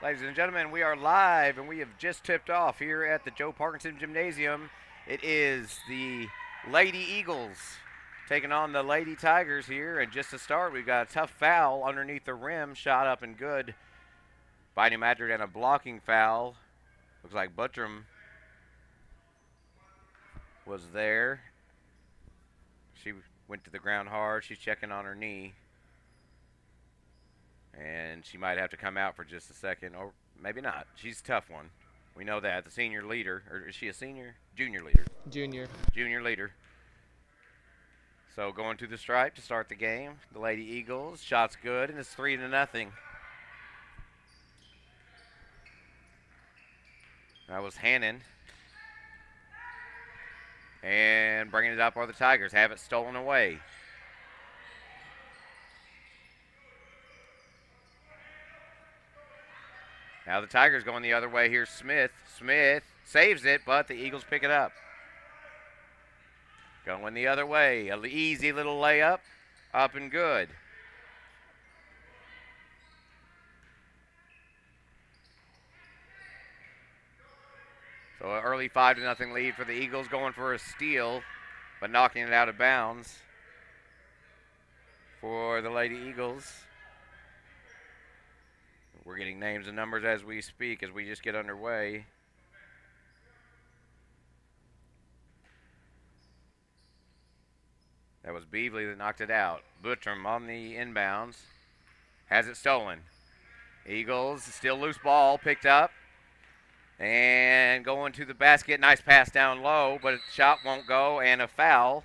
Ladies and gentlemen, we are live and we have just tipped off here at the Joe Parkinson Gymnasium. It is the Lady Eagles taking on the Lady Tigers here. And just to start, we've got a tough foul underneath the rim, shot up and good by New Madrid, and a blocking foul. Looks like Buttram was there. She went to the ground hard. She's checking on her knee. And she might have to come out for just a second, or maybe not. She's a tough one. We know that. The senior leader, or is she a senior? Junior leader. Junior. Junior leader. So going to the stripe to start the game. The Lady Eagles. Shot's good, and it's 3-0. That was Hannon. And bringing it up are the Tigers. Have it stolen away. Now the Tigers going the other way. Here's Smith. Smith saves it, but the Eagles pick it up. Going the other way. An easy little layup. Up and good. So an early 5-0 lead for the Eagles, going for a steal, but knocking it out of bounds for the Lady Eagles. We're getting names and numbers as we speak, as we just get underway. That was Beasley that knocked it out. Buttram on the inbounds. Has it stolen. Eagles, still loose ball, picked up. And going to the basket. Nice pass down low, but the shot won't go, and a foul.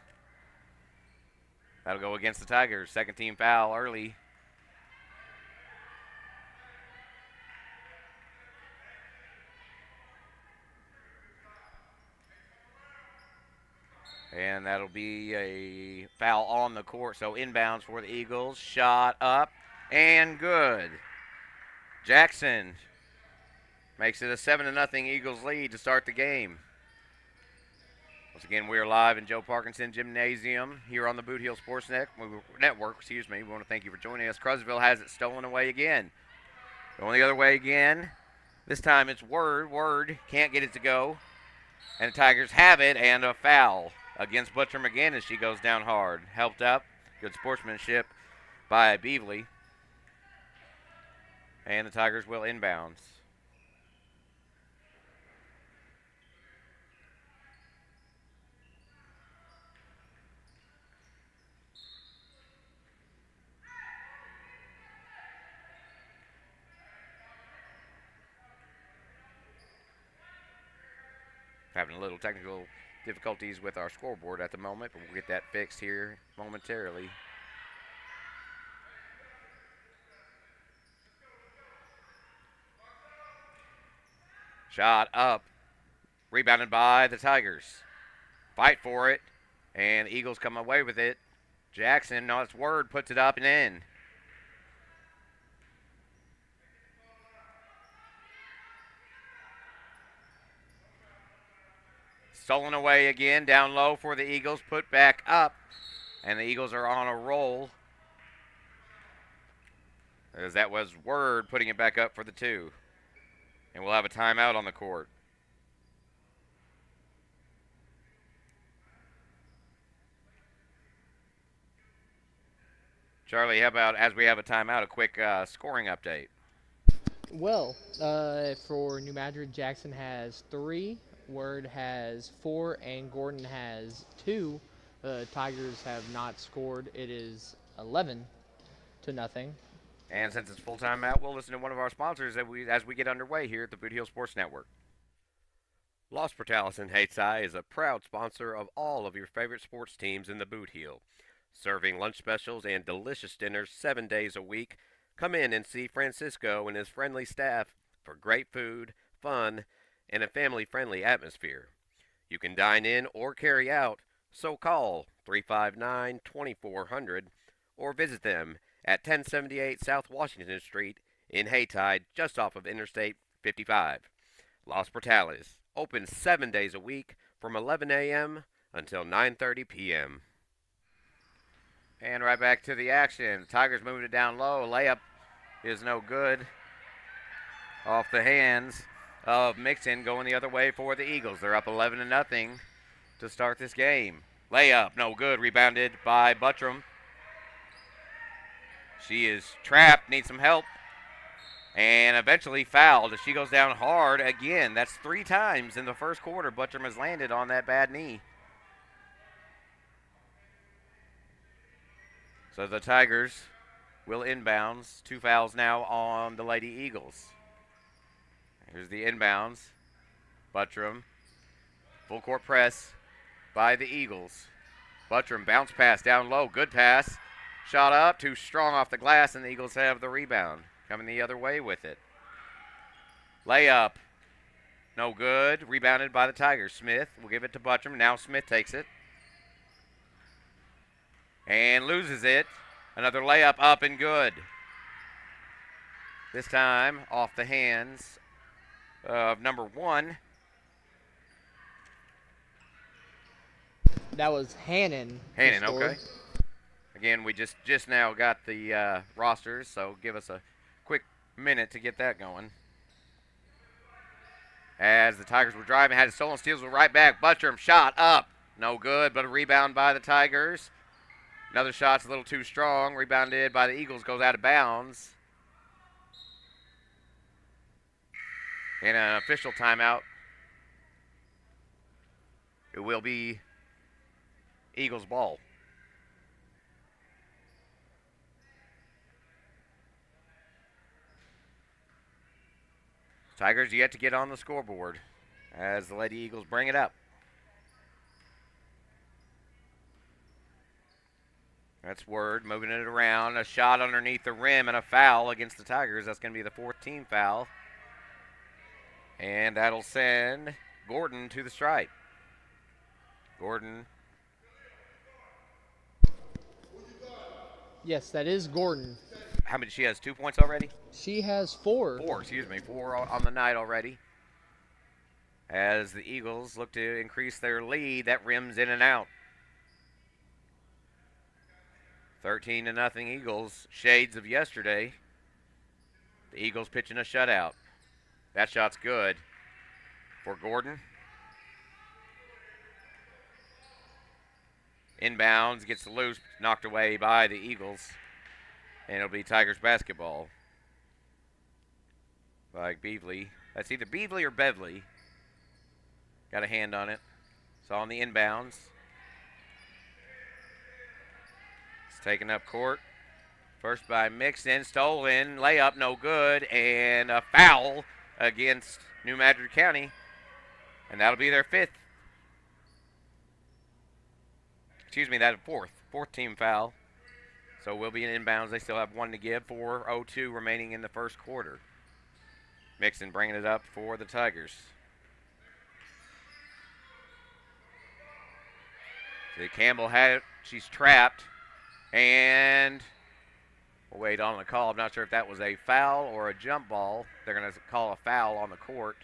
That'll go against the Tigers. Second team foul early. And that'll be a foul on the court. So inbounds for the Eagles. Shot up and good. Jackson makes it a 7-0 Eagles lead to start the game. Once again, we're live in Joe Parkinson Gymnasium here on the Boot Heel Sports Network. We want to thank you for joining us. Caruthersville has it stolen away again. Going the other way again. This time it's Word. Word can't get it to go. And the Tigers have it, and a foul against Buttram again as she goes down hard. Helped up. Good sportsmanship by Beasley. And the Tigers will inbounds. Having a little technical difficulties with our scoreboard at the moment, but we'll get that fixed here momentarily. Shot up. Rebounded by the Tigers. Fight for it. And the Eagles come away with it. Jackson, no, it's Word, puts it up and in. Stolen away again, down low for the Eagles, put back up. And the Eagles are on a roll. As that was Word putting it back up for the two. And we'll have a timeout on the court. Charlie, how about, as we have a timeout, a quick scoring update? Well, for New Madrid, Jackson has 3, Word has 4, and Gordon has 2. The Tigers have not scored. It is 11-0. And since it's full timeout, we'll listen to one of our sponsors as we get underway here at the Boot Heel Sports Network. Los Portales in Hayti is a proud sponsor of all of your favorite sports teams in the Boot Heel. Serving lunch specials and delicious dinners 7 days a week. Come in and see Francisco and his friendly staff for great food, fun, and a family-friendly atmosphere. You can dine in or carry out, so call 359-2400 or visit them at 1078 South Washington Street in Hayti, just off of Interstate 55. Los Portales, open 7 days a week from 11 a.m. until 9:30 p.m. And right back to the action. Tigers moving it down low. Layup is no good. off the hands of Mixon, going the other way for the Eagles. They're up 11-0 to start this game. Layup, no good. Rebounded by Buttram. She is trapped, needs some help, and eventually fouled. She goes down hard again. That's 3 times in the first quarter Buttram has landed on that bad knee. So the Tigers will inbounds. 2 fouls now on the Lady Eagles. Here's the inbounds. Buttram. Full court press by the Eagles. Buttram bounce pass down low. Good pass. Shot up. Too strong off the glass, and the Eagles have the rebound. Coming the other way with it. Layup. No good. Rebounded by the Tigers. Smith will give it to Buttram. Now Smith takes it. And loses it. Another layup up and good. This time off the hands of number 1. That was Hannon. Hannon, okay. Again, we just now got the rosters, so give us a quick minute to get that going. As the Tigers were driving, had a stolen steals, were right back. Buttram shot up. No good, but a rebound by the Tigers. Another shot's a little too strong. Rebounded by the Eagles, goes out of bounds. And an official timeout. It will be Eagles ball. Tigers yet to get on the scoreboard as the Lady Eagles bring it up. That's Word moving it around. A shot underneath the rim and a foul against the Tigers. That's going to be the 14th foul. And that'll send Gordon to the stripe. Gordon. Yes, that is Gordon. How many? She has 2 points already? She has 4. 4 on the night already. As the Eagles look to increase their lead, that rims in and out. 13-0 Eagles, shades of yesterday. The Eagles pitching a shutout. That shot's good for Gordon. Inbounds, gets loose, knocked away by the Eagles. And it'll be Tigers basketball. Like Beavley. That's either Beavley or Bevley. Got a hand on it. It's on the inbounds. Taken up court. First by Mixon, stolen, layup, no good, and a foul against New Madrid County. And that'll be their 5th. Excuse me, that's 4th. 4th team foul. So we'll be in inbounds. They still have 1 to give. 4:02 remaining in the first quarter. Mixon bringing it up for the Tigers. See, Campbell had it. She's trapped. And we'll wait on the call. I'm not sure if that was a foul or a jump ball. They're going to call a foul on the court.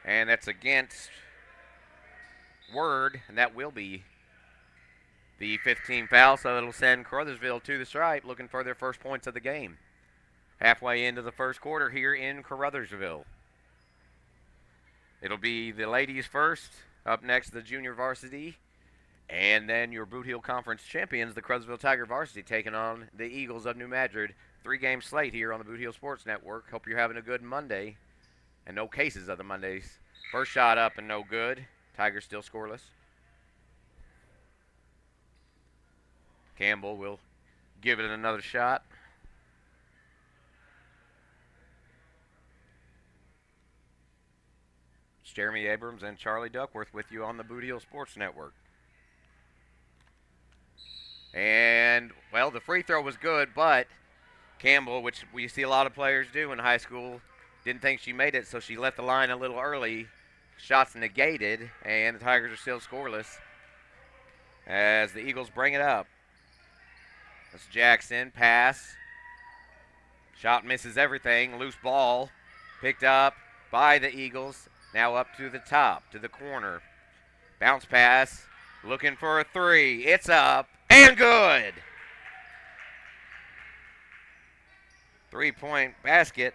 And that's against Word, and that will be the 15th foul, so it'll send Caruthersville to the stripe, looking for their first points of the game. Halfway into the first quarter here in Caruthersville. It'll be the ladies first, up next the junior varsity. And then your Boot Heel Conference champions, the Caruthersville Tiger Varsity, taking on the Eagles of New Madrid. 3-game slate here on the Boot Heel Sports Network. Hope you're having a good Monday. And no cases of the Mondays. First shot up and no good. Tigers still scoreless. Campbell will give it another shot. It's Jeremy Abrams and Charlie Duckworth with you on the Boot Heel Sports Network. And, well, the free throw was good, but Campbell, which we see a lot of players do in high school, didn't think she made it, so she left the line a little early. Shots negated, and the Tigers are still scoreless as the Eagles bring it up. That's Jackson, pass. Shot misses everything, loose ball. Picked up by the Eagles, now up to the top, to the corner. Bounce pass, looking for a 3. It's up. And good. 3-point basket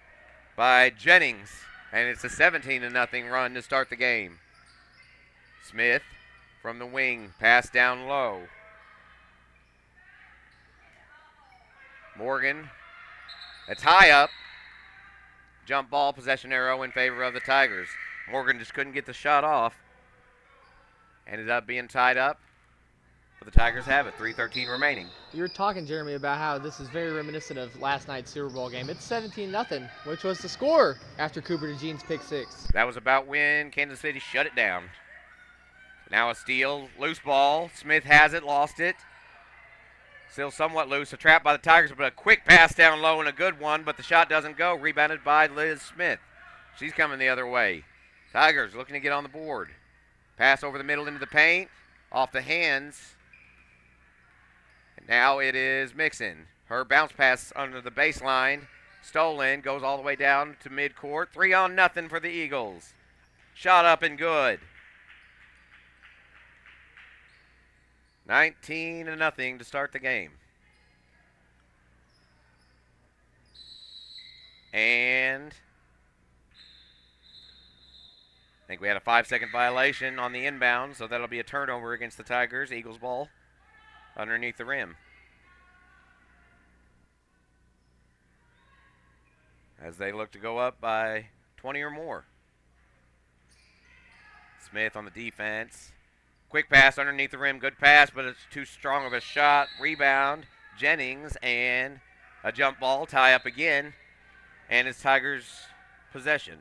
by Jennings. And it's a 17-0 run to start the game. Smith from the wing, pass down low. Morgan, it's high up. Jump ball, possession arrow in favor of the Tigers. Morgan just couldn't get the shot off. Ended up being tied up. But the Tigers have it, 3:13 remaining. You were talking, Jeremy, about how this is very reminiscent of last night's Super Bowl game. It's 17-0, which was the score after Cooper DeJean's pick six. That was about when Kansas City shut it down. Now a steal, loose ball. Smith has it, lost it. Still somewhat loose, a trap by the Tigers, but a quick pass down low and a good one, but the shot doesn't go. Rebounded by Liz Smith. She's coming the other way. Tigers looking to get on the board. Pass over the middle into the paint, off the hands. And now it is Mixon. Her bounce pass under the baseline, stolen, goes all the way down to midcourt. 3-0 for the Eagles. Shot up and good. 19-0 to start the game. And I think we had a 5-second violation on the inbound, so that'll be a turnover against the Tigers. Eagles ball underneath the rim. As they look to go up by 20 or more. Smith on the defense. Quick pass underneath the rim. Good pass, but it's too strong of a shot. Rebound. Jennings and a jump ball. Tie up again. And it's Tigers' possession.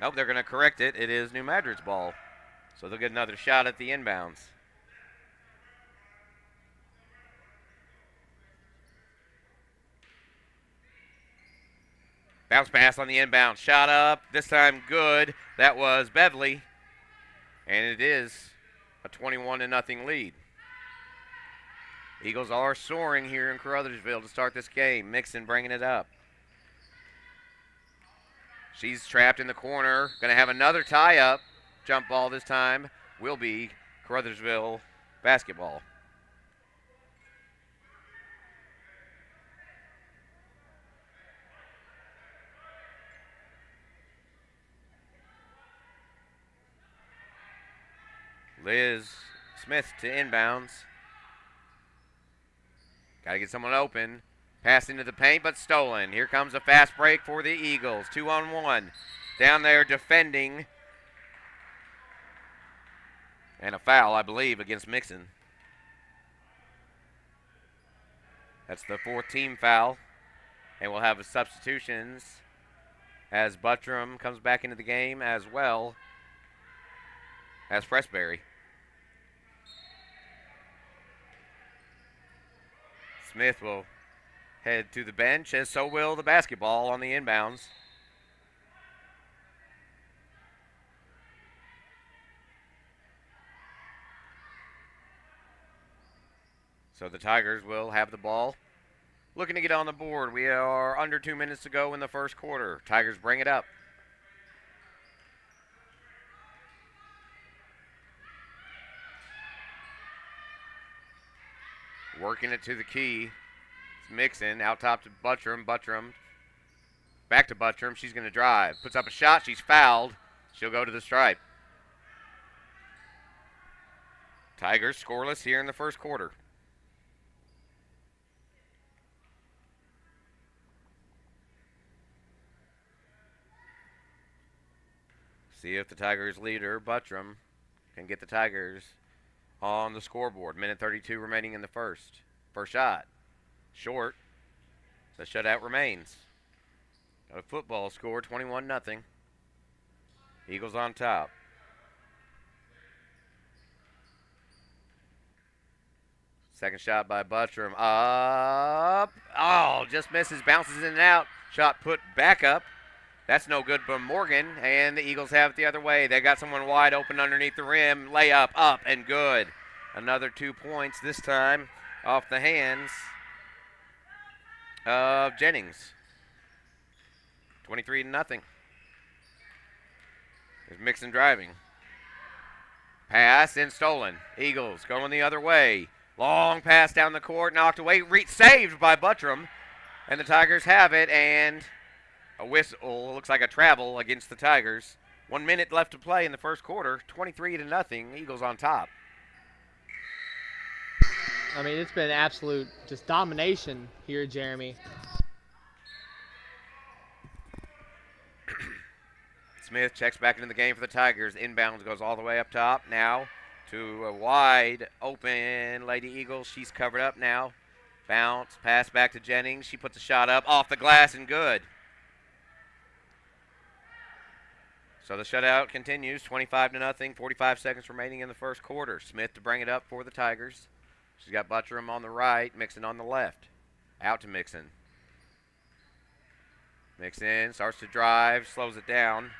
Nope, they're going to correct it. It is New Madrid's ball. So they'll get another shot at the inbounds. Bounce pass on the inbound. Shot up. This time good. That was Beverly. And it is a 21-0 lead. Eagles are soaring here in Caruthersville to start this game. Mixon bringing it up. She's trapped in the corner. Going to have another tie-up. Jump ball this time will be Caruthersville basketball. Liz Smith to inbounds. Got to get someone open. Pass into the paint, but stolen. Here comes a fast break for the Eagles. 2-on-1. Down there defending. And a foul, I believe, against Mixon. That's the fourth team foul. And we'll have substitutions as Buttram comes back into the game, as well as Pressberry. Smith will head to the bench, as so will the basketball on the inbounds. So the Tigers will have the ball. Looking to get on the board. We are under 2 minutes to go in the first quarter. Tigers bring it up. Working it to the key. It's Mixon out top to Buttram. Buttram back to Buttram. She's going to drive. Puts up a shot. She's fouled. She'll go to the stripe. Tigers scoreless here in the first quarter. See if the Tigers leader, Buttram, can get the Tigers on the scoreboard. Minute 32 remaining in the first. First shot. Short. The shutout remains. A football score, 21-0. Eagles on top. Second shot by Buttram. Up. Oh, just misses. Bounces in and out. Shot put back up. That's no good from Morgan, and the Eagles have it the other way. They got someone wide open underneath the rim. Layup up and good. Another 2 points, this time off the hands of Jennings. 23-0. There's Mixon driving. Pass and stolen. Eagles going the other way. Long pass down the court, knocked away. Saved by Buttram. And the Tigers have it, and a whistle. Looks like a travel against the Tigers. 1 minute left to play in the first quarter. 23-0. Eagles on top. I mean, it's been absolute just domination here, Jeremy. Smith checks back into the game for the Tigers. Inbounds goes all the way up top. Now to a wide open Lady Eagles. She's covered up now. Bounce, pass back to Jennings. She puts a shot up off the glass and good. So the shutout continues, 25-0. 45 seconds remaining in the first quarter. Smith to bring it up for the Tigers. She's got Buttram on the right, Mixon on the left. Out to Mixon. Mixon starts to drive, slows it down.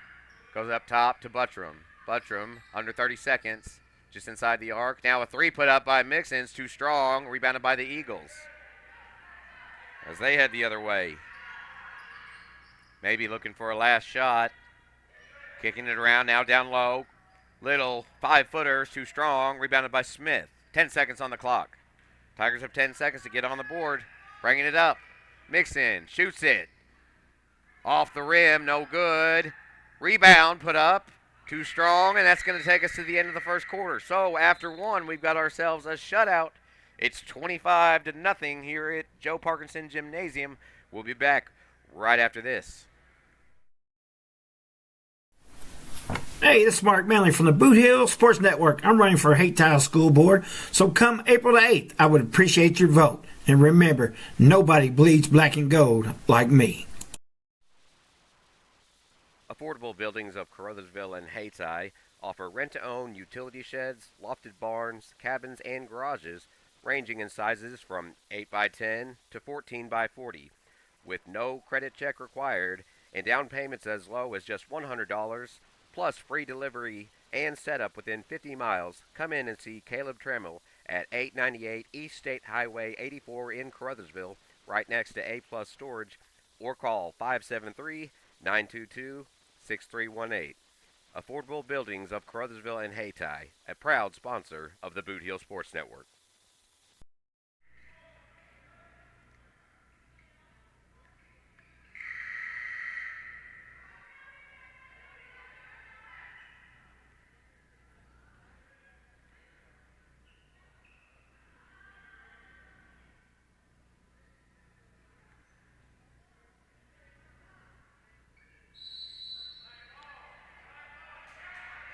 Goes up top to Buttram. Buttram under 30 seconds, just inside the arc. Now a three put up by Mixon. It's too strong, rebounded by the Eagles. As they head the other way. Maybe looking for a last shot. Kicking it around now down low. Little 5-footers, too strong, rebounded by Smith. 10 seconds on the clock. Tigers have 10 seconds to get on the board. Bringing it up. Mixon shoots it. Off the rim, no good. Rebound put up. Too strong, and that's going to take us to the end of the first quarter. So after one, we've got ourselves a shutout. It's 25-0 here at Joe Parkinson Gymnasium. We'll be back right after this. Hey, this is Mark Manley from the Boot Hill Sports Network. I'm running for Haytile School Board, so come April the 8th, I would appreciate your vote. And remember, nobody bleeds black and gold like me. Affordable buildings of Caruthersville and Haytile offer rent-to-own utility sheds, lofted barns, cabins, and garages ranging in sizes from 8x10 to 14x40, with no credit check required and down payments as low as just $100, plus free delivery and setup within 50 miles. Come in and see Caleb Trammell at 898 East State Highway 84 in Caruthersville, right next to A Plus Storage, or call 573-922-6318. Affordable Buildings of Caruthersville and Haytile, a proud sponsor of the Boot Hill Sports Network.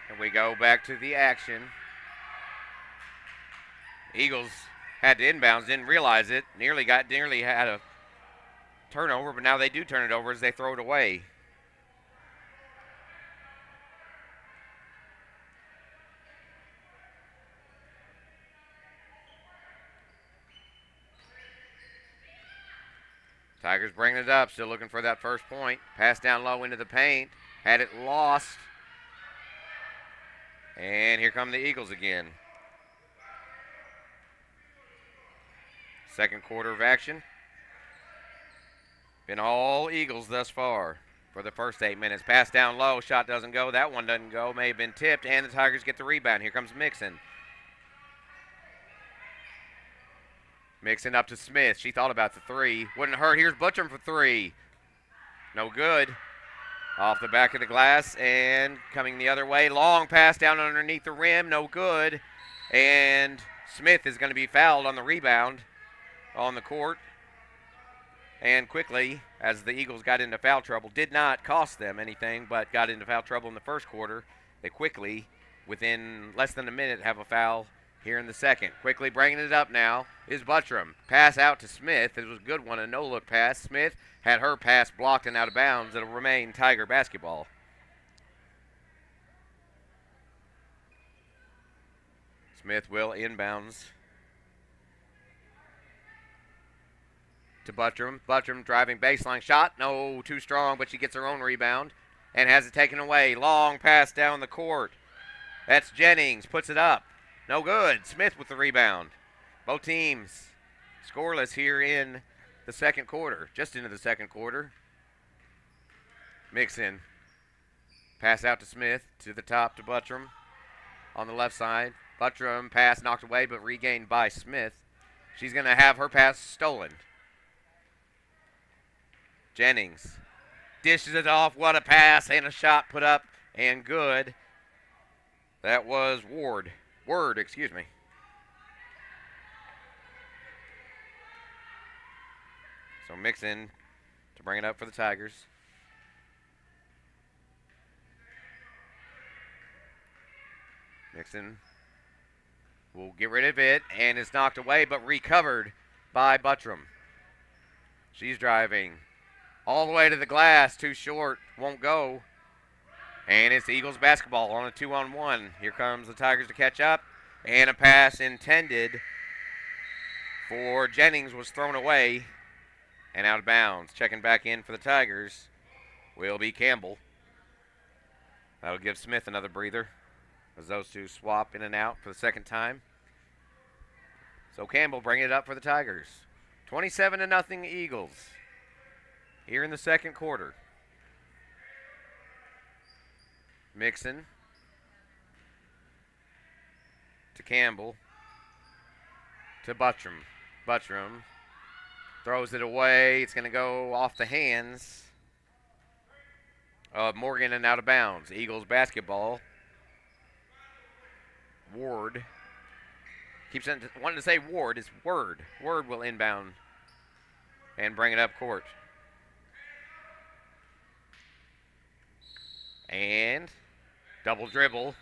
And we go back to the action. Eagles had to inbounds, didn't realize it. Nearly had a turnover, but now they do turn it over as they throw it away. Tigers bringing it up, still looking for that first point. Pass down low into the paint. Had it lost. And here come the Eagles again. Second quarter of action. Been all Eagles thus far for the first 8 minutes. Pass down low, shot doesn't go. That one doesn't go. May have been tipped, and the Tigers get the rebound. Here comes Mixon. Mixon up to Smith. She thought about the three. Wouldn't hurt. Here's Buttram for three. No good. Off the back of the glass and coming the other way. Long pass down underneath the rim. No good. And Smith is going to be fouled on the rebound on the court. And quickly, as the Eagles got into foul trouble, did not cost them anything, but got into foul trouble in the first quarter. They quickly, within less than a minute, have a foul here in the second. Quickly bringing it up now is Buttram. Pass out to Smith. It was a good one, a no-look pass. Smith had her pass blocked and out of bounds. It'll remain Tiger basketball. Smith will inbounds to Buttram. Buttram driving baseline shot. No, too strong, but she gets her own rebound and has it taken away. Long pass down the court. That's Jennings. Puts it up. No good. Smith with the rebound. Both teams scoreless here in the second quarter. Just into the second quarter. Mixon. Pass out to Smith. To the top to Buttram. On the left side. Buttram pass knocked away but regained by Smith. She's going to have her pass stolen. Jennings dishes it off. What a pass and a shot put up and good. That was Word, excuse me. So Mixon to bring it up for the Tigers. Mixon will get rid of it, and it's knocked away, but recovered by Buttram. She's driving all the way to the glass, too short, won't go. And it's the Eagles basketball on a 2-on-1. Here comes the Tigers to catch up, and a pass intended for Jennings was thrown away and out of bounds. Checking back in for the Tigers will be Campbell. That'll give Smith another breather as those two swap in and out for the second time. So Campbell bringing it up for the Tigers. 27-0 Eagles here in the second quarter. Mixon to Campbell to Buttram. Buttram throws it away. It's going to go off the hands of Morgan and out of bounds. Eagles basketball. Ward. Keeps wanting to say Ward. It's Word. Word will inbound and bring it up court. And double dribble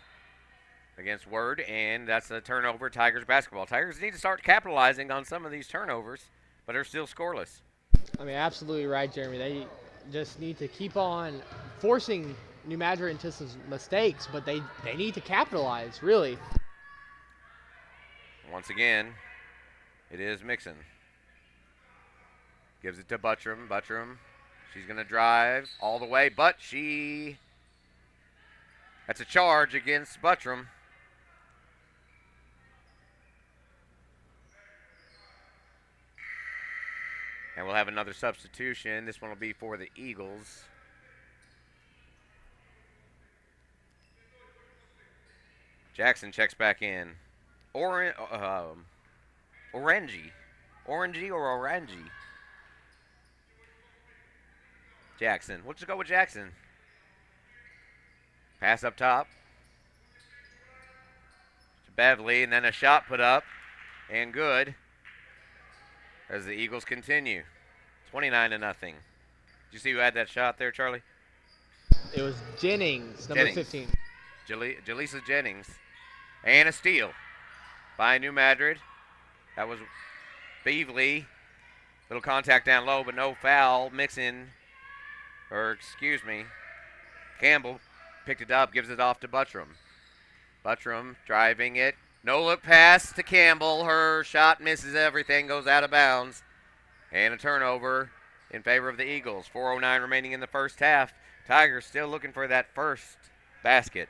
against Word, and that's a turnover. Tigers basketball. Tigers need to start capitalizing on some of these turnovers, but they're still scoreless. I mean, absolutely right, Jeremy. They just need to keep on forcing New Madrid into some mistakes, but they need to capitalize, really. Once again, it is Mixon. Gives it to Buttram. Buttram, she's going to drive all the way, but that's a charge against Buttram. And we'll have another substitution. This one will be for the Eagles. Jackson checks back in. Orangey or Orangey? Jackson. We'll just go with Jackson. Pass up top to Beverly, and then a shot put up, and good as the Eagles continue. 29-0. Did you see who had that shot there, Charlie? It was Jennings, number 15. Jaleesa Jennings. And a steal by New Madrid. That was Beasley. Little contact down low, but no foul. Campbell picked it up, gives it off to Buttram. Buttram driving it. No look pass to Campbell. Her shot misses everything, goes out of bounds. And a turnover in favor of the Eagles. 4:09 remaining in the first half. Tigers still looking for that first basket.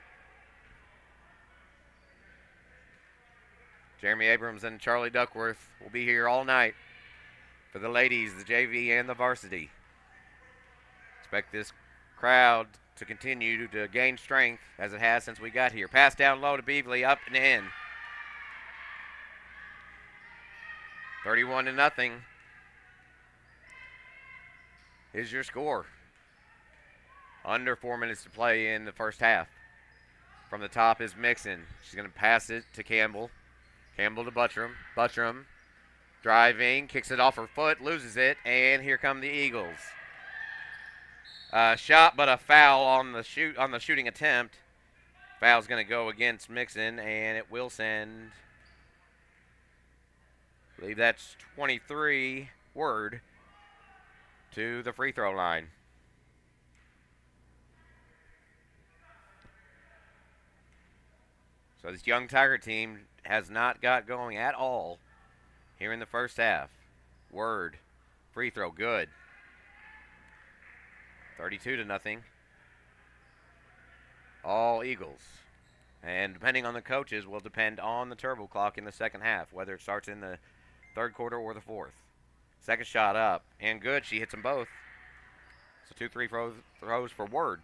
Jeremy Abrams and Charlie Duckworth will be here all night for the ladies, the JV, and the varsity. Expect this crowd to continue to gain strength as it has since we got here. Pass down low to Beasley, up and in. 31-0 is your score. Under 4 minutes to play in the first half. From the top is Mixon. She's going to pass it to Campbell. Campbell to Buttram. Buttram driving, kicks it off her foot, loses it, and here come the Eagles. Shot, but a foul on the shooting attempt. Foul's going to go against Mixon, and it will send, I believe that's 23, Word, to the free throw line. So this young Tiger team has not got going at all here in the first half. Word, free throw, good. 32-0. All Eagles. And depending on the coaches will depend on the turbo clock in the second half, whether it starts in the third quarter or the fourth. Second shot up, and good. She hits them both. So 2 free throws for Word.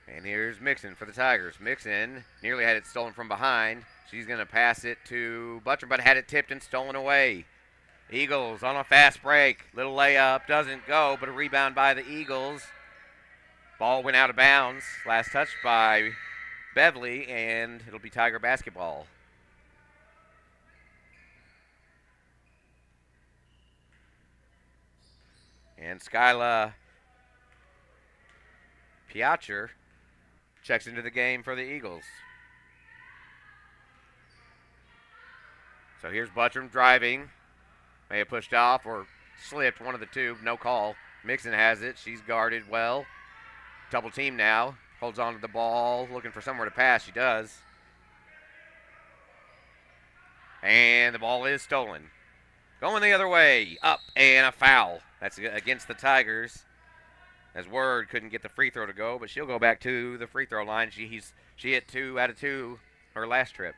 And here's Mixon for the Tigers. Mixon nearly had it stolen from behind. She's going to pass it to Buttram, but had it tipped and stolen away. Eagles on a fast break. Little layup. Doesn't go, but a rebound by the Eagles. Ball went out of bounds. Last touch by Beverly, and it'll be Tiger basketball. And Skyla Piatcher checks into the game for the Eagles. So here's Buttram driving. May have pushed off or slipped, one of the two. No call. Mixon has it. She's guarded well. Double team now. Holds on to the ball. Looking for somewhere to pass. She does. And the ball is stolen. Going the other way. Up and a foul. That's against the Tigers. As Word couldn't get the free throw to go, but she'll go back to the free throw line. She hit 2 out of 2 her last trip.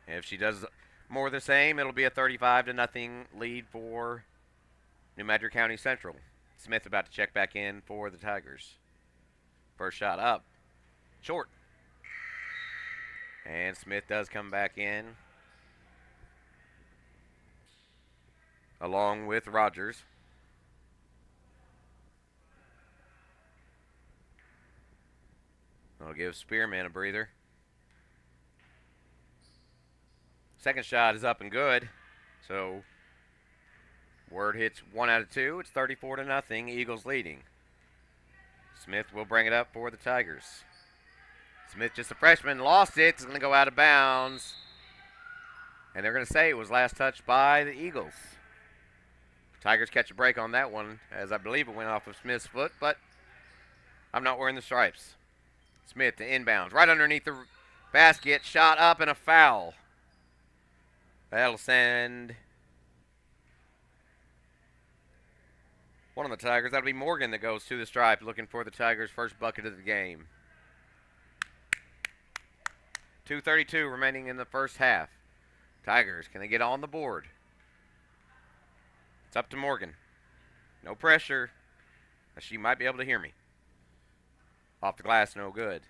If she does more of the same, it'll be a 35-0 lead for New Madrid County Central. Smith about to check back in for the Tigers. First shot up. Short. And Smith does come back in, along with Rogers. I'll give Spearman a breather. Second shot is up and good. So Word hits 1 out of 2. It's 34-0. Eagles leading. Smith will bring it up for the Tigers. Smith, just a freshman, lost it. It's going to go out of bounds. And they're going to say it was last touched by the Eagles. Tigers catch a break on that one, as I believe it went off of Smith's foot, but I'm not wearing the stripes. Smith to inbounds, right underneath the basket, shot up and a foul. That'll send one of the Tigers. That'll be Morgan that goes to the stripe, looking for the Tigers' first bucket of the game. 2:32 remaining in the first half. Tigers, can they get on the board? It's up to Morgan. No pressure. She might be able to hear me. Off the glass, no good.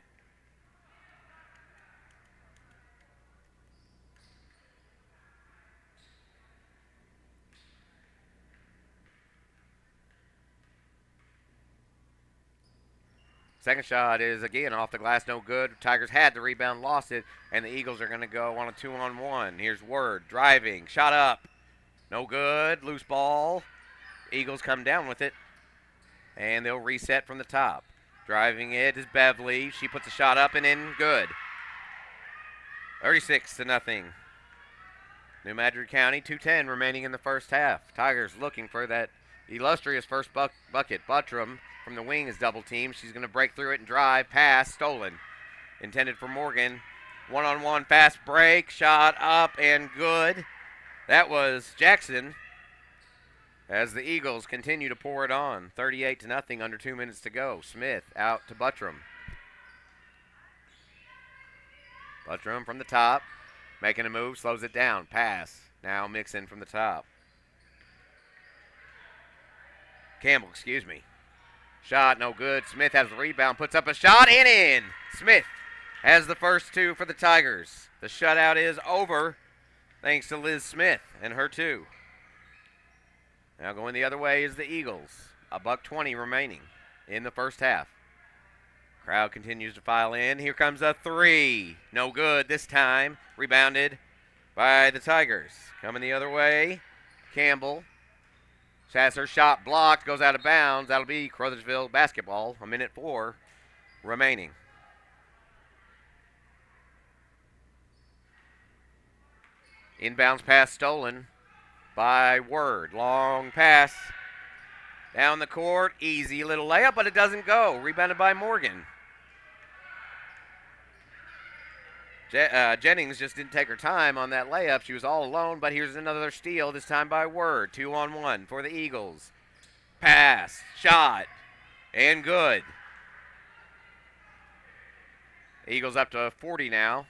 Second shot is again off the glass, no good. Tigers had the rebound, lost it, and the Eagles are going to go on a 2-on-1. Here's Word driving, shot up, no good. Loose ball. Eagles come down with it, and they'll reset from the top. Driving it is Beverly. She puts a shot up and in, good. 36-0. New Madrid County, 2:10 remaining in the first half. Tigers looking for that illustrious first bucket. Buttram from the wing is double teamed. She's going to break through it and drive. Pass stolen. Intended for Morgan. 1-on-1 fast break. Shot up and good. That was Jackson. As the Eagles continue to pour it on. 38-0, under 2 minutes to go. Smith out to Buttram. Buttram from the top. Making a move, slows it down. Pass. Now Mixon from the top. Campbell, excuse me. Shot, no good. Smith has the rebound, puts up a shot and in. Smith has the first 2 for the Tigers. The shutout is over thanks to Liz Smith and her 2. Now going the other way is the Eagles. $1:20 remaining in the first half. Crowd continues to file in. Here comes a 3. No good this time. Rebounded by the Tigers. Coming the other way, Campbell. Has her shot blocked, goes out of bounds. That'll be Caruthersville basketball. 1:04 remaining. Inbounds pass stolen by Word. Long pass down the court. Easy little layup, but it doesn't go. Rebounded by Morgan. Jennings just didn't take her time on that layup. She was all alone, but here's another steal, this time by Word. 2-on-1 for the Eagles. Pass, shot, and good. Eagles up to 40 now.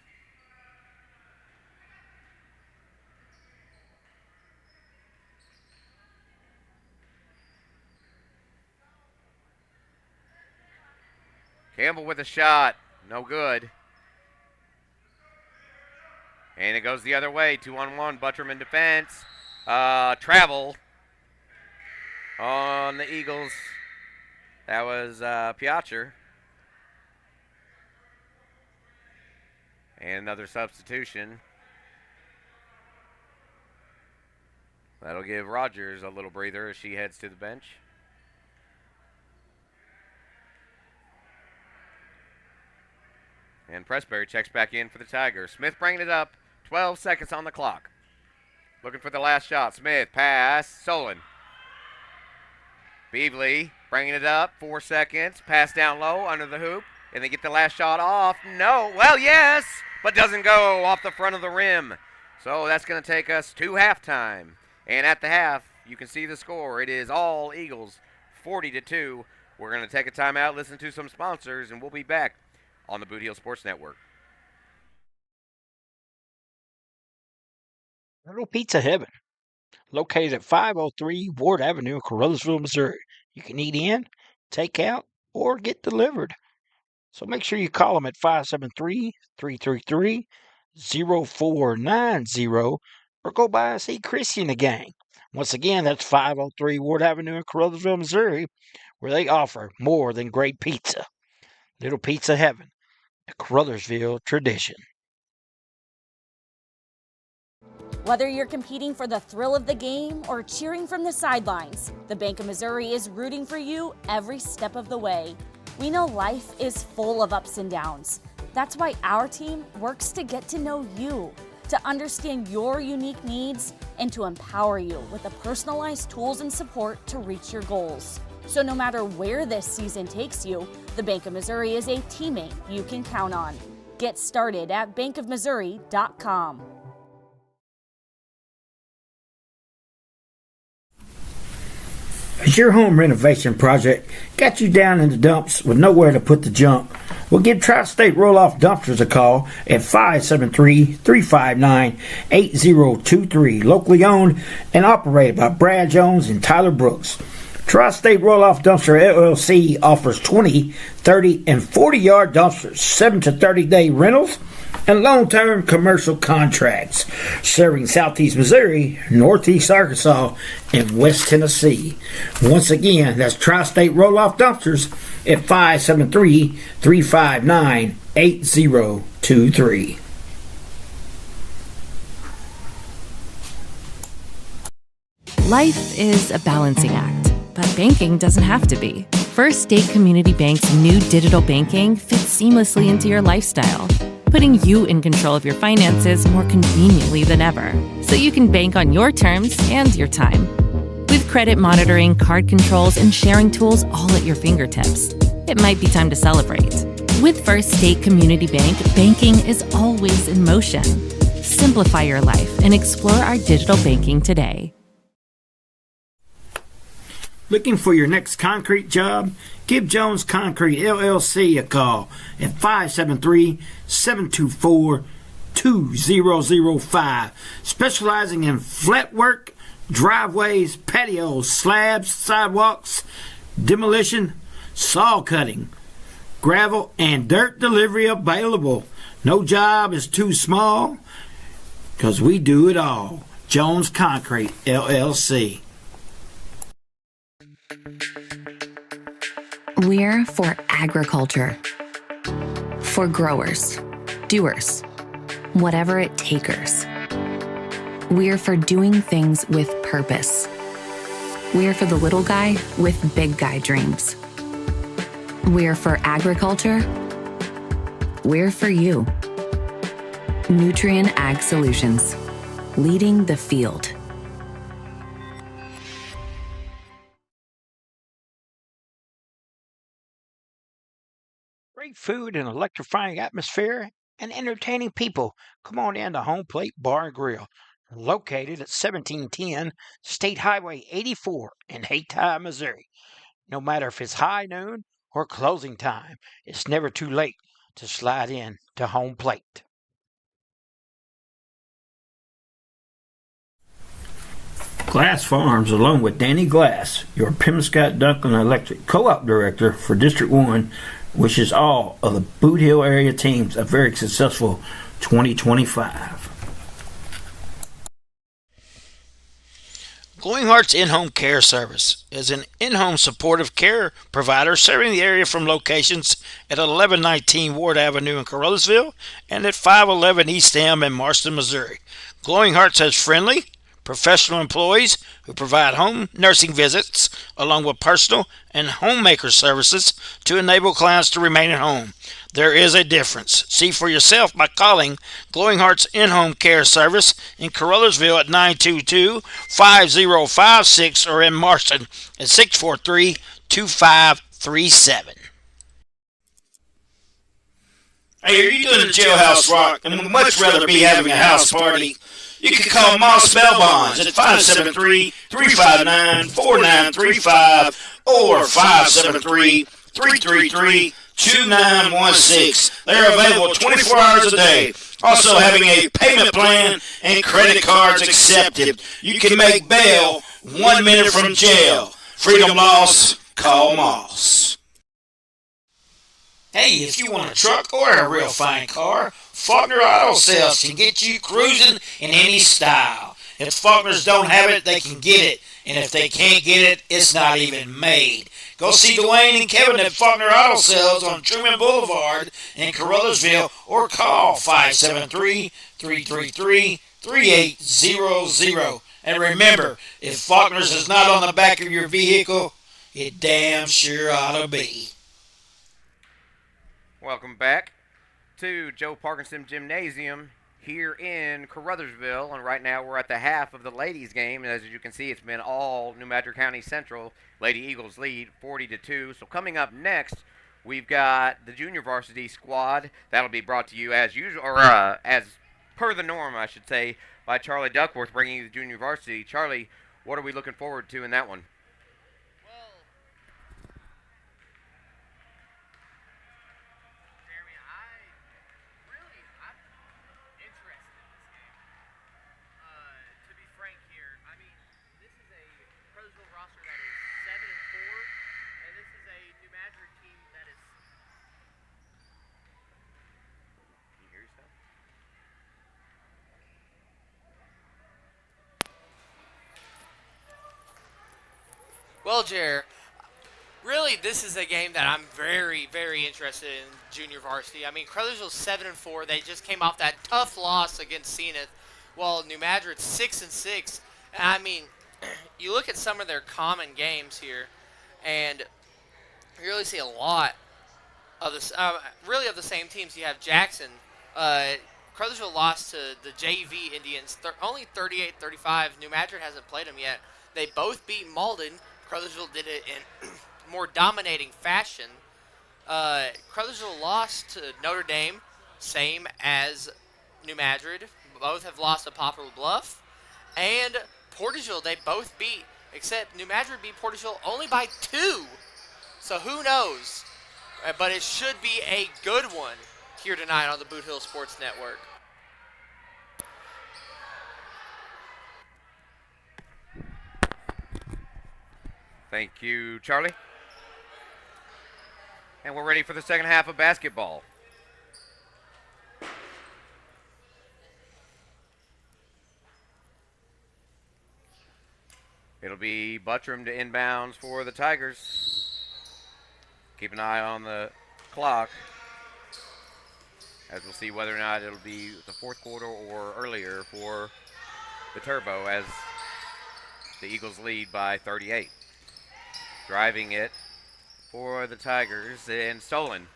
Campbell with a shot. No good. And it goes the other way. 2-on-1. Butterman defense. Travel on the Eagles. That was Piotr. And another substitution. That'll give Rogers a little breather as she heads to the bench. And Pressberry checks back in for the Tigers. Smith bringing it up. 12 seconds on the clock. Looking for the last shot. Smith, pass. Solon. Beasley bringing it up. 4 seconds. Pass down low under the hoop. And they get the last shot off. No. Well, yes. But doesn't go off the front of the rim. So that's going to take us to halftime. And at the half, you can see the score. It is all Eagles, 40-2. We're going to take a timeout, listen to some sponsors, and we'll be back on the Boot Heel Sports Network. Little Pizza Heaven, located at 503 Ward Avenue in Caruthersville, Missouri. You can eat in, take out, or get delivered. So make sure you call them at 573-333-0490 or go by and see Chrissy and the gang. Once again, that's 503 Ward Avenue in Caruthersville, Missouri, where they offer more than great pizza. Little Pizza Heaven, a Caruthersville tradition. Whether you're competing for the thrill of the game or cheering from the sidelines, the Bank of Missouri is rooting for you every step of the way. We know life is full of ups and downs. That's why our team works to get to know you, to understand your unique needs, and to empower you with the personalized tools and support to reach your goals. So no matter where this season takes you, the Bank of Missouri is a teammate you can count on. Get started at bankofmissouri.com. Has your home renovation project got you down in the dumps with nowhere to put the junk? Well, give Tri-State Roll-Off Dumpsters a call at 573-359-8023. Locally owned and operated by Brad Jones and Tyler Brooks. Tri-State Roll-Off Dumpster LLC offers 20, 30, and 40-yard dumpsters, 7 to 30-day rentals, and long-term commercial contracts, serving Southeast Missouri, Northeast Arkansas, and West Tennessee. Once again, that's Tri-State Roll-Off Dumpsters at 573-359-8023. Life is a balancing act, but banking doesn't have to be. First State Community Bank's new digital banking fits seamlessly into your lifestyle, putting you in control of your finances more conveniently than ever, so you can bank on your terms and your time. With credit monitoring, card controls, and sharing tools all at your fingertips, it might be time to celebrate. With First State Community Bank, banking is always in motion. Simplify your life and explore our digital banking today. Looking for your next concrete job? Give Jones Concrete LLC a call at 573-724-2005. Specializing in flat work, driveways, patios, slabs, sidewalks, demolition, saw cutting, gravel, and dirt delivery available. No job is too small because we do it all. Jones Concrete LLC. We're for agriculture, for growers, doers, whatever it takers. We're for doing things with purpose. We're for the little guy with big guy dreams. We're for agriculture. We're for you. Nutrien Ag Solutions, leading the field. Great food and electrifying atmosphere and entertaining people. Come on in to Home Plate Bar and Grill, located at 1710 State Highway 84 in Hayti, Missouri. No matter if it's high noon or closing time, it's never too late to slide in to Home Plate. Glass Farms, along with Danny Glass, your Pemscott Duncan Electric Co-op Director for District 1, wishes all of the Boot Hill area teams a very successful 2025. Glowing Hearts In-Home Care Service is an in-home supportive care provider serving the area from locations at 1119 Ward Avenue in Caruthersville and at 511 East M in Marston, Missouri. Glowing Hearts has friendly, professional employees who provide home nursing visits along with personal and homemaker services to enable clients to remain at home. There is a difference. See for yourself by calling Glowing Hearts In-Home Care Service in Caruthersville at 922-5056 or in Marston at 643-2537. Hey, are you doing the jailhouse rock and would much rather be having a house party? You can call Moss Bell Bonds at 573-359-4935 or 573-333-2916. They're available 24 hours a day. Also having a payment plan and credit cards accepted. You can make bail 1 minute from jail. Freedom loss, call Moss. Hey, if you want a truck or a real fine car, Faulkner Auto Sales can get you cruising in any style. If Faulkners don't have it, they can get it. And if they can't get it, it's not even made. Go see Dwayne and Kevin at Faulkner Auto Sales on Truman Boulevard in Caruthersville or call 573-333-3800. And remember, if Faulkner's is not on the back of your vehicle, it damn sure ought to be. Welcome back to Joe Parkinson Gymnasium here in Caruthersville, and right now we're at the half of the ladies game, and as you can see, it's been all New Madrid County Central. Lady Eagles lead 40-2. So coming up next, we've got the junior varsity squad. That'll be brought to you as usual, or as per the norm, I should say, by Charlie Duckworth, bringing you the junior varsity. Charlie, what are we looking forward to in that one? Well, Jer, really, this is a game that I'm very, very interested in junior varsity. I mean, Caruthersville's 7-4. They just came off that tough loss against Zenith, while New Madrid's 6-6. And I mean, you look at some of their common games here, and you really see a lot of this. Really, of the same teams. You have Jackson. Caruthersville lost to the JV Indians, only 38-35. New Madrid hasn't played them yet. They both beat Malden. Caruthersville did it in more dominating fashion. Caruthersville lost to Notre Dame, same as New Madrid. Both have lost to Poplar Bluff. And Porterville, they both beat, except New Madrid beat Porterville only by 2. So who knows? But it should be a good one here tonight on the Boot Hill Sports Network. Thank you, Charlie. And we're ready for the second half of basketball. It'll be Buttram to inbounds for the Tigers. Keep an eye on the clock, as we'll see whether or not it'll be the fourth quarter or earlier for the Turbo, as the Eagles lead by 38. Driving it for the Tigers, and stolen.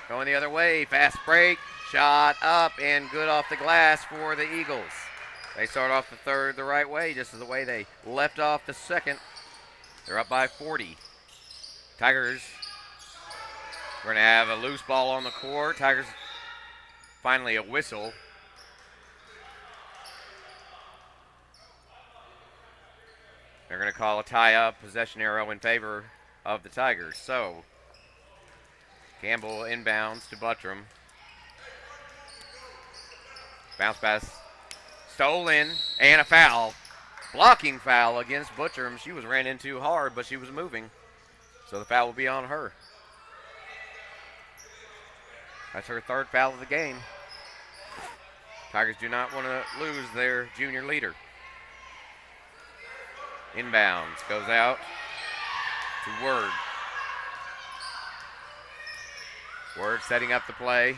Going the other way, fast break, shot up, and good off the glass for the Eagles. They start off the third the right way, just as the way they left off the second. They're up by 40. Tigers, we're going to have a loose ball on the court. Tigers, finally a whistle. They're going to call a tie-up, possession arrow in favor of the Tigers. So, Campbell inbounds to Buttram. Bounce pass stolen, and a foul. Blocking foul against Buttram. She was ran into hard, but she was moving. So the foul will be on her. That's her third foul of the game. Tigers do not want to lose their junior leader. Inbounds, goes out to Word. Word setting up the play.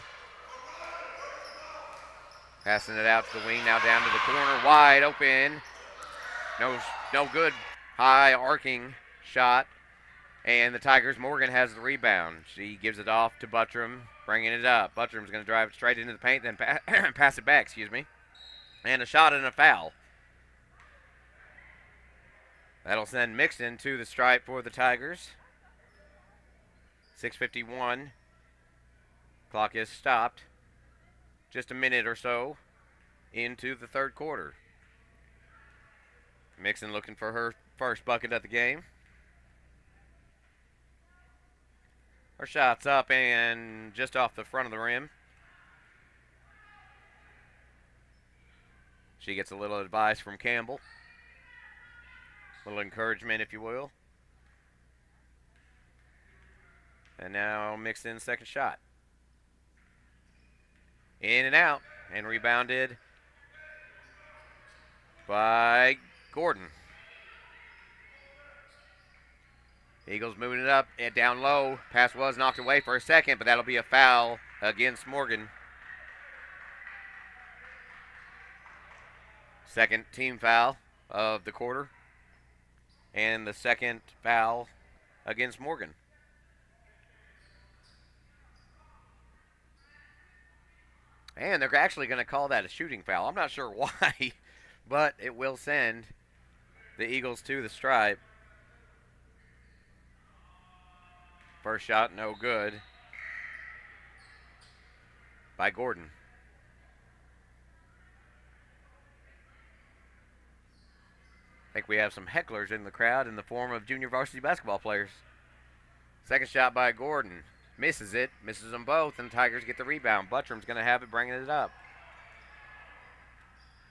Passing it out to the wing, now down to the corner, wide open. No good. High arcing shot. And the Tigers, Morgan has the rebound. She gives it off to Buttram, bringing it up. Buttrum's going to drive it straight into the paint, then pass it back, And a shot and a foul. That'll send Mixon to the stripe for the Tigers. 6:51. Clock is stopped. Just a minute or so into the third quarter. Mixon looking for her first bucket of the game. Her shot's up and just off the front of the rim. She gets a little advice from Campbell. A little encouragement, if you will. And now Mixon's second shot. In and out, and rebounded by Gordon. Eagles moving it up and down low. Pass was knocked away for a second, but that'll be a foul against Morgan. Second team foul of the quarter. And the second foul against Morgan. And they're actually going to call that a shooting foul. I'm not sure why, but it will send the Eagles to the stripe. First shot, no good by Gordon. I think we have some hecklers in the crowd in the form of junior varsity basketball players. Second shot by Gordon. Misses it. Misses them both, and Tigers get the rebound. Buttram's going to have it, bringing it up.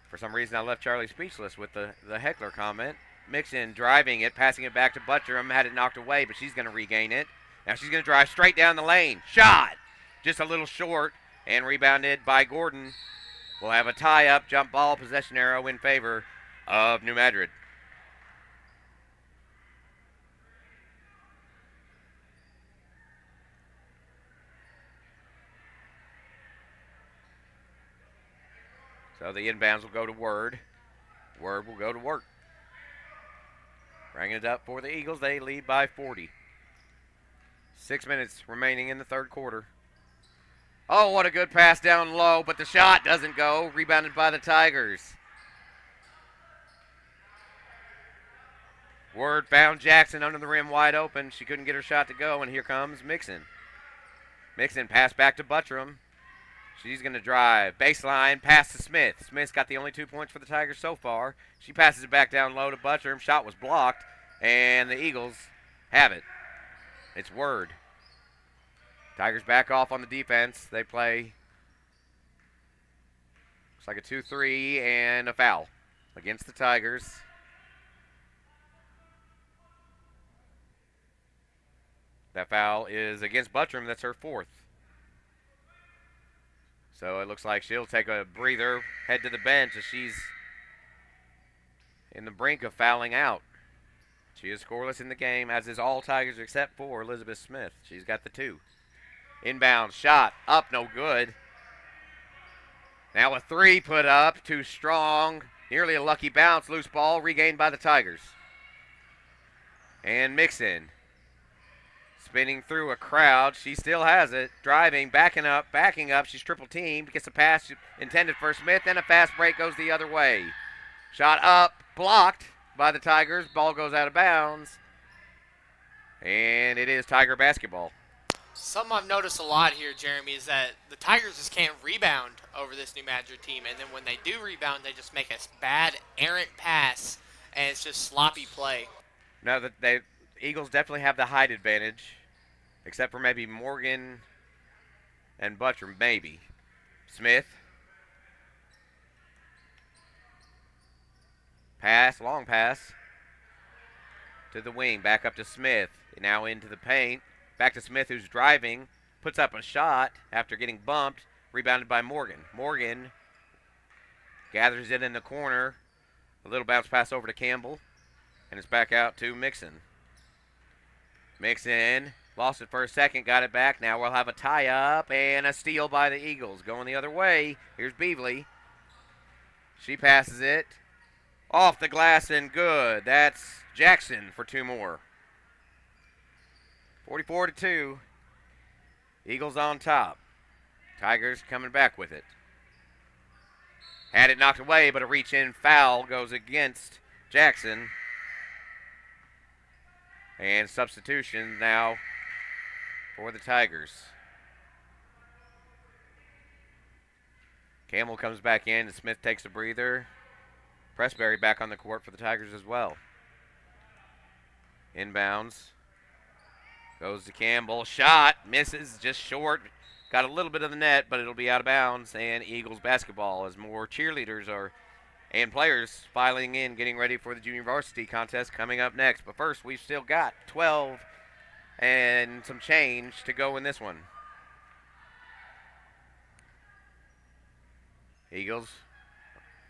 For some reason, I left Charlie speechless with the heckler comment. Mixon driving it, passing it back to Buttram. Had it knocked away, but she's going to regain it. Now she's going to drive straight down the lane. Shot! Just a little short, and rebounded by Gordon. We'll have a tie-up, jump ball, possession arrow in favor of New Madrid. So the inbounds will go to Word. Word will go to work. Bringing it up for the Eagles. They lead by 40. 6 minutes remaining in the third quarter. Oh, what a good pass down low, but the shot doesn't go. Rebounded by the Tigers. Word found Jackson under the rim wide open. She couldn't get her shot to go, and here comes Mixon. Mixon pass back to Buttram. She's going to drive. Baseline, pass to Smith. Smith's got the only 2 points for the Tigers so far. She passes it back down low to Buttram. Shot was blocked, and the Eagles have it. It's Word. Tigers back off on the defense. They play, looks like a 2-3 and a foul against the Tigers. That foul is against Buttram. That's her fourth. So it looks like she'll take a breather, head to the bench as she's in the brink of fouling out. She is scoreless in the game, as is all Tigers except for Elizabeth Smith. She's got the 2. Inbound shot, up, no good. Now a 3 put up, too strong. Nearly a lucky bounce, loose ball, regained by the Tigers. And Mixon. Spinning through a crowd. She still has it. Driving, backing up. She's triple teamed. Gets a pass intended for Smith. Then a fast break goes the other way. Shot up. Blocked by the Tigers. Ball goes out of bounds. And it is Tiger basketball. Something I've noticed a lot here, Jeremy, is that the Tigers just can't rebound over this New Madrid team. And then when they do rebound, they just make a bad, errant pass. And it's just sloppy play. No, the Eagles definitely have the height advantage. Except for maybe Morgan and Buttram, maybe. Smith. Pass, long pass. To the wing, back up to Smith. Now into the paint. Back to Smith, who's driving. puts up a shot after getting bumped, rebounded by Morgan. Morgan gathers it in the corner. A little bounce pass over to Campbell, and it's back out to Mixon. Mixon lost it for a second, got it back. Now we'll have a tie-up and a steal by the Eagles. Going the other way. Here's Beasley. She passes it off the glass and good. That's Jackson for 2 more. 44-2. Eagles on top. Tigers coming back with it. Had it knocked away, but a reach-in foul goes against Jackson. And substitution now for the Tigers. Campbell comes back in, and Smith takes a breather. Pressberry back on the court for the Tigers as well. Inbounds. Goes to Campbell. Shot. Misses. Just short. Got a little bit of the net, but it'll be out of bounds. And Eagles basketball as more cheerleaders and players filing in, getting ready for the junior varsity contest coming up next. But first, we've still got 12 and some change to go in this one. Eagles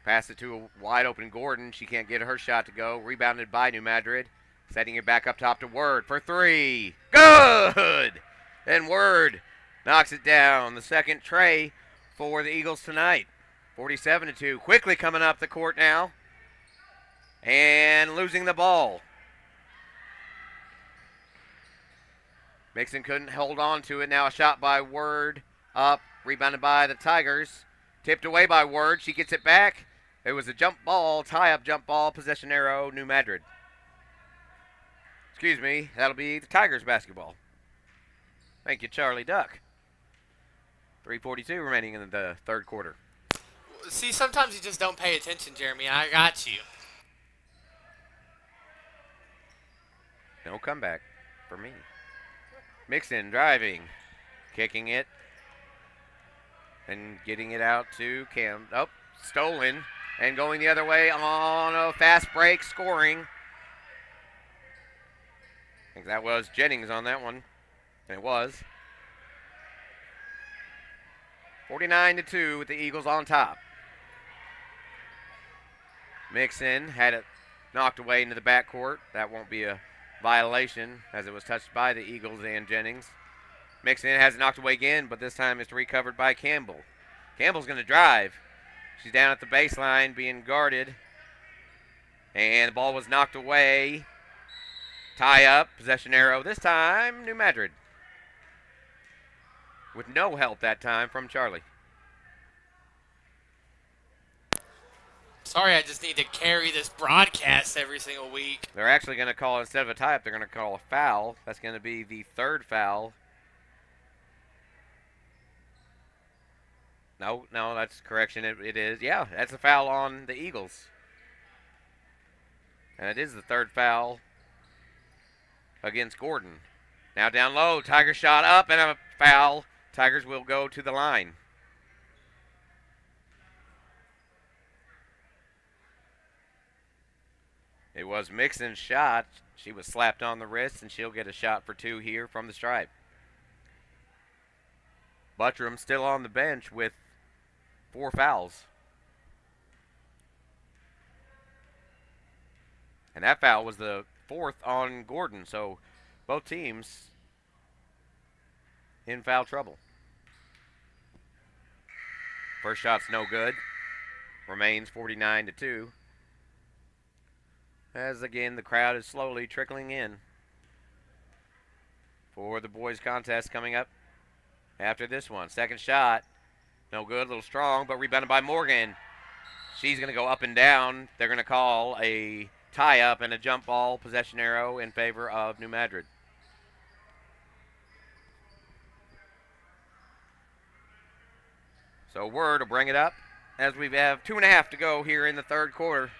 pass it to a wide open Gordon. She can't get her shot to go. Rebounded by New Madrid. Setting it back up top to Word for 3. Good! And Word knocks it down. The second tray for the Eagles tonight. 47-2. Quickly coming up the court now. And losing the ball. Mixon couldn't hold on to it. Now a shot by Word. Up. Rebounded by the Tigers. Tipped away by Word. She gets it back. It was a jump ball. Tie-up jump ball. Possession arrow. New Madrid. Excuse me. That'll be the Tigers basketball. Thank you, Charlie Duck. 3:42 remaining in the third quarter. See, sometimes you just don't pay attention, Jeremy. I got you. No comeback for me. Mixon driving. Kicking it. And getting it out to Cam. Oh, stolen. And going the other way on a fast break, scoring. I think that was Jennings on that one. And it was. 49-2 with the Eagles on top. Mixon had it knocked away into the backcourt. That won't be a violation as it was touched by the Eagles and Jennings. Mixon has it knocked away again, but this time it's recovered by Campbell. Campbell's going to drive. She's down at the baseline being guarded. And the ball was knocked away. Tie up, possession arrow. This time, New Madrid. With no help that time from Charlie. Sorry, I just need to carry this broadcast every single week. They're actually going to call, instead of a tie-up, they're going to call a foul. That's going to be the third foul. No, that's correction. It is. Yeah, that's a foul on the Eagles. And it is the third foul against Gordon. Now down low, Tigers shot up and a foul. Tigers will go to the line. It was Mixon's shot. She was slapped on the wrist, and she'll get a shot for 2 here from the stripe. Buttram still on the bench with 4 fouls. And that foul was the 4th on Gordon, so both teams in foul trouble. First shot's no good. Remains 49-2. As again, the crowd is slowly trickling in for the boys contest coming up after this one. Second shot, no good, a little strong, but rebounded by Morgan. She's going to go up and down. They're going to call a tie-up and a jump ball possession arrow in favor of New Madrid. So Word will bring it up as we have 2.5 to go here in the third quarter.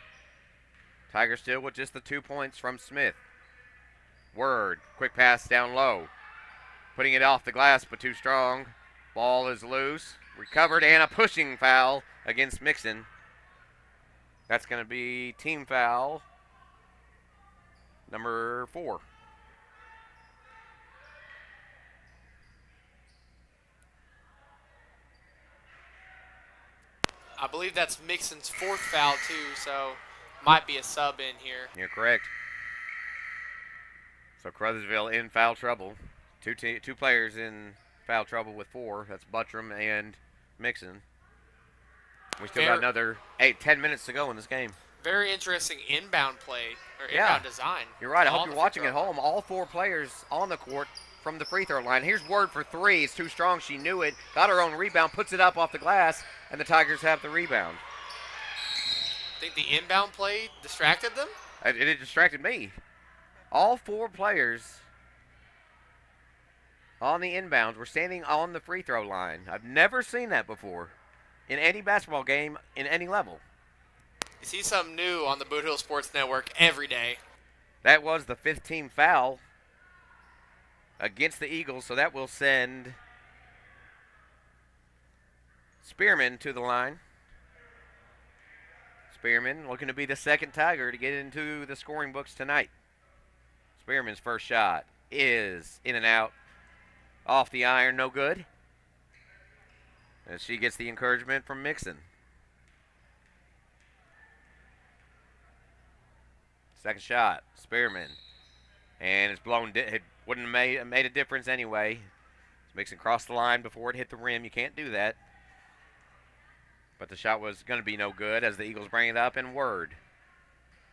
Tigers still with just the 2 points from Smith. Word, quick pass down low. Putting it off the glass, but too strong. Ball is loose. Recovered, and a pushing foul against Mixon. That's going to be team foul number 4. I believe that's Mixon's 4th foul, too, so might be a sub in here. You're correct. So Caruthersville in foul trouble. Two players in foul trouble with 4. That's Buttram and Mixon. We still got another 10 minutes to go in this game. Very interesting inbound play, or inbound design. You're right. I hope you're watching at home. All 4 players on the court from the free throw line. Here's Word for 3. It's too strong. She knew it. Got her own rebound. Puts it up off the glass, and the Tigers have the rebound. I think the inbound play distracted them? It distracted me. All 4 players on the inbounds were standing on the free throw line. I've never seen that before in any basketball game in any level. You see something new on the Boot Hill Sports Network every day. That was the 5th team foul against the Eagles, so that will send Spearman to the line. Spearman looking to be the second Tiger to get into the scoring books tonight. Spearman's first shot is in and out. Off the iron, no good. As she gets the encouragement from Mixon. Second shot, Spearman. And it's blown. It wouldn't have made a difference anyway. Mixon crossed the line before it hit the rim. You can't do that. But the shot was going to be no good as the Eagles bring it up in Word.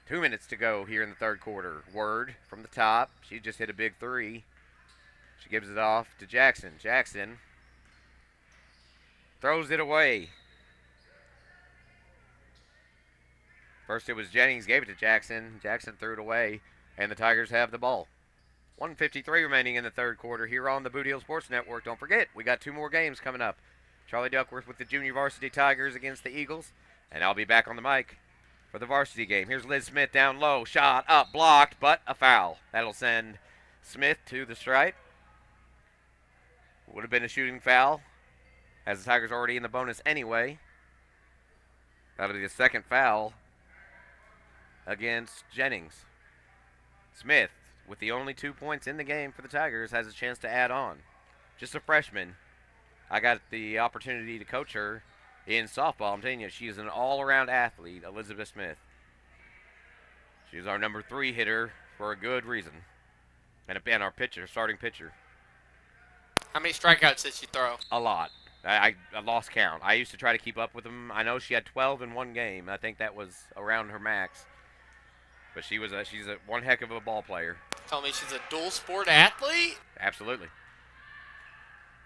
2 minutes to go here in the third quarter. Word from the top. She just hit a big 3. She gives it off to Jackson. Jackson throws it away. First it was Jennings, gave it to Jackson. Jackson threw it away, and the Tigers have the ball. 1:53 remaining in the third quarter here on the Boot Hill Sports Network. Don't forget, we got 2 more games coming up. Charlie Duckworth with the junior varsity Tigers against the Eagles, and I'll be back on the mic for the varsity game. Here's Liz Smith down low. Shot up, blocked, but a foul. That'll send Smith to the stripe. Would have been a shooting foul, as the Tigers already in the bonus anyway. That'll be the second foul against Jennings. Smith, with the only 2 points in the game for the Tigers, has a chance to add on. Just a freshman. I got the opportunity to coach her in softball. I'm telling you, she is an all-around athlete, Elizabeth Smith. She's our number 3 hitter for a good reason. And our pitcher, starting pitcher. How many strikeouts did she throw? A lot. I lost count. I used to try to keep up with them. I know she had 12 in one game. I think that was around her max. But she's a one heck of a ball player. Tell me she's a dual sport athlete? Absolutely.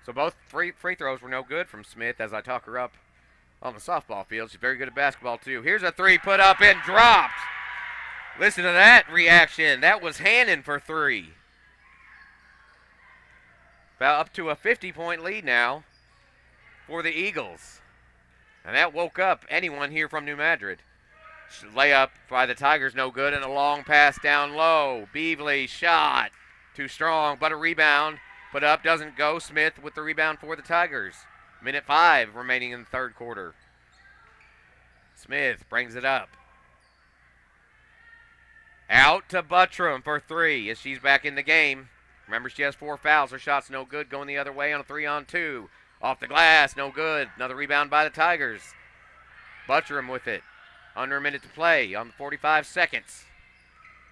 So both free throws were no good from Smith as I talk her up on the softball field. She's very good at basketball, too. Here's a 3 put up and dropped. Listen to that reaction. That was Hannon for 3. About up to a 50-point lead now for the Eagles. And that woke up anyone here from New Madrid. Layup by the Tigers, no good, and a long pass down low. Beasley shot. Too strong, but a rebound. Put up, doesn't go. Smith with the rebound for the Tigers. Minute 5 remaining in the third quarter. Smith brings it up. Out to Buttram for 3 as she's back in the game. Remember, she has 4 fouls. Her shot's no good. Going the other way on a 3-on-2. Off the glass, no good. Another rebound by the Tigers. Buttram with it. Under a minute to play on the 45 seconds.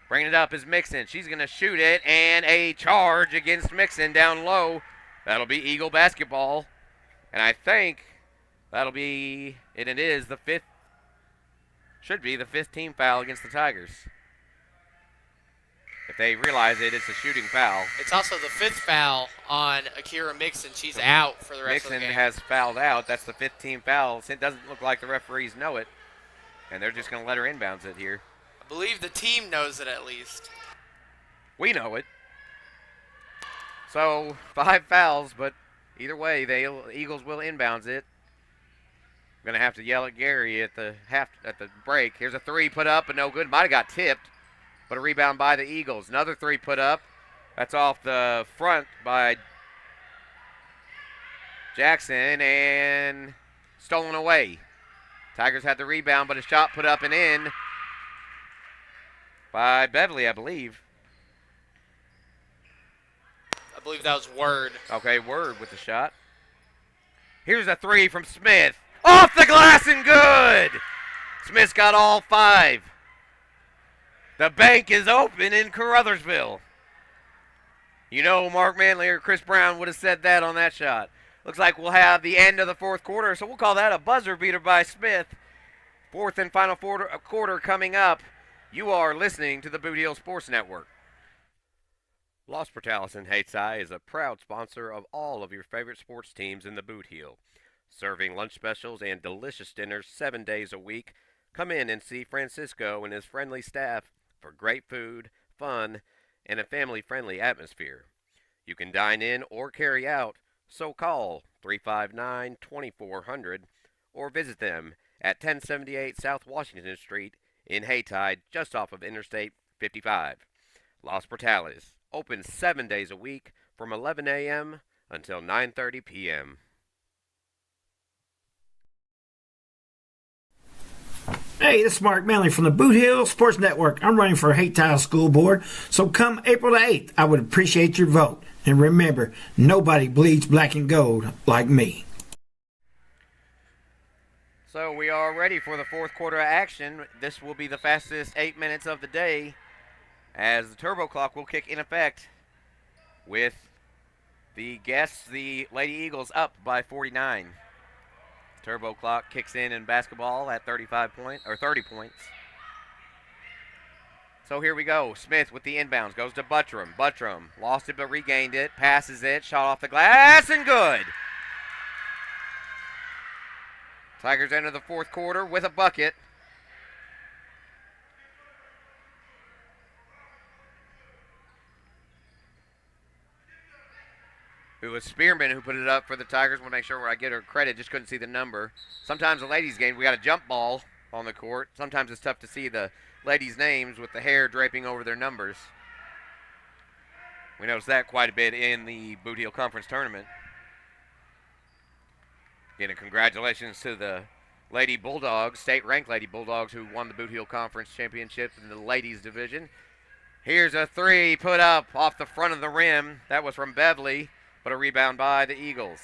Bringing it up is Mixon. She's going to shoot it, and a charge against Mixon down low. That'll be Eagle basketball. And I think that'll be, and it is the 5th, should be the 5th team foul against the Tigers. If they realize it, it's a shooting foul. It's also the 5th foul on Akira Mixon. She's out for the rest of the game. Mixon has fouled out. That's the 5th team foul. It doesn't look like the referees know it, and they're just going to let her inbounds it here. I believe the team knows it at least. We know it. So 5 fouls, but either way, the Eagles will inbounds it. I'm going to have to yell at Gary at the break. Here's a 3 put up, but no good. Might have got tipped. But a rebound by the Eagles. Another 3 put up. That's off the front by Jackson and stolen away. Tigers had the rebound, but a shot put up and in by Beverly, I believe. I believe that was Word. Okay, Word with the shot. Here's a 3 from Smith. Off the glass and good. Smith's got all 5. The bank is open in Caruthersville. You know Mark Manley or Chris Brown would have said that on that shot. Looks like we'll have the end of the fourth quarter, so we'll call that a buzzer beater by Smith. Fourth and final quarter coming up. You are listening to the Boot Heel Sports Network. Los Portales in HSAA is a proud sponsor of all of your favorite sports teams in the Boot Heel. Serving lunch specials and delicious dinners 7 days a week. Come in and see Francisco and his friendly staff for great food, fun, and a family-friendly atmosphere. You can dine in or carry out, so call 359-2400 or visit them at 1078 South Washington Street in Haytide, just off of Interstate 55. Los Portales, open 7 days a week from 11 a.m. until 9:30 p.m. Hey, this is Mark Manley from the Boot Hill Sports Network. I'm running for Hate Tile School Board, so come April the 8th, I would appreciate your vote. And remember, nobody bleeds black and gold like me. So we are ready for the fourth quarter action. This will be the fastest 8 minutes of the day, as the turbo clock will kick in effect with the guests, the Lady Eagles, up by 49. Turbo clock kicks in basketball at 30 points. So here we go. Smith with the inbounds. Goes to Buttram. Buttram lost it but regained it. Passes it. Shot off the glass and good. Tigers enter the fourth quarter with a bucket. It was Spearman who put it up for the Tigers. Want to make sure I get her credit. Just couldn't see the number. Sometimes the ladies' game, we got a jump ball on the court. Sometimes it's tough to see the ladies' names with the hair draping over their numbers. We noticed that quite a bit in the Boot Heel Conference Tournament. Again, congratulations to the Lady Bulldogs, state-ranked Lady Bulldogs, who won the Boot Heel Conference Championship in the ladies' division. Here's a three put up off the front of the rim. That was from Beverly, but a rebound by the Eagles.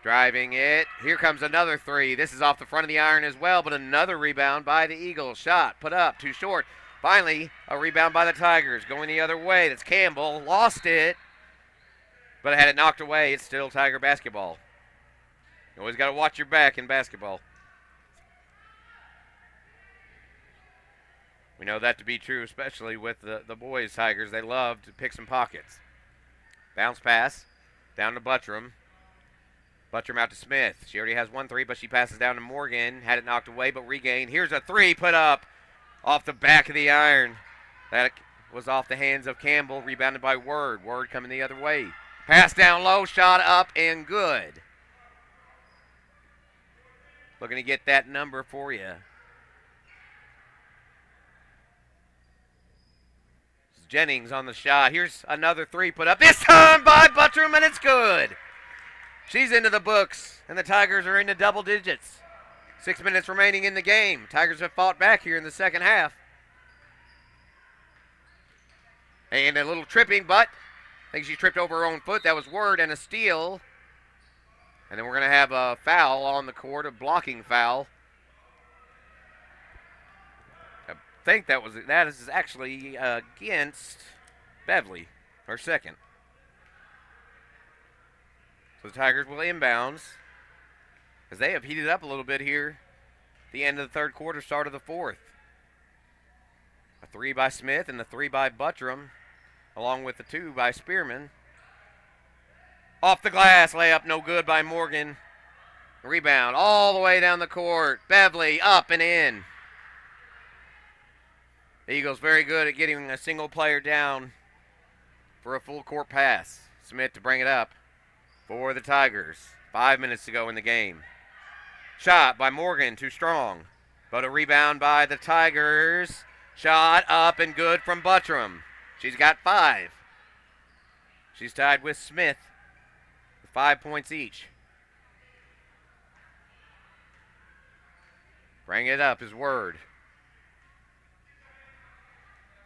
Driving it. Here comes another three. This is off the front of the iron as well, but another rebound by the Eagles. Shot put up, too short. Finally, a rebound by the Tigers. Going the other way. That's Campbell. Lost it, but had it knocked away. It's still Tiger basketball. You always got to watch your back in basketball. We know that to be true, especially with the boys Tigers. They love to pick some pockets. Bounce pass down to Buttram. Buttram out to Smith. She already has 1 3, but she passes down to Morgan. Had it knocked away, but regained. Here's a three put up off the back of the iron. That was off the hands of Campbell, rebounded by Word. Word coming the other way. Pass down low, shot up, and good. Looking to get that number for you. Jennings on the shot. Here's another three put up. This time by Buttram, and it's good. She's into the books, and the Tigers are into double digits. 6 minutes remaining in the game. Tigers have fought back here in the second half. And a little tripping, but I think she tripped over her own foot. That was Word, and a steal. And then we're going to have a foul on the court, a blocking foul. I think that is actually against Beverly, her second. So the Tigers will inbounds, as they have heated up a little bit here at the end of the third quarter, start of the fourth. A three by Smith and the three by Buttram, along with the two by Spearman. Off the glass, layup no good by Morgan. Rebound all the way down the court. Beverly up and in. The Eagles very good at getting a single player down for a full court pass. Smith to bring it up for the Tigers. 5 minutes to go in the game. Shot by Morgan, too strong. But a rebound by the Tigers. Shot up and good from Buttram. She's got 5. She's tied with Smith with 5 points each. Bring it up is Word.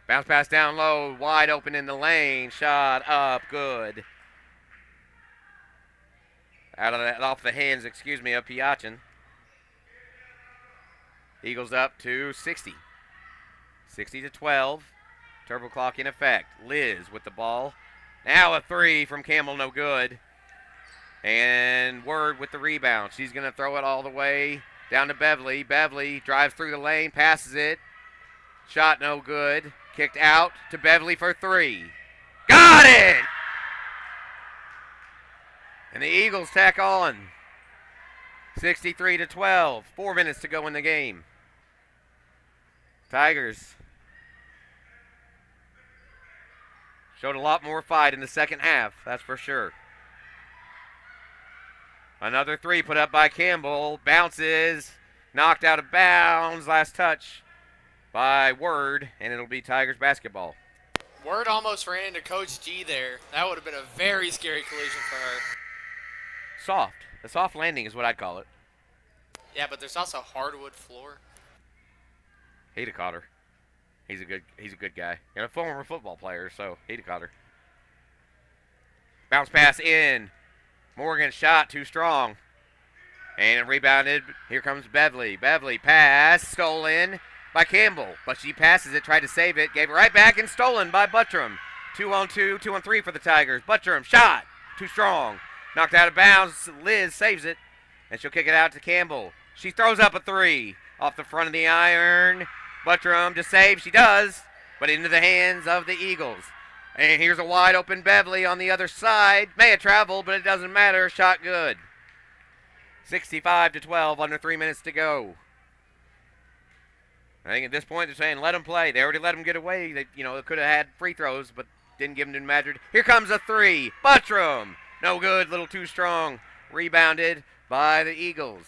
Bounce pass down low, wide open in the lane. Shot up, good. off the hands, of Piachin. Eagles up to 60. 60-12. Turbo clock in effect. Liz with the ball. Now a three from Campbell, no good. And Word with the rebound. She's going to throw it all the way down to Beverly. Beverly drives through the lane, passes it. Shot no good. Kicked out to Beverly for three. Got it! And the Eagles tack on. 63-12. 4 minutes to go in the game. Tigers showed a lot more fight in the second half, that's for sure. Another three put up by Campbell. Bounces. Knocked out of bounds. Last touch by Word, and it'll be Tigers basketball. Word almost ran into Coach G there. That would have been a very scary collision for her. Soft. A soft landing is what I'd call it. Yeah, but there's also hardwood floor. He'd have caught her. He's a good guy. And a former football player, so he'd have caught her. Bounce pass in. Morgan shot too strong. And rebounded. Here comes Beverly. Beverly pass stolen by Campbell. But she passes it, tried to save it, gave it right back and stolen by Buttram. 2-on-2, 2-on-3 for the Tigers. Buttram shot. Too strong. Knocked out of bounds. Liz saves it. And she'll kick it out to Campbell. She throws up a three off the front of the iron. Buttram to save. She does. But into the hands of the Eagles. And here's a wide open Beverly on the other side. May have traveled, but it doesn't matter. Shot good. 65-12, under 3 minutes to go. I think at this point they're saying let them play. They already let them get away. They could have had free throws, but didn't give them to Madrid. Here comes a three. Buttram. No good. Little too strong. Rebounded by the Eagles.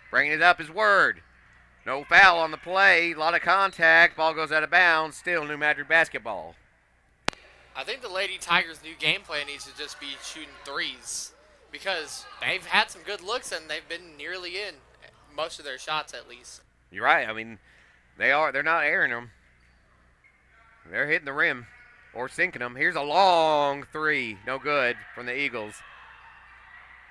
Bringing it up is Word. No foul on the play. A lot of contact. Ball goes out of bounds. Still New Madrid basketball. I think the Lady Tigers' new game plan needs to just be shooting threes because they've had some good looks and they've been nearly in most of their shots at least. You're right. I mean, they're not airing them. They're hitting the rim or sinking them. Here's a long three. No good from the Eagles.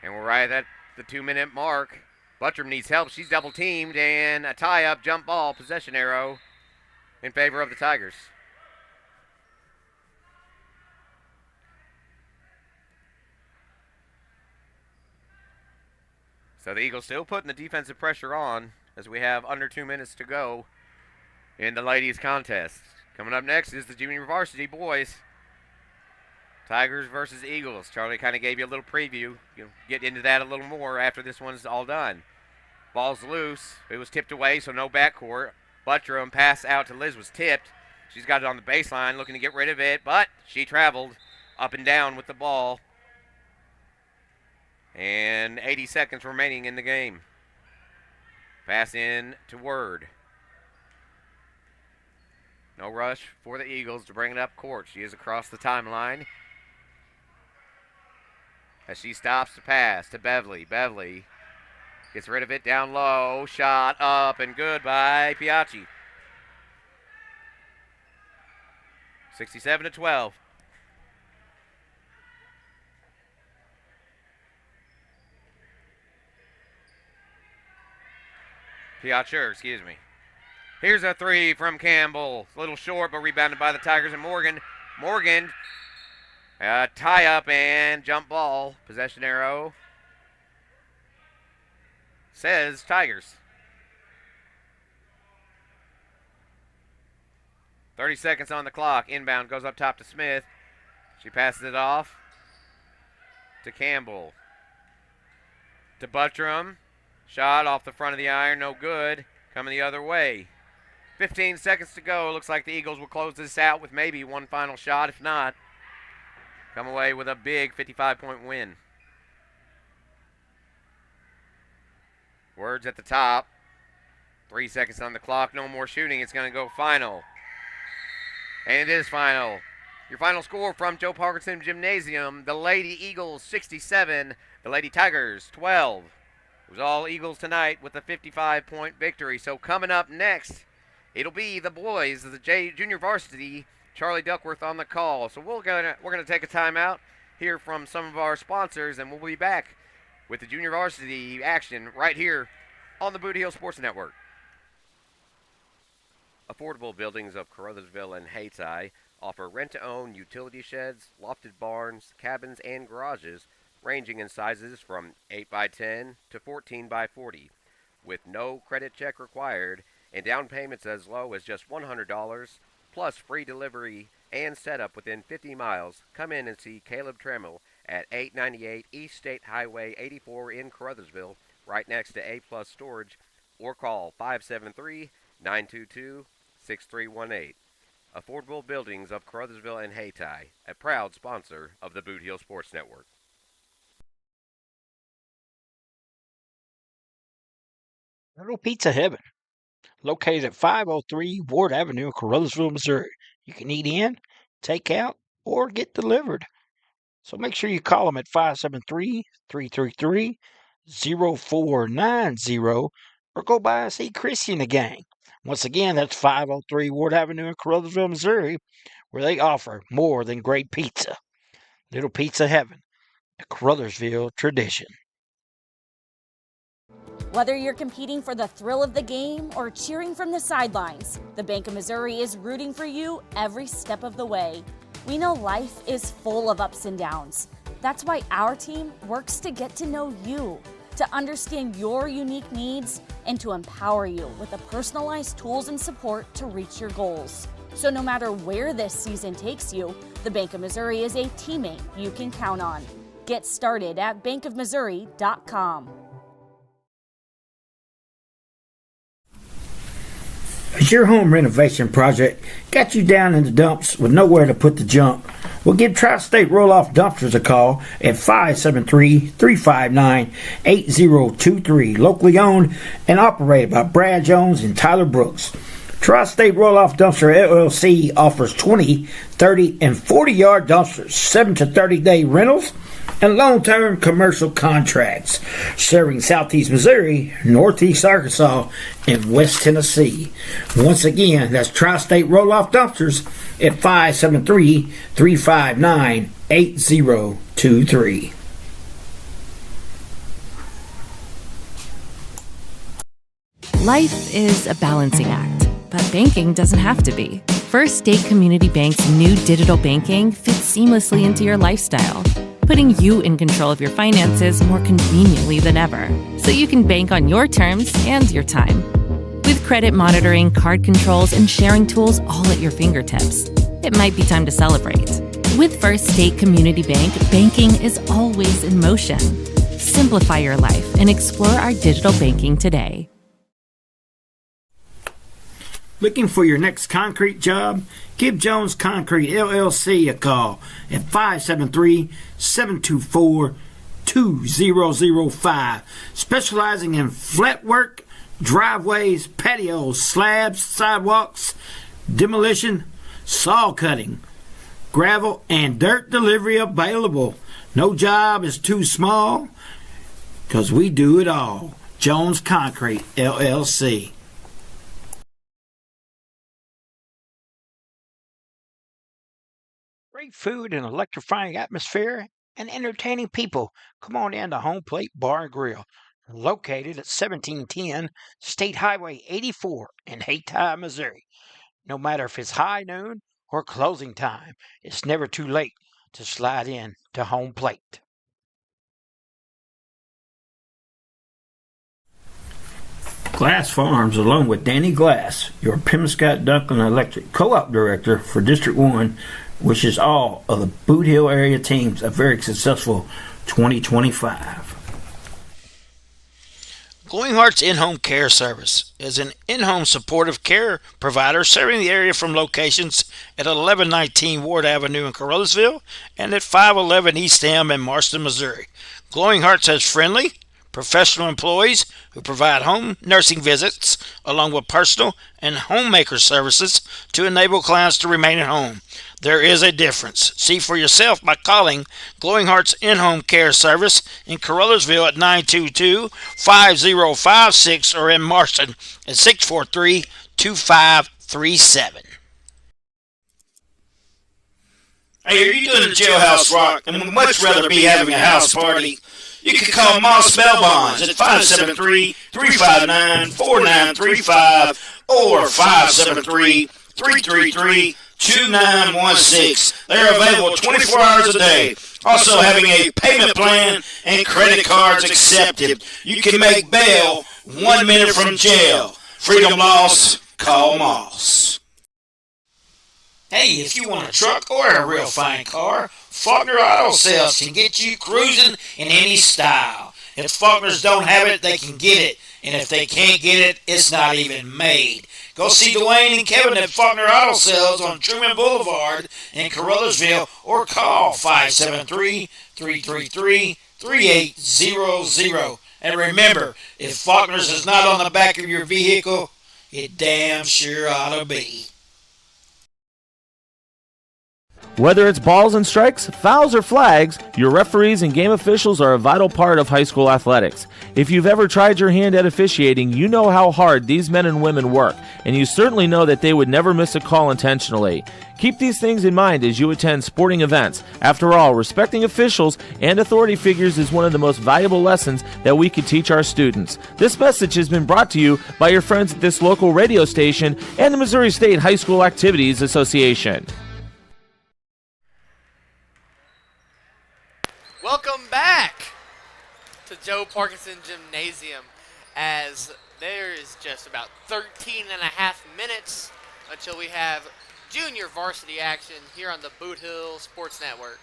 And we're right at the 2-minute mark. Buttram needs help. She's double teamed and a tie-up jump ball possession arrow in favor of the Tigers. So the Eagles still putting the defensive pressure on as we have under 2 minutes to go in the ladies contest. Coming up next is the junior varsity boys. Tigers versus Eagles. Charlie kind of gave you a little preview. You'll get into that a little more after this one's all done. Ball's loose. It was tipped away, so no backcourt. Buttram pass out to Liz was tipped. She's got it on the baseline looking to get rid of it, but she traveled up and down with the ball. And 80 seconds remaining in the game. Pass in to Word. No rush for the Eagles to bring it up court. She is across the timeline. As she stops to pass to Beverly. Beverly gets rid of it down low. Shot up and good by Piacci. 67-12. Piacci, excuse me. Here's a three from Campbell. A little short, but rebounded by the Tigers and Morgan. Morgan, tie up and jump ball. Possession arrow. Says Tigers. 30 seconds on the clock. Inbound goes up top to Smith. She passes it off to Campbell. To Buttram. Shot off the front of the iron, no good. Coming the other way. 15 seconds to go. Looks like the Eagles will close this out with maybe one final shot. If not, come away with a big 55-point win. Words at the top. 3 seconds on the clock. No more shooting. It's going to go final. And it is final. Your final score from Joe Parkinson Gymnasium. The Lady Eagles 67. The Lady Tigers 12. It was all Eagles tonight with a 55-point victory. So coming up next, it'll be the boys of the junior varsity. Charlie Duckworth on the call. So we're gonna take a timeout, hear from some of our sponsors, and we'll be back with the junior varsity action right here on the Boot Hill Sports Network. Affordable buildings of Caruthersville and Hayti offer rent-to-own utility sheds, lofted barns, cabins, and garages ranging in sizes from 8x10 to 14x40, with no credit check required and down payments as low as just $100, plus free delivery and setup within 50 miles. Come in and see Caleb Trammell at 898 East State Highway 84 in Caruthersville, right next to A Plus Storage, or call 573-922-6318. Affordable Buildings of Caruthersville and Hayti, a proud sponsor of the Boot Hill Sports Network. Little Pizza Heaven, located at 503 Ward Avenue in Caruthersville, Missouri. You can eat in, take out, or get delivered. So make sure you call them at 573-333-0490 or go by and see Chrissy and the gang. Once again, that's 503 Ward Avenue in Caruthersville, Missouri, where they offer more than great pizza. Little Pizza Heaven, a Caruthersville tradition. Whether you're competing for the thrill of the game or cheering from the sidelines, the Bank of Missouri is rooting for you every step of the way. We know life is full of ups and downs. That's why our team works to get to know you, to understand your unique needs, and to empower you with the personalized tools and support to reach your goals. So no matter where this season takes you, the Bank of Missouri is a teammate you can count on. Get started at bankofmissouri.com. Has your home renovation project got you down in the dumps with nowhere to put the junk? Well, give Tri-State Roll-Off Dumpsters a call at 573-359-8023. Locally owned and operated by Brad Jones and Tyler Brooks. Tri-State Roll-Off Dumpster LLC offers 20, 30, and 40-yard dumpsters, 7 to 30-day rentals, and long-term commercial contracts, serving Southeast Missouri, Northeast Arkansas, and West Tennessee. Once again, that's Tri-State Roll-Off Dumpsters at 573-359-8023. Life is a balancing act, but banking doesn't have to be. First State Community Bank's new digital banking fits seamlessly into your lifestyle, putting you in control of your finances more conveniently than ever, so you can bank on your terms and your time. With credit monitoring, card controls, and sharing tools all at your fingertips, it might be time to celebrate. With First State Community Bank, banking is always in motion. Simplify your life and explore our digital banking today. Looking for your next concrete job? Give Jones Concrete LLC a call at 573-724-2005. Specializing in flat work, driveways, patios, slabs, sidewalks, demolition, saw cutting, gravel, and dirt delivery available. No job is too small because we do it all. Jones Concrete LLC. Great food and electrifying atmosphere and entertaining people. Come on in to Home Plate Bar and Grill, located at 1710 State Highway 84 in Hayti, Missouri. No matter if it's high noon or closing time, it's never too late to slide in to Home Plate. Glass Farms, along with Danny Glass, your Pemscott Duncan Electric Co-op Director for District 1, wishes all of the Boot Hill area teams a very successful 2025. Glowing Hearts In-Home Care Service is an in-home supportive care provider serving the area from locations at 1119 Ward Avenue in Caruthersville and at 511 East Elm in Marston, Missouri. Glowing Hearts has friendly, professional employees who provide home nursing visits along with personal and homemaker services to enable clients to remain at home. There is a difference. See for yourself by calling Glowing Hearts In-Home Care Service in Caruthersville at 922-5056 or in Marston at 643-2537. Hey, are you doing a jailhouse rock and would much rather be having a house party? You can call Moss Bell Bonds at 573-359-4935 or 573-333-2916. They're available 24 hours a day. Also having a payment plan and credit cards accepted. You can make bail 1 minute from jail. Freedom loss, call Moss. Hey, if you want a truck or a real fine car, Faulkner Auto Sales can get you cruising in any style. If Faulkners don't have it, they can get it. And if they can't get it, it's not even made. Go see Dwayne and Kevin at Faulkner Auto Sales on Truman Boulevard in Caruthersville or call 573-333-3800. And remember, if Faulkner's is not on the back of your vehicle, it damn sure ought to be. Whether it's balls and strikes, fouls, or flags, your referees and game officials are a vital part of high school athletics. If you've ever tried your hand at officiating, you know how hard these men and women work, and you certainly know that they would never miss a call intentionally. Keep these things in mind as you attend sporting events. After all, respecting officials and authority figures is one of the most valuable lessons that we could teach our students. This message has been brought to you by your friends at this local radio station and the Missouri State High School Activities Association. Welcome back to Joe Parkinson Gymnasium, as there is just about 13 and a half minutes until we have junior varsity action here on the Boot Hill Sports Network.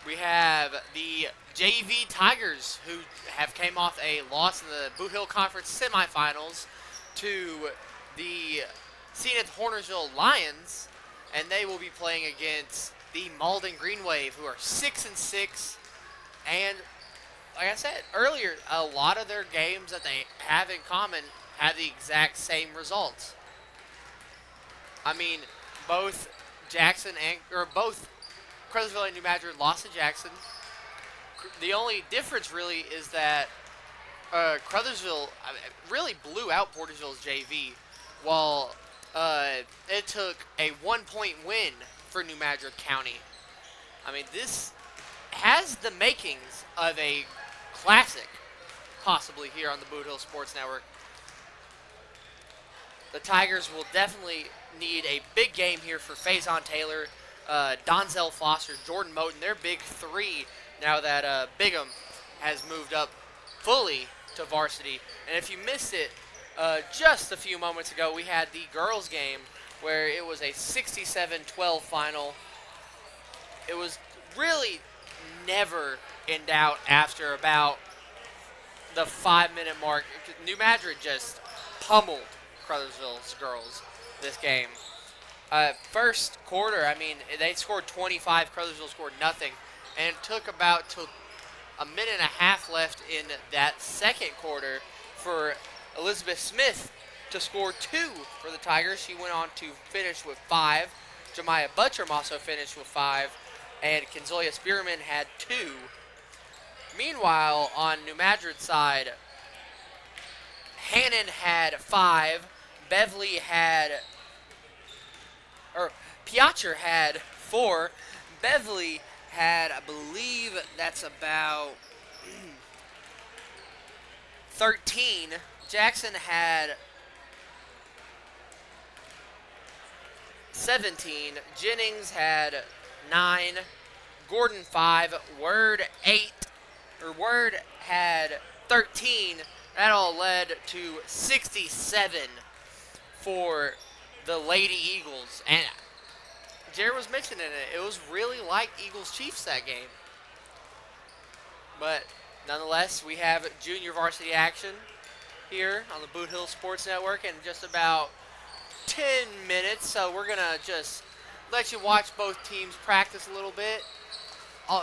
We have the JV Tigers, who have came off a loss in the Boot Hill Conference semifinals to the Zenith Hornersville Lions, and they will be playing against the Malden Green Wave, who are 6-6, and like I said earlier, a lot of their games that they have in common have the exact same results. I mean, both Caruthersville and New Madrid lost to Jackson. The only difference really is that Caruthersville really blew out Portersville's JV, while it took a 1-point win for New Madrid County. I mean, this has the makings of a classic, possibly, here on the Boot Hill Sports Network. The Tigers will definitely need a big game here for Faison Taylor, Donzel Foster, Jordan Moten. They're big three now that Bigham has moved up fully to varsity. And if you missed it, just a few moments ago, we had the girls' game where it was a 67-12 final. It was really never in doubt after about the 5-minute mark. New Madrid just pummeled Caruthersville's girls this game. First quarter, I mean, they scored 25, Caruthersville scored nothing, and it took about till a minute and a half left in that second quarter for Elizabeth Smith to score 2 for the Tigers. She went on to finish with 5. Jemiah Buttram also finished with 5, and Kenzoya Spearman had 2. Meanwhile, on New Madrid's side, Hannon had 5, Piotr had 4, Beverly had, I believe that's about 13, Jackson had 17, Jennings had 9, Gordon 5, Word had 13. That all led to 67 for the Lady Eagles. And Jared was mentioning it. It was really like Eagles Chiefs that game. But nonetheless, we have junior varsity action here on the Boot Hill Sports Network in just about 10 minutes. So we're going to just let you watch both teams practice a little bit.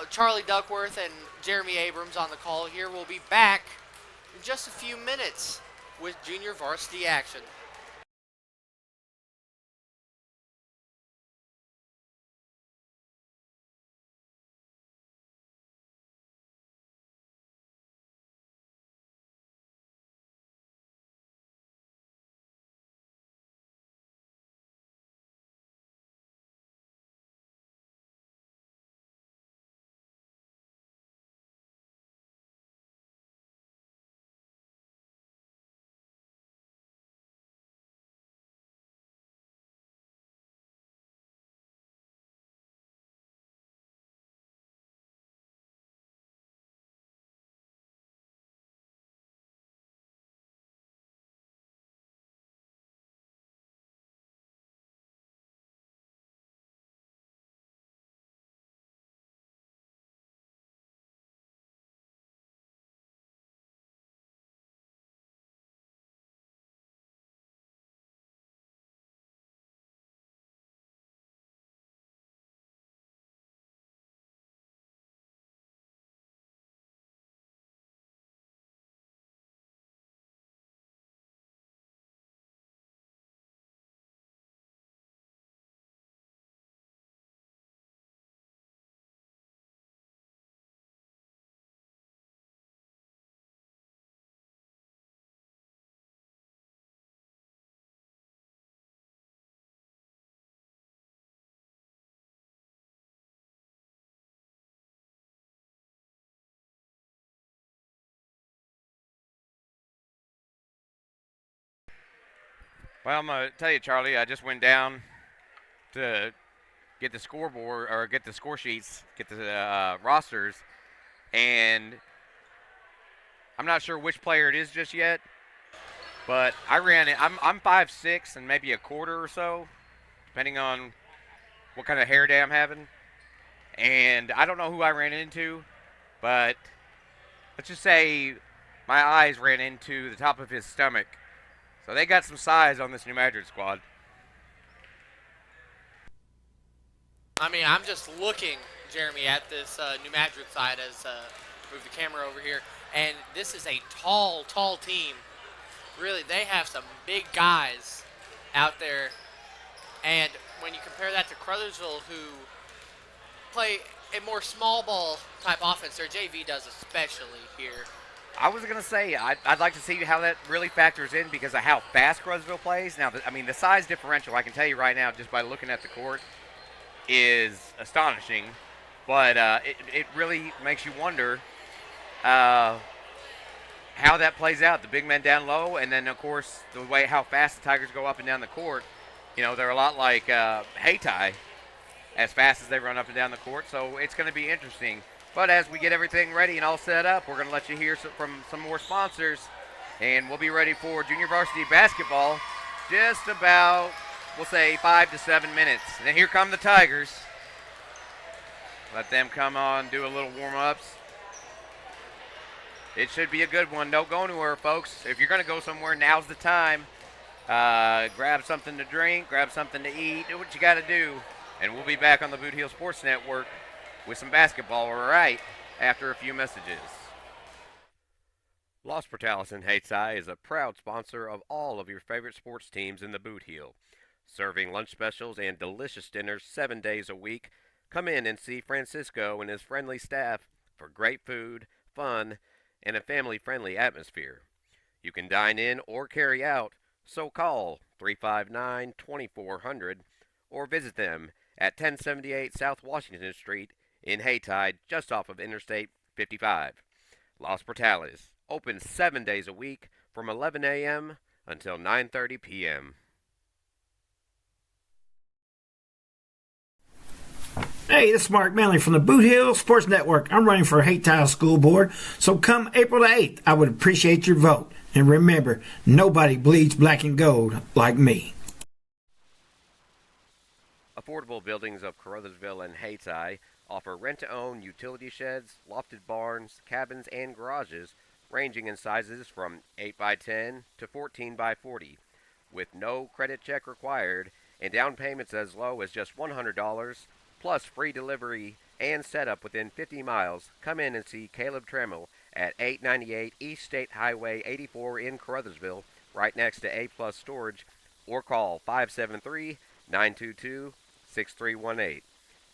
Charlie Duckworth and Jeremy Abrams on the call here. We'll be back in just a few minutes with junior varsity action. Well, I'm going to tell you, Charlie, I just went down to get the scoreboard or get the score sheets, get the rosters, and I'm not sure which player it is just yet, but I ran it. I'm 5'6" and maybe a quarter or so, depending on what kind of hair day I'm having. And I don't know who I ran into, but let's just say my eyes ran into the top of his stomach. So they got some size on this New Madrid squad. I mean, I'm just looking, Jeremy, at this New Madrid side as move the camera over here. And this is a tall, tall team. Really, they have some big guys out there. And when you compare that to Caruthersville, who play a more small ball type offense, their JV does especially here. I was going to say, I'd like to see how that really factors in because of how fast Caruthersville plays. Now, the size differential, I can tell you right now, just by looking at the court, is astonishing. But it really makes you wonder how that plays out. The big men down low, and then, of course, the way how fast the Tigers go up and down the court. You know, they're a lot like Hayti, as fast as they run up and down the court. So it's going to be interesting. But as we get everything ready and all set up, we're going to let you hear from some more sponsors. And we'll be ready for junior varsity basketball just about, we'll say, 5 to 7 minutes. And then here come the Tigers. Let them come on, do a little warm-ups. It should be a good one. Don't go anywhere, folks. If you're going to go somewhere, now's the time. Grab something to drink, grab something to eat, do what you got to do. And we'll be back on the Boot Hill Sports Network with some basketball right after a few messages. Los Portales in Hayti is a proud sponsor of all of your favorite sports teams in the Boot Hill. Serving lunch specials and delicious dinners 7 days a week. Come in and see Francisco and his friendly staff for great food, fun, and a family-friendly atmosphere. You can dine in or carry out, so call 359-2400 or visit them at 1078 South Washington Street in Hayti, just off of Interstate 55. Los Portales, open 7 days a week from 11 a.m. until 9:30 p.m. Hey, this is Mark Manley from the Boot Hill Sports Network. I'm running for Hayti School Board, so come April the 8th, I would appreciate your vote. And remember, nobody bleeds black and gold like me. Affordable buildings of Caruthersville and Hayti offer rent-to-own utility sheds, lofted barns, cabins, and garages ranging in sizes from 8x10 to 14x40, with no credit check required and down payments as low as just $100, plus free delivery and setup within 50 miles. Come in and see Caleb Trammell at 898 East State Highway 84 in Caruthersville, right next to A-Plus Storage, or call 573-922-6318.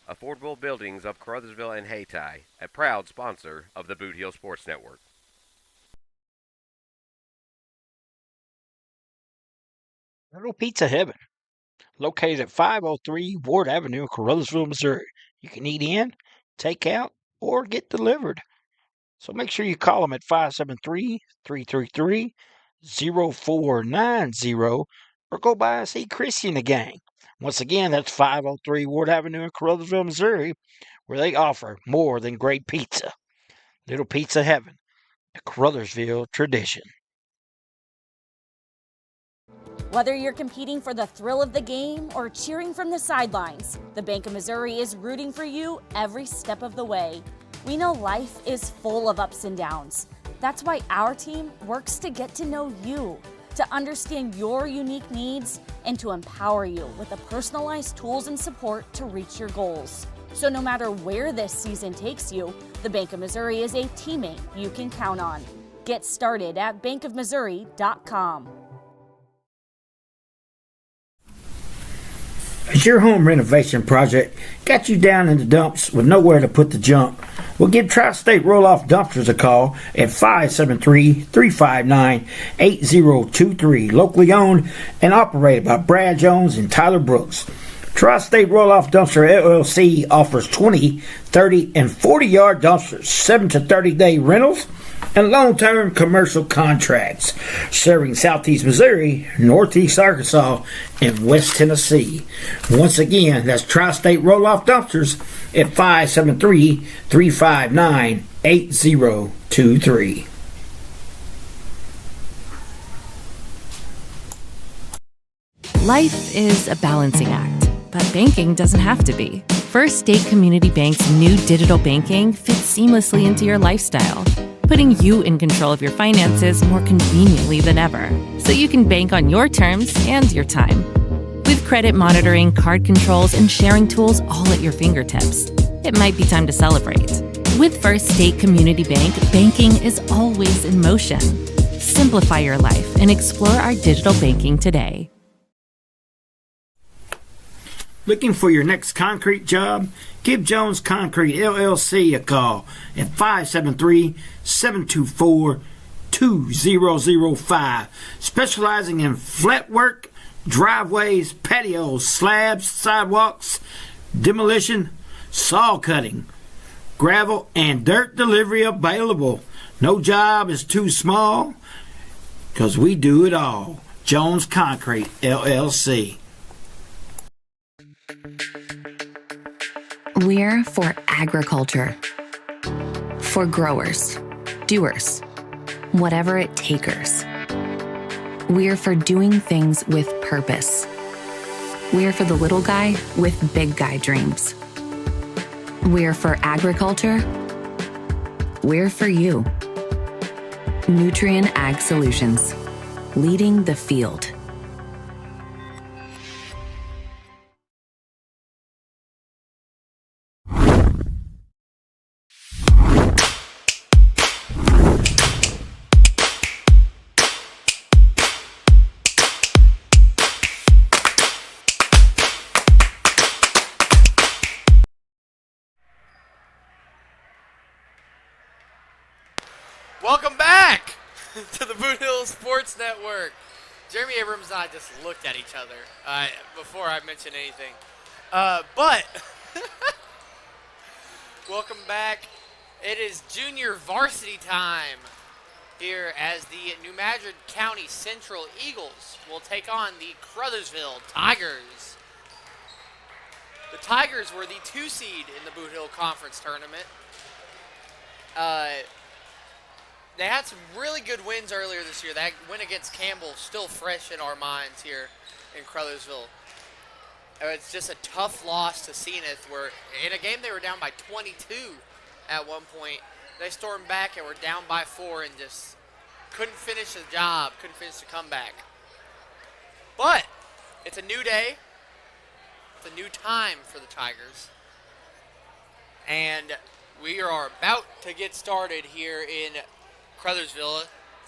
Affordable Buildings of Caruthersville and Hayti, a proud sponsor of the Boot Hill Sports Network. Little Pizza Heaven, located at 503 Ward Avenue in Caruthersville, Missouri. You can eat in, take out, or get delivered. So make sure you call them at 573-333-0490 or go by and see Chrissy and the gang. Once again, that's 503 Ward Avenue in Caruthersville, Missouri, where they offer more than great pizza. Little Pizza Heaven, a Caruthersville tradition. Whether you're competing for the thrill of the game or cheering from the sidelines, the Bank of Missouri is rooting for you every step of the way. We know life is full of ups and downs. That's why our team works to get to know you, to understand your unique needs, and to empower you with the personalized tools and support to reach your goals. So no matter where this season takes you, the Bank of Missouri is a teammate you can count on. Get started at bankofmissouri.com. Has your home renovation project got you down in the dumps with nowhere to put the junk? Well, give Tri-State Roll-Off Dumpsters a call at 573-359-8023. Locally owned and operated by Brad Jones and Tyler Brooks. Tri-State Roll-Off Dumpster LLC offers 20, 30, and 40-yard dumpsters, 7 to 30-day rentals, and long-term commercial contracts, serving Southeast Missouri, Northeast Arkansas, and West Tennessee. Once again, that's Tri-State Roll-Off Dumpsters at 573-359-8023. Life is a balancing act, but banking doesn't have to be. First State Community Bank's new digital banking fits seamlessly into your lifestyle, putting you in control of your finances more conveniently than ever, so you can bank on your terms and your time. With credit monitoring, card controls, and sharing tools all at your fingertips, it might be time to celebrate. With First State Community Bank, banking is always in motion. Simplify your life and explore our digital banking today. Looking for your next concrete job? Give Jones Concrete LLC a call at 573-724-2005. Specializing in flat work, driveways, patios, slabs, sidewalks, demolition, saw cutting, gravel, and dirt delivery available. No job is too small because we do it all. Jones Concrete LLC. We're for agriculture. For growers, doers, whatever it takers. We're for doing things with purpose. We're for the little guy with big guy dreams. We're for agriculture. We're for you. Nutrien Ag Solutions, leading the field. Welcome back to the Boot Hill Sports Network. Jeremy Abrams and I just looked at each other before I mentioned anything. But welcome back. It is junior varsity time here as the New Madrid County Central Eagles will take on the Caruthersville Tigers. The Tigers were the 2 seed in the Boot Hill Conference Tournament. They had some really good wins earlier this year. That win against Campbell still fresh in our minds here in Caruthersville. It's just a tough loss to Zenith, where in a game they were down by 22 at one point. They stormed back and were down by 4 and just couldn't finish the job, couldn't finish the comeback. But it's a new day. It's a new time for the Tigers. And we are about to get started here in Caruthersville.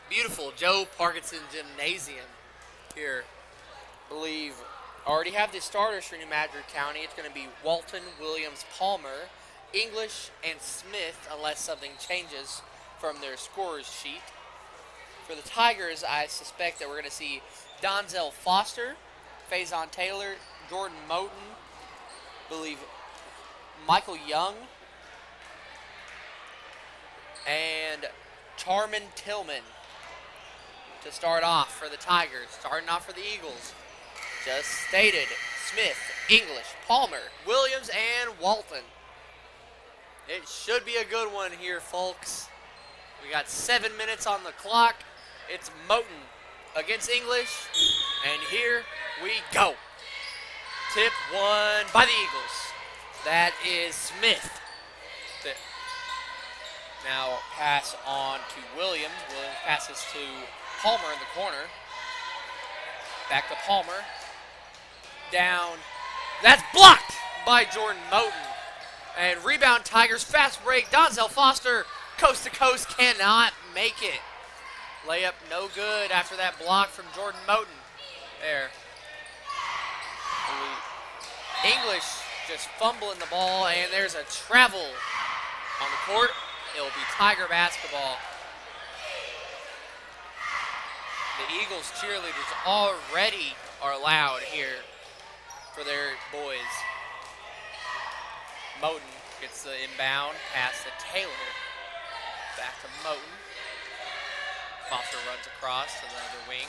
Beautiful Joe Parkinson Gymnasium here. I believe already have the starters for New Madrid County. It's going to be Walton, Williams, Palmer, English, and Smith, unless something changes from their scorers sheet. For the Tigers, I suspect that we're going to see Donzel Foster, Faison Taylor, Jordan Moten, I believe Michael Young, and Charmin Tillman to start off for the Tigers. Starting off for the Eagles. Just stated, Smith, English, Palmer, Williams, and Walton. It should be a good one here, folks. We got 7 minutes on the clock. It's Moten against English, and here we go. Tip one by the Eagles. That is Smith. Now pass on to Williams. Williams passes to Palmer in the corner. Back to Palmer. Down. That's blocked by Jordan Moten. And rebound Tigers. Fast break. Donzel Foster, coast to coast, cannot make it. Layup no good after that block from Jordan Moten. There. English just fumbling the ball, and there's a travel on the court. It'll be Tiger basketball. The Eagles cheerleaders already are loud here for their boys. Moten gets the inbound, pass to Taylor. Back to Moten. Foster runs across to the other wing.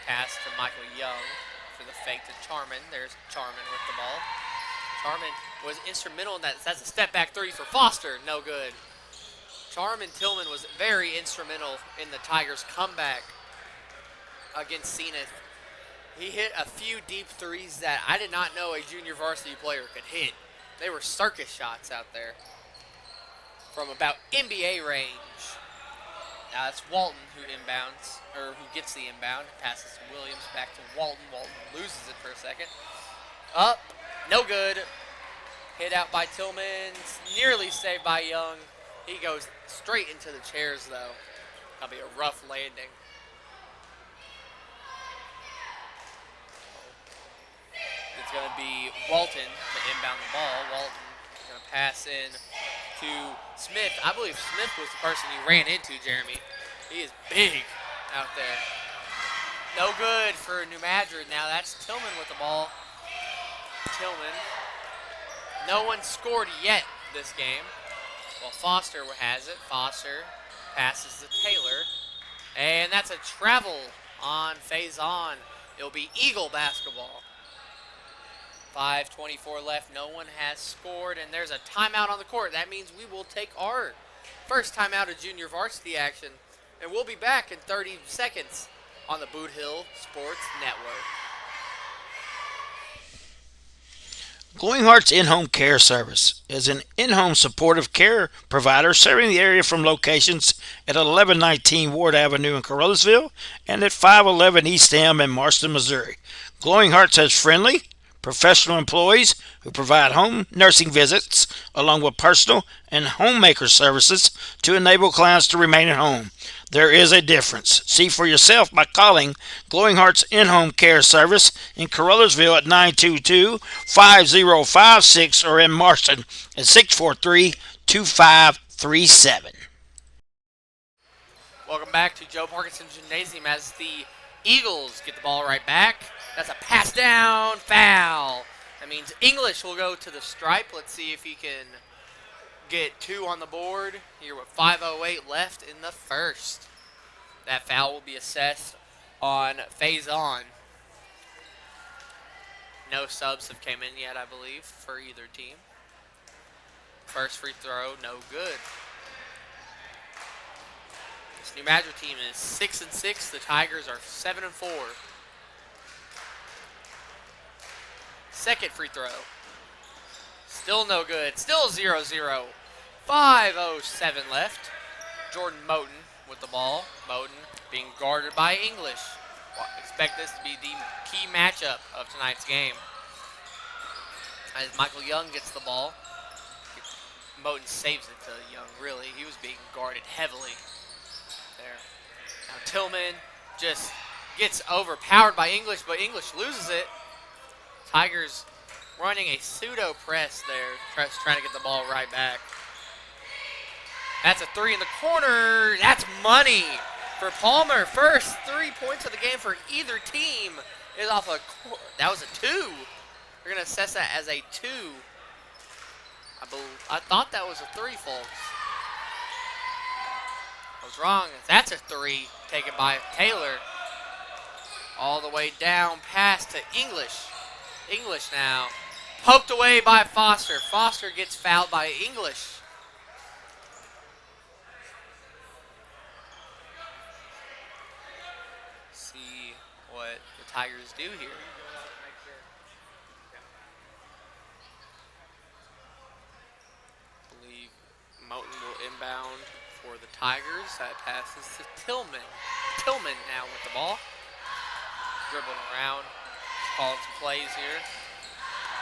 Pass to Michael Young for the fake to Charman. There's Charman with the ball. Charman was instrumental in that. That's a step back three for Foster. No good. Charman Tillman was very instrumental in the Tigers' comeback against Zenith. He hit a few deep threes that I did not know a junior varsity player could hit. They were circus shots out there from about NBA range. Now it's Walton who inbounds, or who gets the inbound. Passes to Williams, back to Walton. Walton loses it for a second. Up, no good. Hit out by Tillman, nearly saved by Young. He goes straight into the chairs though. That'll be a rough landing. It's going to be Walton to inbound the ball. Walton going to pass in to Smith. I believe Smith was the person he ran into, Jeremy. He is big out there. No good for New Madrid. Now that's Tillman with the ball. Tillman. No one scored yet this game. Well, Foster has it. Foster passes to Taylor. And that's a travel on Faison. It'll be Eagle basketball. 5:24 left. No one has scored, and there's a timeout on the court. That means we will take our first timeout of junior varsity action, and we'll be back in 30 seconds on the Boot Hill Sports Network. Glowing Hearts In-Home Care Service is an in-home supportive care provider serving the area from locations at 1119 Ward Avenue in Caruthersville and at 511 East Elm in Marston, Missouri. Glowing Hearts has friendly, professional employees who provide home nursing visits along with personal and homemaker services to enable clients to remain at home. There is a difference. See for yourself by calling Glowing Hearts In-Home Care Service in Caruthersville at 922-5056 or in Marston at 643-2537. Welcome back to Joe Parkinson Gymnasium as the Eagles get the ball right back. That's a pass down, foul. That means English will go to the stripe. Let's see if he can get two on the board here with 5:08 left in the first. That foul will be assessed on Faison. No subs have came in yet, I believe, for either team. First free throw, no good. This New Madrid team is 6-6. The Tigers are 7-4. Second free throw. Still no good. Still 0-0. 5:07 left. Jordan Moten with the ball. Moten being guarded by English. Well, expect this to be the key matchup of tonight's game. As Michael Young gets the ball. Moten saves it to Young, really. He was being guarded heavily there. Now Tillman just gets overpowered by English, but English loses it. Tigers running a pseudo press there, trying to get the ball right back. That's a three in the corner. That's money for Palmer. First 3 points of the game for either team is off a. That was a two. We're gonna assess that as a two. I thought that was a three, folks. I was wrong. That's a three taken by Taylor. All the way down past to English. English now. Poked away by Foster. Foster gets fouled by English. See what the Tigers do here. I believe Moten will inbound for the Tigers. That passes to Tillman. Tillman now with the ball. Dribbling around. Calling some plays here.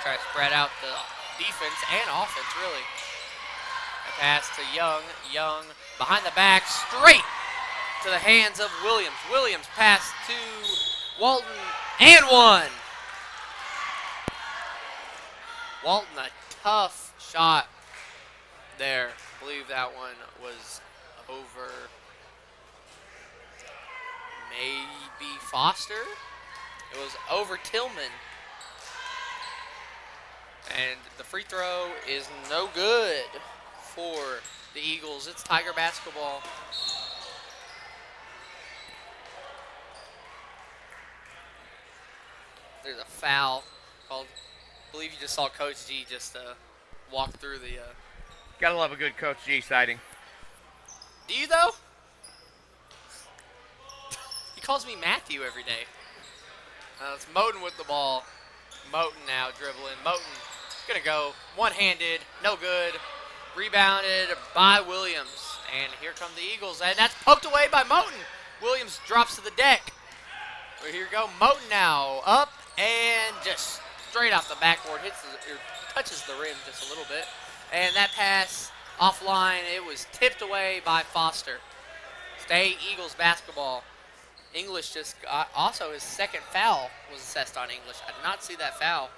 Try to spread out the defense and offense, really. A pass to Young. Young behind the back, straight to the hands of Williams. Williams pass to Walton, and one. Walton, a tough shot there. I believe that one was over maybe Foster. It was over Tillman. And the free throw is no good for the Eagles. It's Tiger basketball. There's a foul called. I believe you just saw Coach G just walk through the. Gotta love a good Coach G sighting. Do you though? He calls me Matthew every day. It's Moten with the ball. Moten now dribbling. Moten gonna go one-handed, no good. Rebounded by Williams. And here come the Eagles. And that's poked away by Moten. Williams drops to the deck. But here we go. Moten now up and just straight off the backboard. Touches the rim just a little bit. And that pass offline, it was tipped away by Foster. Stay Eagles basketball. English just got, also his second foul was assessed on English. I did not see that foul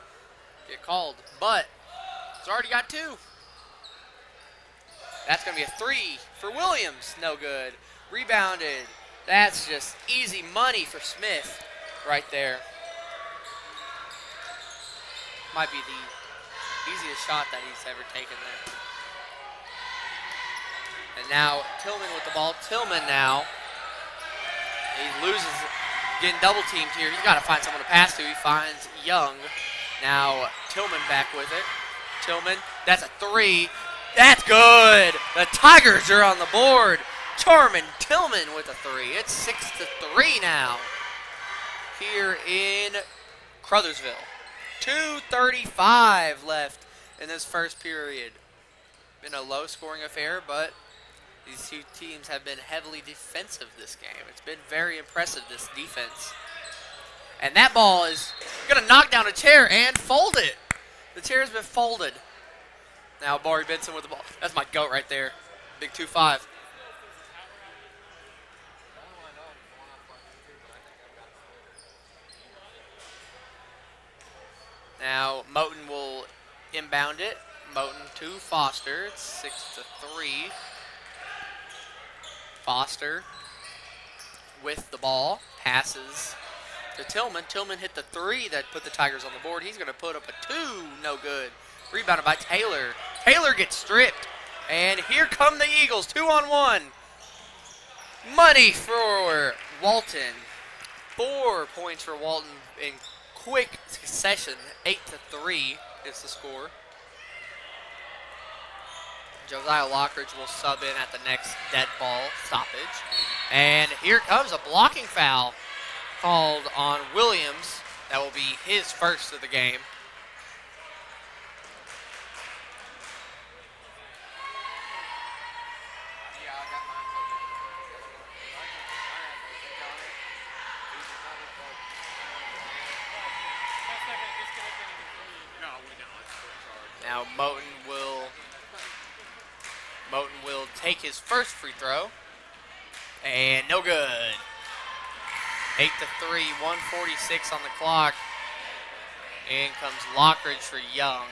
get called, but he's already got 2. That's going to be a 3 for Williams. No good. Rebounded. That's just easy money for Smith right there. Might be the easiest shot that he's ever taken there. And now Tillman with the ball. Tillman now. He loses, getting double teamed here. He's got to find someone to pass to. He finds Young. Now Tillman back with it. Tillman, that's a 3. That's good. The Tigers are on the board. Tillman with a 3. It's 6-3 now here in Caruthersville. 2:35 left in this first period. Been a low-scoring affair, but these two teams have been heavily defensive this game. It's been very impressive, this defense. And that ball is going to knock down a chair and fold it. The chair has been folded. Now Barry Benson with the ball. That's my goat right there. Big 2-5. Now Moten will inbound it. Moten to Foster. It's 6-3. Foster with the ball. Passes to Tillman. Tillman hit the 3 that put the Tigers on the board. He's going to put up a 2. No good. Rebounded by Taylor. Taylor gets stripped. And here come the Eagles. 2-on-1. Money for Walton. 4 points for Walton in quick succession. 8-3 is the score. Josiah Lockridge will sub in at the next dead ball stoppage. And here comes a blocking foul called on Williams. That will be his first of the game. Now Moten will take his first free throw. And no good. 8-3, 1:46 on the clock. In comes Lockridge for Young.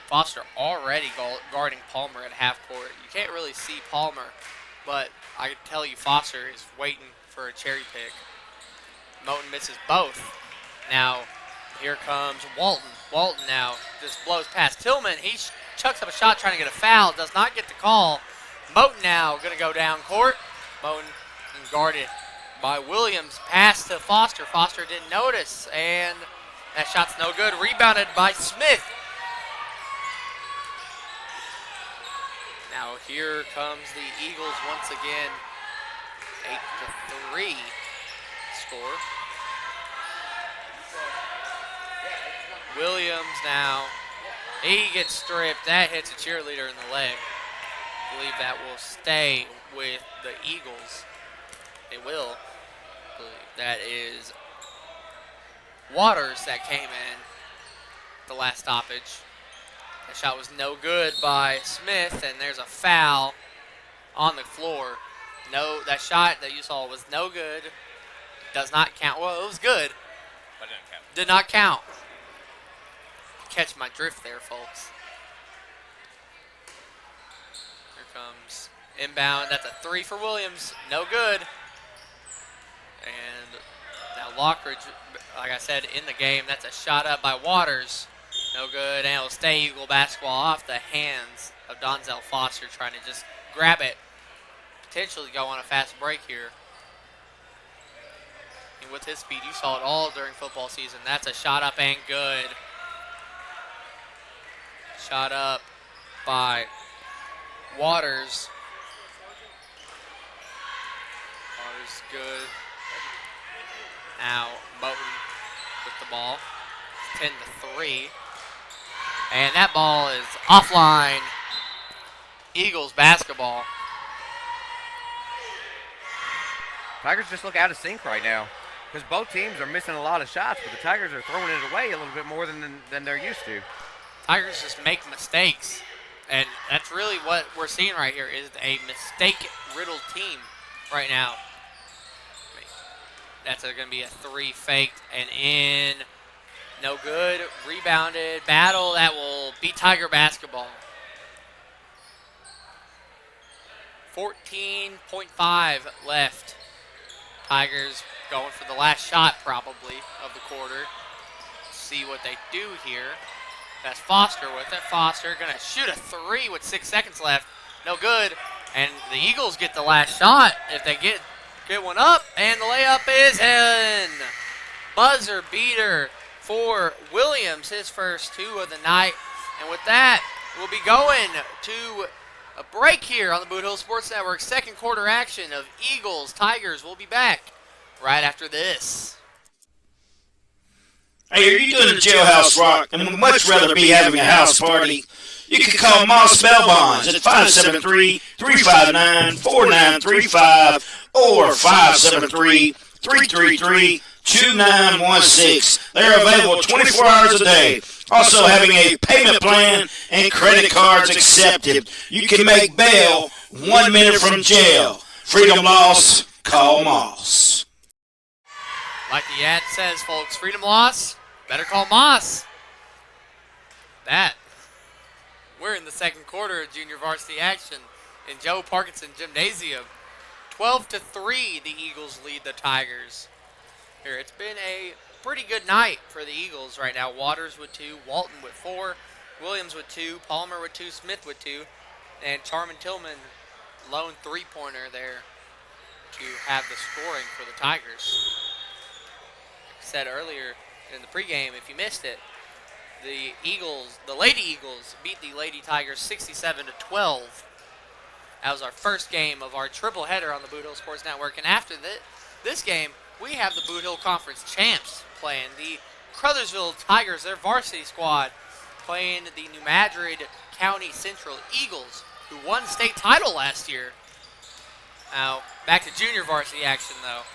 Foster already guarding Palmer at half court. You can't really see Palmer, but I can tell you Foster is waiting for a cherry pick. Moten misses both. Now, here comes Walton. Walton now just blows past Tillman. He chucks up a shot trying to get a foul. Does not get the call. Moten now going to go down court. Moten guarded by Williams. Pass to Foster. Foster didn't notice. And that shot's no good. Rebounded by Smith. Now here comes the Eagles once again. 8-3 score. Williams now, he gets stripped. That hits a cheerleader in the leg. I believe that will stay with the Eagles. It will. I believe that is Waters that came in the last stoppage. That shot was no good by Smith, and there's a foul on the floor. No, that shot that you saw was no good. Does not count. Well, it was good, But it didn't count. did not count. Catch my drift there, folks. Here comes inbound. That's a 3 for Williams. No good. And now Lockridge like I said, in the game. That's a shot up by Waters. No good, and it'll stay Eagle basketball off the hands of Donzel Foster, trying to just grab it, potentially go on a fast break here. And with his speed, you saw it all during football season. That's a shot up and good. Shot up by Waters. Waters good. Now Moten with the ball. 10-3. And that ball is offline. Eagles basketball. Tigers just look out of sync right now because both teams are missing a lot of shots, but the Tigers are throwing it away a little bit more than they're used to. Tigers just make mistakes, and that's really what we're seeing right here is a mistake-riddled team right now. That's going to be a 3 faked and in. No good. Rebounded. Battle. That will be Tiger basketball. 14.5 left. Tigers going for the last shot probably of the quarter. See what they do here. That's Foster with it. Foster going to shoot a 3 with 6 seconds left. No good. And the Eagles get the last shot if they get one up. And the layup is in. Buzzer beater for Williams, his first 2 of the night. And with that, we'll be going to a break here on the Boot Hill Sports Network. Second quarter action of Eagles Tigers. We'll be back right after this. Hey, are you doing the jailhouse rock and would much rather be having a house party? You can call Moss Bell Bonds at 573-359-4935 or 573-333-2916. They're available 24 hours a day. Also having a payment plan and credit cards accepted. You can make bail 1 minute from jail. Freedom loss, call Moss. Like the ad says, folks, freedom loss, better call Moss. We're in the second quarter of junior varsity action in Joe Parkinson Gymnasium. 12-3, the Eagles lead the Tigers. Here, it's been a pretty good night for the Eagles right now. Waters with 2, Walton with 4, Williams with 2, Palmer with 2, Smith with 2, and Charmin Tillman, lone 3-pointer there to have the scoring for the Tigers. Like I said earlier in the pregame, if you missed it, the Lady Eagles beat the Lady Tigers 67-12. That was our first game of our triple header on the Boot Hill Sports Network. And after this game, we have the Boot Hill Conference champs playing. The Caruthersville Tigers, their varsity squad, playing the New Madrid County Central Eagles, who won state title last year. Now, back to junior varsity action, though.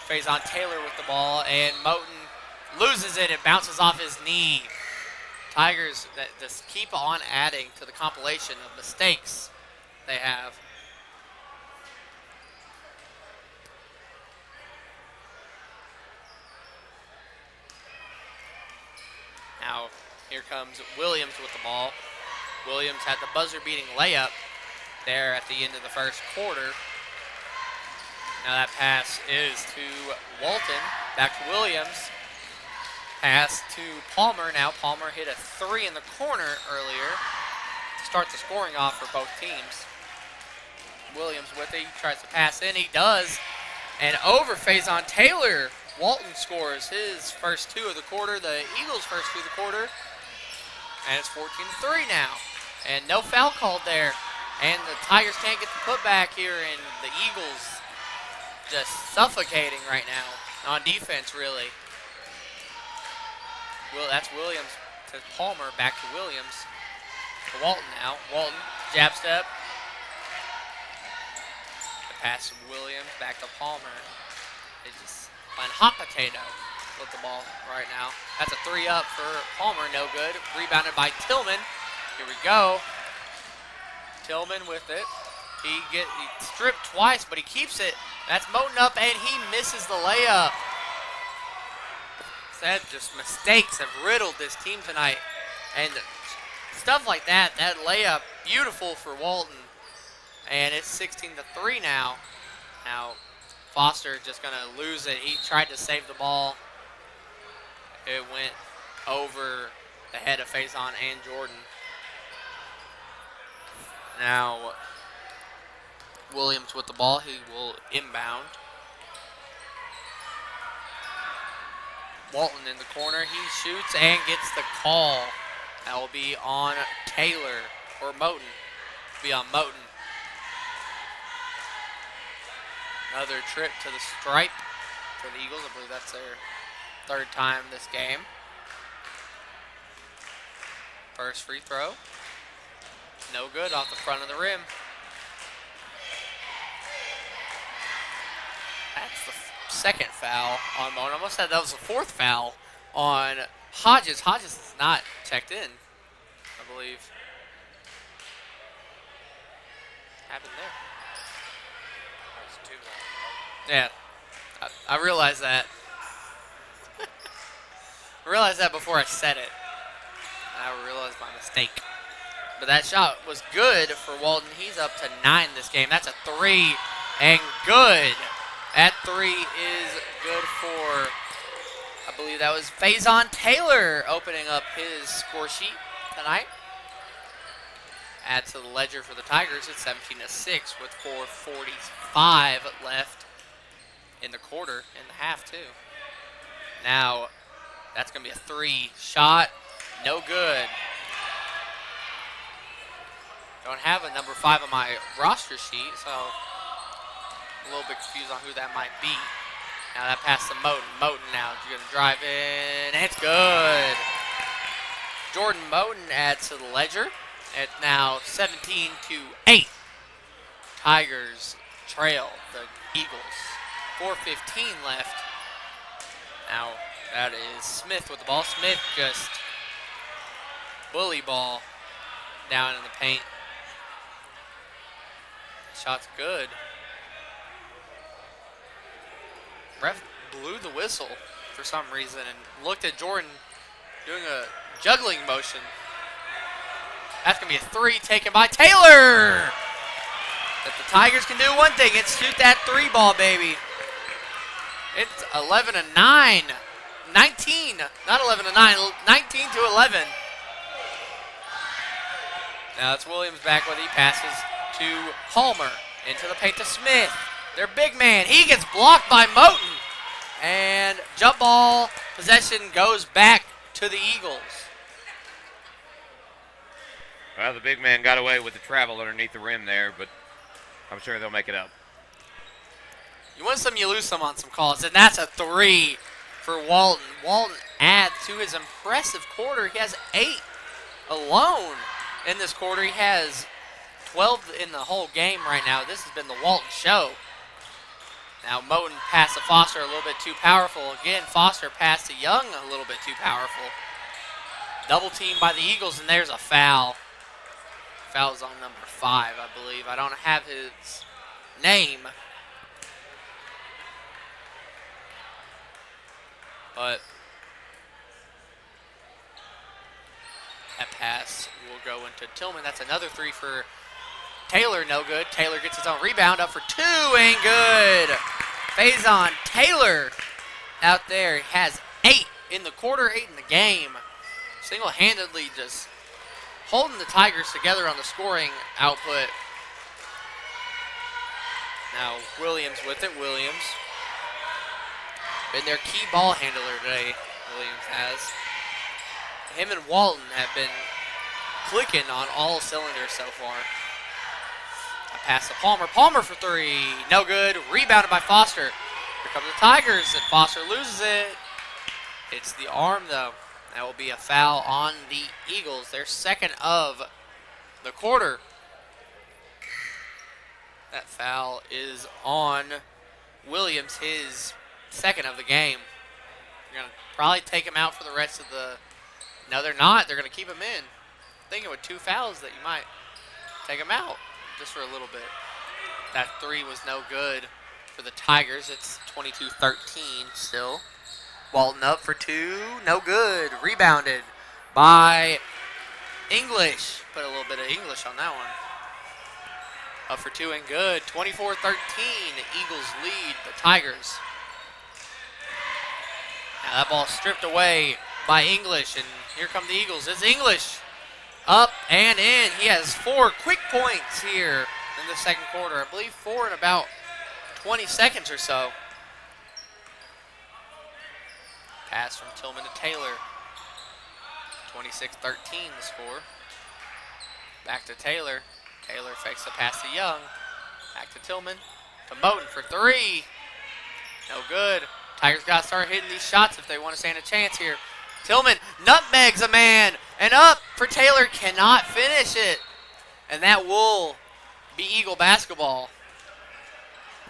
Faison Taylor with the ball, and Moten loses it. It bounces off his knee. Tigers that just keep on adding to the compilation of mistakes they have. Now, here comes Williams with the ball. Williams had the buzzer-beating layup there at the end of the first quarter. Now that pass is to Walton. Back to Williams. Pass to Palmer. Now Palmer hit a 3 in the corner earlier to start the scoring off for both teams. Williams with it. He tries to pass in. He does. And over Faison Taylor. Walton scores his first 2 of the quarter. The Eagles' first 2 of the quarter. And it's 14-3 now. And no foul called there. And the Tigers can't get the putback here. And the Eagles just suffocating right now on defense, really. Well, that's Williams to Palmer. Back to Williams. To Walton now. Walton, jab step. The pass to Williams. Back to Palmer. They just playing hot potato with the ball right now. That's a 3 up for Palmer. No good. Rebounded by Tillman. Here we go. Tillman with it. He stripped twice, but he keeps it. That's Moten up, and he misses the layup. That just mistakes have riddled this team tonight. And stuff like that layup, beautiful for Walton. And it's 16-3 now. Now, Foster just going to lose it. He tried to save the ball. It went over the head of Faison and Jordan. Now, Williams with the ball. He will inbound. Walton in the corner. He shoots and gets the call. That will be on Taylor or Moten. Be on Moten. Another trip to the stripe for the Eagles. I believe that's their third time this game. First free throw. No good off the front of the rim. That's the second foul on Moten. I almost said that was the fourth foul on Hodges. Hodges is not checked in, I believe. Happened there. Yeah, I realized that. I realized that before I said it. I realized my mistake. But that shot was good for Walton. He's up to 9 this game. That's a 3 and good. That 3 is good for, I believe that was Faison Taylor opening up his score sheet tonight. Add to the ledger for the Tigers. It's 17-6 with 4:45 left in the quarter, in the half too. Now, that's going to be a 3 shot. No good. Don't have a number 5 on my roster sheet, so a little bit confused on who that might be. Now that pass to Moten. Moten now is going to drive in. It's good. Jordan Moten adds to the ledger. It's now 17-8. Tigers trail the Eagles. 4:15 left. Now that is Smith with the ball. Smith just bully ball down in the paint. Shot's good. Ref blew the whistle for some reason and looked at Jordan doing a juggling motion. That's going to be a 3 taken by Taylor. But the Tigers can do one thing. It's shoot that 3 ball, baby. It's 11-9. 19. Not 11-9. 19-11. Now it's Williams back with he passes to Palmer. Into the paint to Smith. Their big man. He gets blocked by Moten. And jump ball possession goes back to the Eagles. Well, the big man got away with the travel underneath the rim there, but I'm sure they'll make it up. You win some, you lose some on some calls, and that's a 3 for Walton. Walton adds to his impressive quarter. He has 8 alone in this quarter. He has 12 in the whole game right now. This has been the Walton show. Now Moten passed to Foster a little bit too powerful. Again, Foster passed to Young a little bit too powerful. Double team by the Eagles, and there's a foul. Foul's on number 5, I believe. I don't have his name. But that pass will go into Tillman. That's another 3 for Taylor, no good. Taylor gets his own rebound up for 2, ain't good. Faison Taylor out there has 8 in the quarter, 8 in the game. Single-handedly just holding the Tigers together on the scoring output. Now Williams with it. Williams been their key ball handler today. Williams has. Him and Walton have been clicking on all cylinders so far. A pass to Palmer. Palmer for 3. No good. Rebounded by Foster. Here come the Tigers, and Foster loses it. It's the arm, though. That will be a foul on the Eagles. Their second of the quarter. That foul is on Williams, his second of the game. They're going to probably take him out for the rest of the... No, they're not. They're going to keep him in. I'm thinking with 2 fouls that you might take him out just for a little bit. That 3 was no good for the Tigers. It's 22-13 still. Walton up for 2. No good. Rebounded by English. Put a little bit of English on that one. Up for 2 and good. 24-13. Eagles lead the Tigers. Now that ball stripped away by English, and here come the Eagles. It's English up and in. He has 4 quick points here in the second quarter. I believe 4 in about 20 seconds or so. Pass from Tillman to Taylor. 26-13 the score. Back to Taylor. Taylor fakes the pass to Young. Back to Tillman. To Moten for 3. No good. Tigers got to start hitting these shots if they want to stand a chance here. Tillman nutmegs a man. And up for Taylor. Cannot finish it. And that will be Eagle basketball.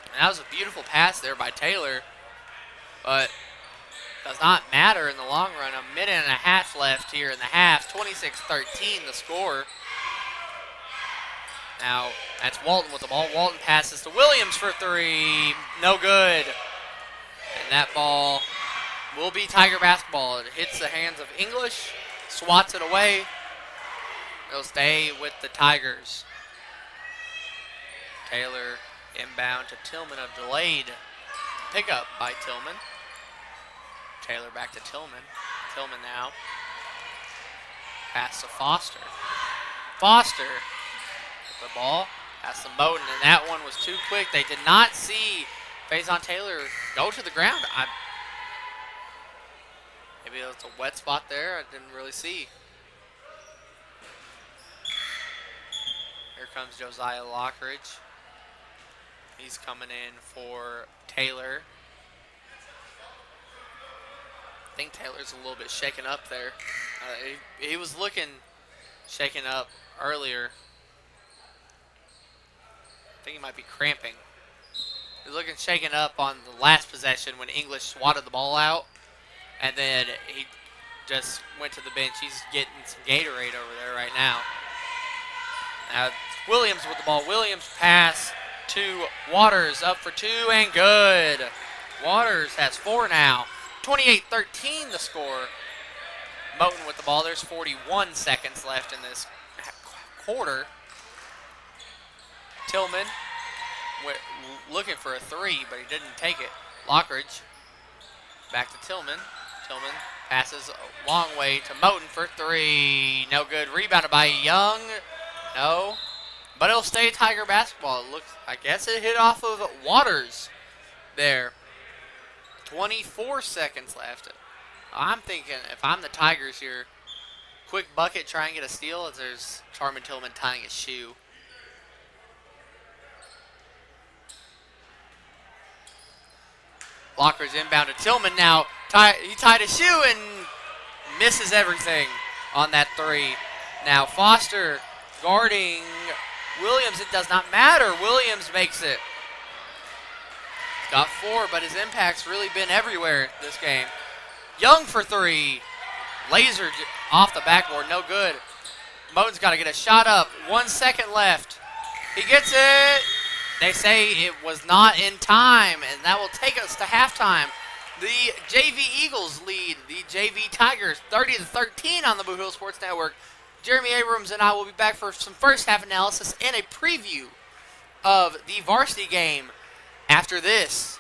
And that was a beautiful pass there by Taylor. But does not matter in the long run. A minute and a half left here in the half. 26-13 the score. Now, that's Walton with the ball. Walton passes to Williams for 3. No good. And that ball will be Tiger basketball. It hits the hands of English, swats it away. It'll stay with the Tigers. Taylor inbound to Tillman, a delayed pickup by Tillman. Taylor back to Tillman. Tillman now. Pass to Foster. Foster with the ball. Pass to Moten, and that one was too quick. They did not see Faison Taylor go to the ground. Maybe it was a wet spot there. I didn't really see. Here comes Josiah Lockridge. He's coming in for Taylor. I think Taylor's a little bit shaken up there. He was looking shaken up earlier. I think he might be cramping. He was looking shaken up on the last possession when English swatted the ball out. And then he just went to the bench. He's getting some Gatorade over there right now. Now Williams with the ball. Williams pass to Waters, up for 2 and good. Waters has 4 now. 28-13 the score. Moten with the ball. There's 41 seconds left in this quarter. Tillman looking for a 3, but he didn't take it. Lockridge back to Tillman. Tillman passes a long way to Moten for 3. No good. Rebounded by Young. No. But it'll stay Tiger basketball. It looks, I guess it hit off of Waters there. 24 seconds left. I'm thinking if I'm the Tigers here, quick bucket, try and get a steal as there's Charmin Tillman tying his shoe. Lockridge inbound to Tillman now. He tied his shoe and misses everything on that 3. Now Foster guarding Williams. It does not matter. Williams makes it. He's got 4, but his impact's really been everywhere this game. Young for 3. Laser off the backboard. No good. Moten's got to get a shot up. 1 second left. He gets it. They say it was not in time, and that will take us to halftime. The JV Eagles lead the JV Tigers 30-13 on the Boot Hill Sports Network. Jeremy Abrams and I will be back for some first half analysis and a preview of the varsity game after this.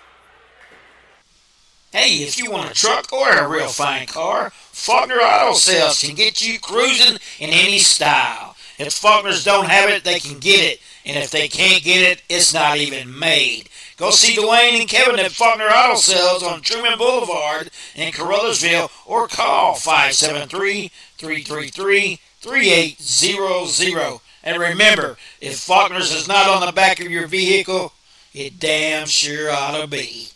Hey, if you want a truck or a real fine car, Faulkner Auto Sales can get you cruising in any style. If Faulkners don't have it, they can get it. And if they can't get it, it's not even made. Go see Dwayne and Kevin at Faulkner Auto Sales on Truman Boulevard in Caruthersville or call 573-333-3800. And remember, if Faulkner's is not on the back of your vehicle, it damn sure ought to be.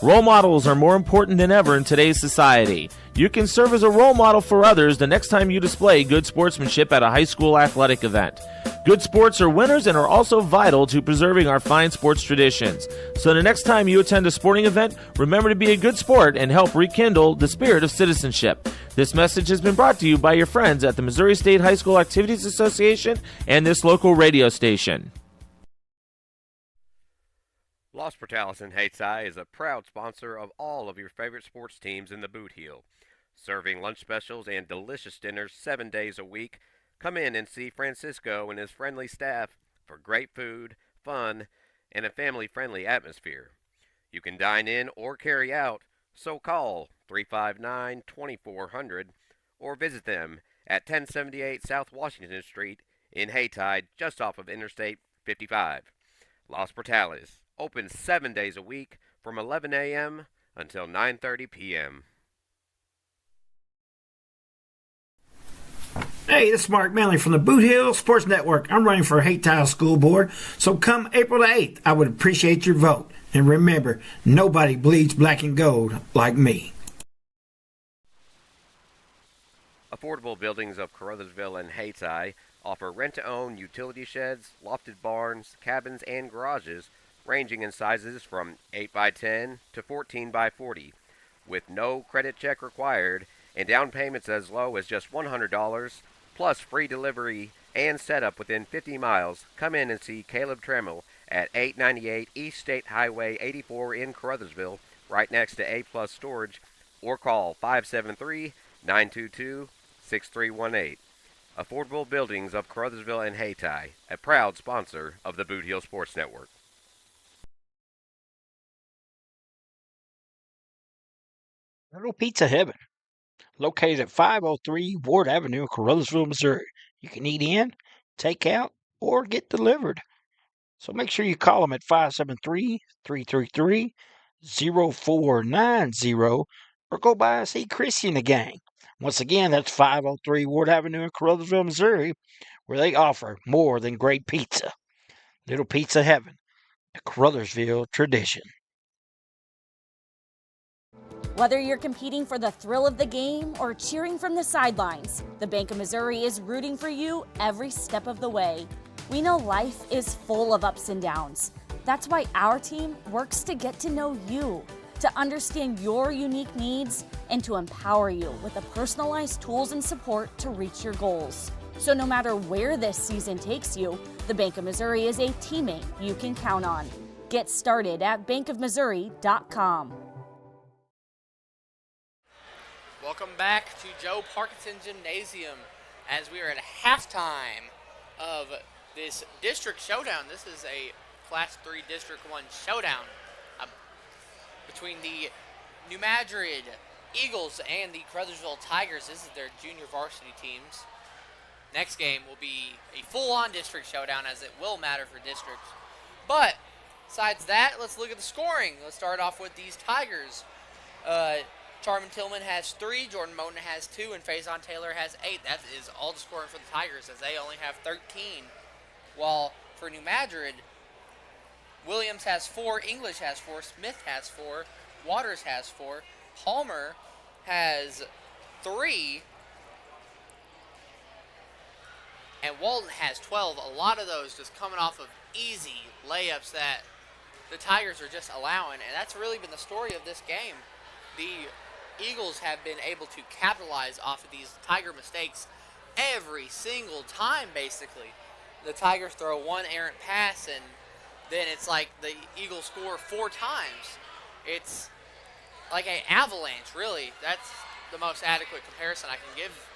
Role models are more important than ever in today's society. You can serve as a role model for others the next time you display good sportsmanship at a high school athletic event. Good sports are winners and are also vital to preserving our fine sports traditions. So the next time you attend a sporting event, remember to be a good sport and help rekindle the spirit of citizenship. This message has been brought to you by your friends at the Missouri State High School Activities Association and this local radio station. Los Portales and Hayti is a proud sponsor of all of your favorite sports teams in the Boot Heel. Serving lunch specials and delicious dinners 7 days a week. Come in and see Francisco and his friendly staff for great food, fun, and a family-friendly atmosphere. You can dine in or carry out, so call 359-2400 or visit them at 1078 South Washington Street in Haytide, just off of Interstate 55. Los Portales, open 7 days a week from 11 a.m. until 9:30 p.m. Hey, this is Mark Manley from the Boot Hill Sports Network. I'm running for Hate Tile School Board, so come April the 8th, I would appreciate your vote. And remember, nobody bleeds black and gold like me. Affordable Buildings of Caruthersville and Hayti offer rent-to-own utility sheds, lofted barns, cabins, and garages ranging in sizes from 8x10 to 14x40, with no credit check required and down payments as low as just $100, plus free delivery and setup within 50 miles. Come in and see Caleb Tremmel at 898 East State Highway 84 in Caruthersville, right next to A Plus Storage, or call 573-922-6318. Affordable Buildings of Caruthersville and Hayti, a proud sponsor of the Boot Hill Sports Network. Little Pizza Heaven, located at 503 Ward Avenue in Caruthersville, Missouri. You can eat in, take out, or get delivered. So make sure you call them at 573-333-0490 or go by and see Chrissy and the gang. Once again, that's 503 Ward Avenue in Caruthersville, Missouri, where they offer more than great pizza. Little Pizza Heaven, a Caruthersville tradition. Whether you're competing for the thrill of the game or cheering from the sidelines, the Bank of Missouri is rooting for you every step of the way. We know life is full of ups and downs. That's why our team works to get to know you, to understand your unique needs, and to empower you with the personalized tools and support to reach your goals. So no matter where this season takes you, the Bank of Missouri is a teammate you can count on. Get started at bankofmissouri.com. Welcome back to Joe Parkinson Gymnasium as we are at halftime of this district showdown. This is a Class 3 District 1 showdown between the New Madrid Eagles and the Caruthersville Tigers. This is their junior varsity teams. Next game will be a full-on district showdown, as it will matter for districts. But besides that, let's look at the scoring. Let's start off with these Tigers. Charmin Tillman has 3, Jordan Moten has 2, and Faison Taylor has 8. That is all the scoring for the Tigers, as they only have 13. While for New Madrid, Williams has 4, English has 4, Smith has 4, Waters has 4, Palmer has 3, and Walton has 12. A lot of those just coming off of easy layups that the Tigers are just allowing, and that's really been the story of this game. The Eagles have been able to capitalize off of these Tiger mistakes every single time, basically. The Tigers throw one errant pass, and then it's like the Eagles score 4 times. It's like an avalanche, really. That's the most adequate comparison I can give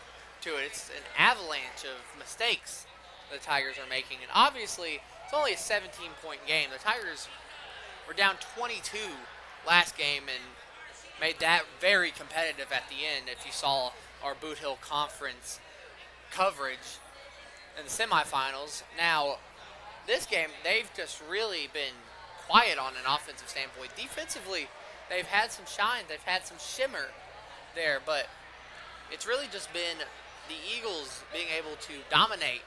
to it. It's an avalanche of mistakes the Tigers are making. And obviously, it's only a 17-point game. The Tigers were down 22 last game and made that very competitive at the end. If you saw our Boot Hill Conference coverage in the semifinals. Now, this game, they've just really been quiet on an offensive standpoint. Defensively, they've had some shine. They've had some shimmer there, but it's really just been the Eagles being able to dominate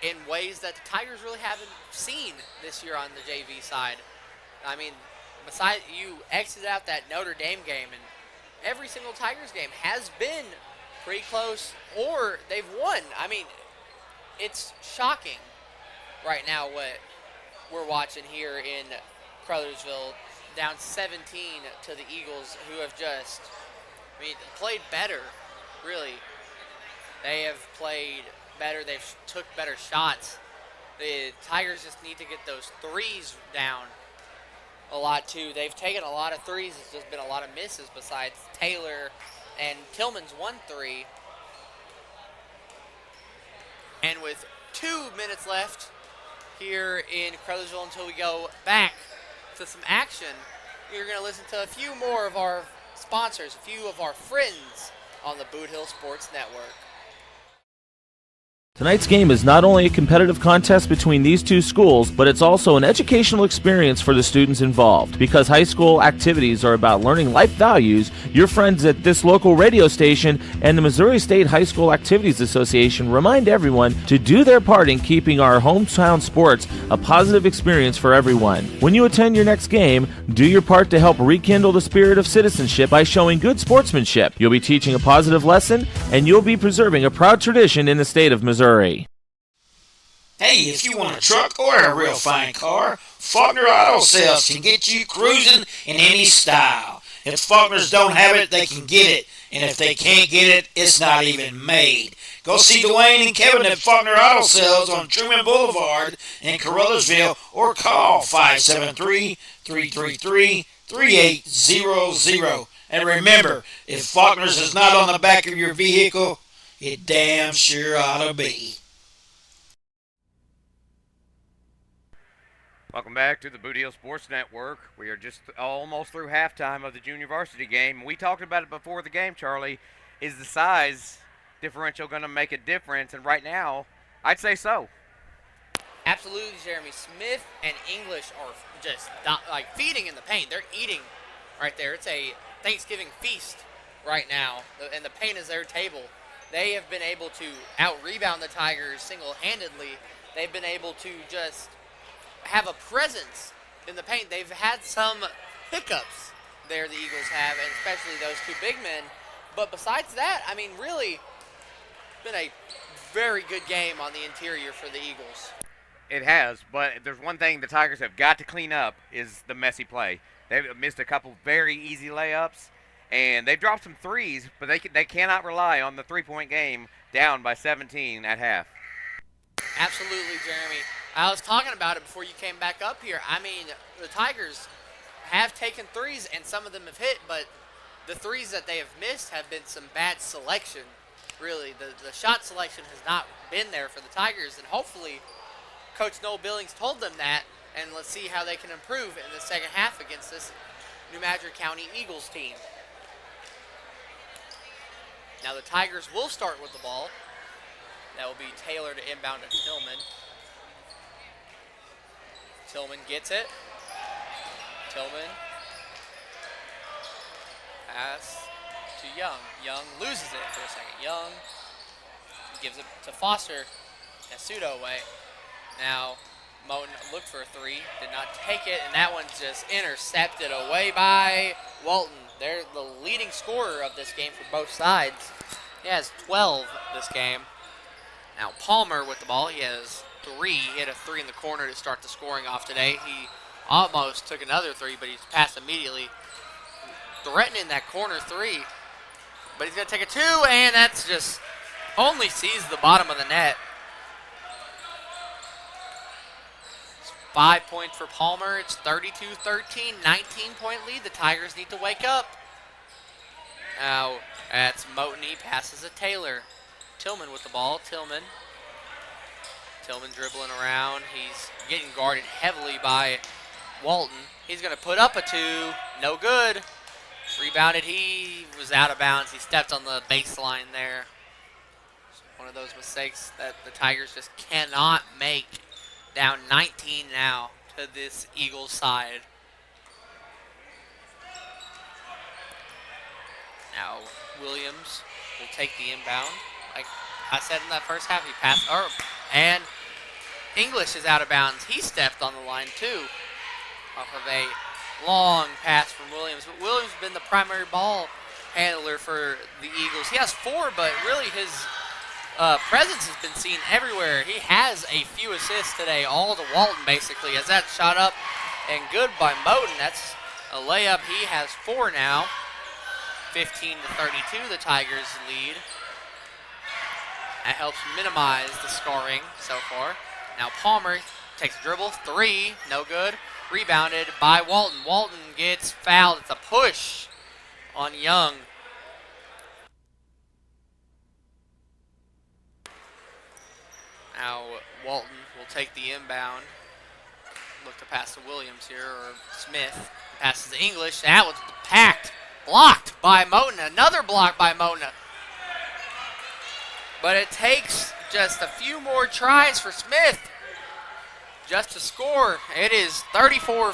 in ways that the Tigers really haven't seen this year on the JV side. I mean, besides, you exited out that Notre Dame game, and every single Tigers game has been pretty close, or they've won. I mean, it's shocking right now what we're watching here in Caruthersville, down 17 to the Eagles, who have just, played better, really. They have played better. They've took better shots. The Tigers just need to get those threes down a lot, too. They've taken a lot of threes. It's just been a lot of misses besides Taylor and Tillman's 1 3. And with 2 minutes left here in Caruthersville until we go back to some action, you're going to listen to a few more of our sponsors, a few of our friends on the Boot Hill Sports Network. Tonight's game is not only a competitive contest between these two schools, but it's also an educational experience for the students involved. Because high school activities are about learning life values, your friends at this local radio station and the Missouri State High School Activities Association remind everyone to do their part in keeping our hometown sports a positive experience for everyone. When you attend your next game, do your part to help rekindle the spirit of citizenship by showing good sportsmanship. You'll be teaching a positive lesson, and you'll be preserving a proud tradition in the state of Missouri. Hey, if you want a truck or a real fine car, Faulkner Auto Sales can get you cruising in any style. If Faulkners don't have it, they can get it. And if they can't get it, it's not even made. Go see Dwayne and Kevin at Faulkner Auto Sales on Truman Boulevard in Caruthersville or call 573-333-3800. And remember, if Faulkner's is not on the back of your vehicle, it damn sure ought to be. Welcome back to the Boot Hill Sports Network. We are just almost through halftime of the junior varsity game. We talked about it before the game, Charlie. Is the size differential going to make a difference? And right now, I'd say so. Absolutely, Jeremy. Smith and English are just like feeding in the paint. They're eating right there. It's a Thanksgiving feast right now, and the paint is their table. They have been able to out-rebound the Tigers single-handedly. They've been able to just have a presence in the paint. They've had some hiccups there, the Eagles have, and especially those two big men. But besides that, I mean, really been a very good game on the interior for the Eagles. It has, but there's one thing the Tigers have got to clean up is the messy play. They've missed a couple very easy layups. And they've dropped some threes, but they cannot rely on the three-point game down by 17 at half. Absolutely, Jeremy. I was talking about it before you came back up here. I mean, the Tigers have taken threes, and some of them have hit, but the threes that they have missed have been some bad selection. Really, the shot selection has not been there for the Tigers, and hopefully Coach Noel Billings told them that, and let's see how they can improve in the second half against this New Madrid County Eagles team. Now the Tigers will start with the ball. That will be Taylor to inbound to Tillman. Tillman gets it. Tillman. Pass to Young. Young loses it for a second. Young gives it to Foster. Nasudo away. Now Moten looked for a three. Did not take it. And that one's just intercepted away by Walton. They're the leading scorer of this game for both sides. He has 12 this game. Now Palmer with the ball. He has three. He hit a three in the corner to start the scoring off today. He almost took another three, but he's passed immediately. Threatening that corner three. But he's going to take a two, and that's just only sees the bottom of the net. 5 points for Palmer. It's 32-13, 19-point lead. The Tigers need to wake up. Now, that's Moten. He passes to Taylor. Tillman with the ball. Tillman dribbling around. He's getting guarded heavily by Walton. He's going to put up a two. No good. Rebounded. He was out of bounds. He stepped on the baseline there. One of those mistakes that the Tigers just cannot make. Down 19 now to this Eagles side. Now Williams will take the inbound. Like I said in that first half, he passed. And English is out of bounds. He stepped on the line too. Off of a long pass from Williams. But Williams has been the primary ball handler for the Eagles. He has four, but really his presence has been seen everywhere. He has a few assists today, all to Walton basically, as that shot up and good by Moten. That's a layup. He has four now. 15-32, the Tigers lead. That helps minimize the scoring so far. Now Palmer takes a dribble, three, no good. Rebounded by Walton. Walton gets fouled. It's a push on Young. Now Walton will take the inbound. look to pass to Williams here, or Smith. Passes to English. That was packed. Blocked by Moten. Another block by Moten. But it takes just a few more tries for Smith just to score. It is 34-15.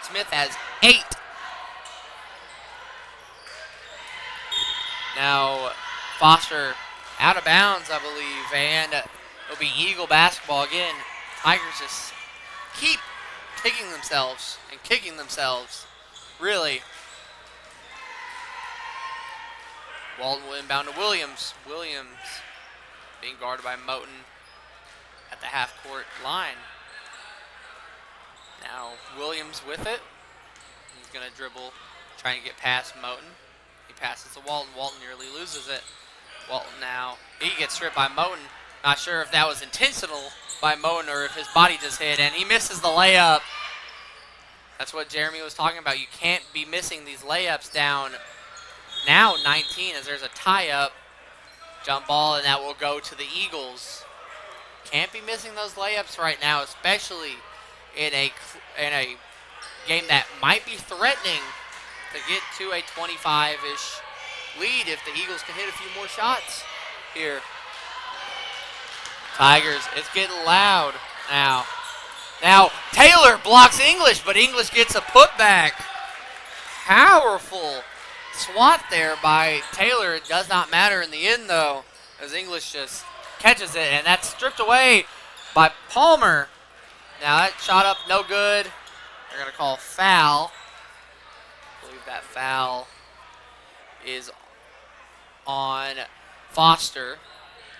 Smith has 8. Now Foster out of bounds, I believe, and it'll be Eagle basketball again. Tigers just keep kicking themselves and kicking themselves. Really. Walton will inbound to Williams. Williams being guarded by Moten at the half-court line. Now Williams with it. He's going to dribble, trying to get past Moten. He passes to Walton. Walton nearly loses it. Walton now, he gets stripped by Moten. Not sure if that was intentional by Moten or if his body just hit, and he misses the layup. That's what Jeremy was talking about. You can't be missing these layups down now 19 as there's a tie-up. Jump ball, and that will go to the Eagles. Can't be missing those layups right now, especially in a game that might be threatening to get to a 25-ish lead if the Eagles can hit a few more shots here. Tigers, it's getting loud now. Now, Taylor blocks English, but English gets a putback. Powerful swat there by Taylor. It does not matter in the end, though, as English just catches it, and that's stripped away by Palmer. Now, that shot up no good. They're going to call foul. I believe that foul is on Foster.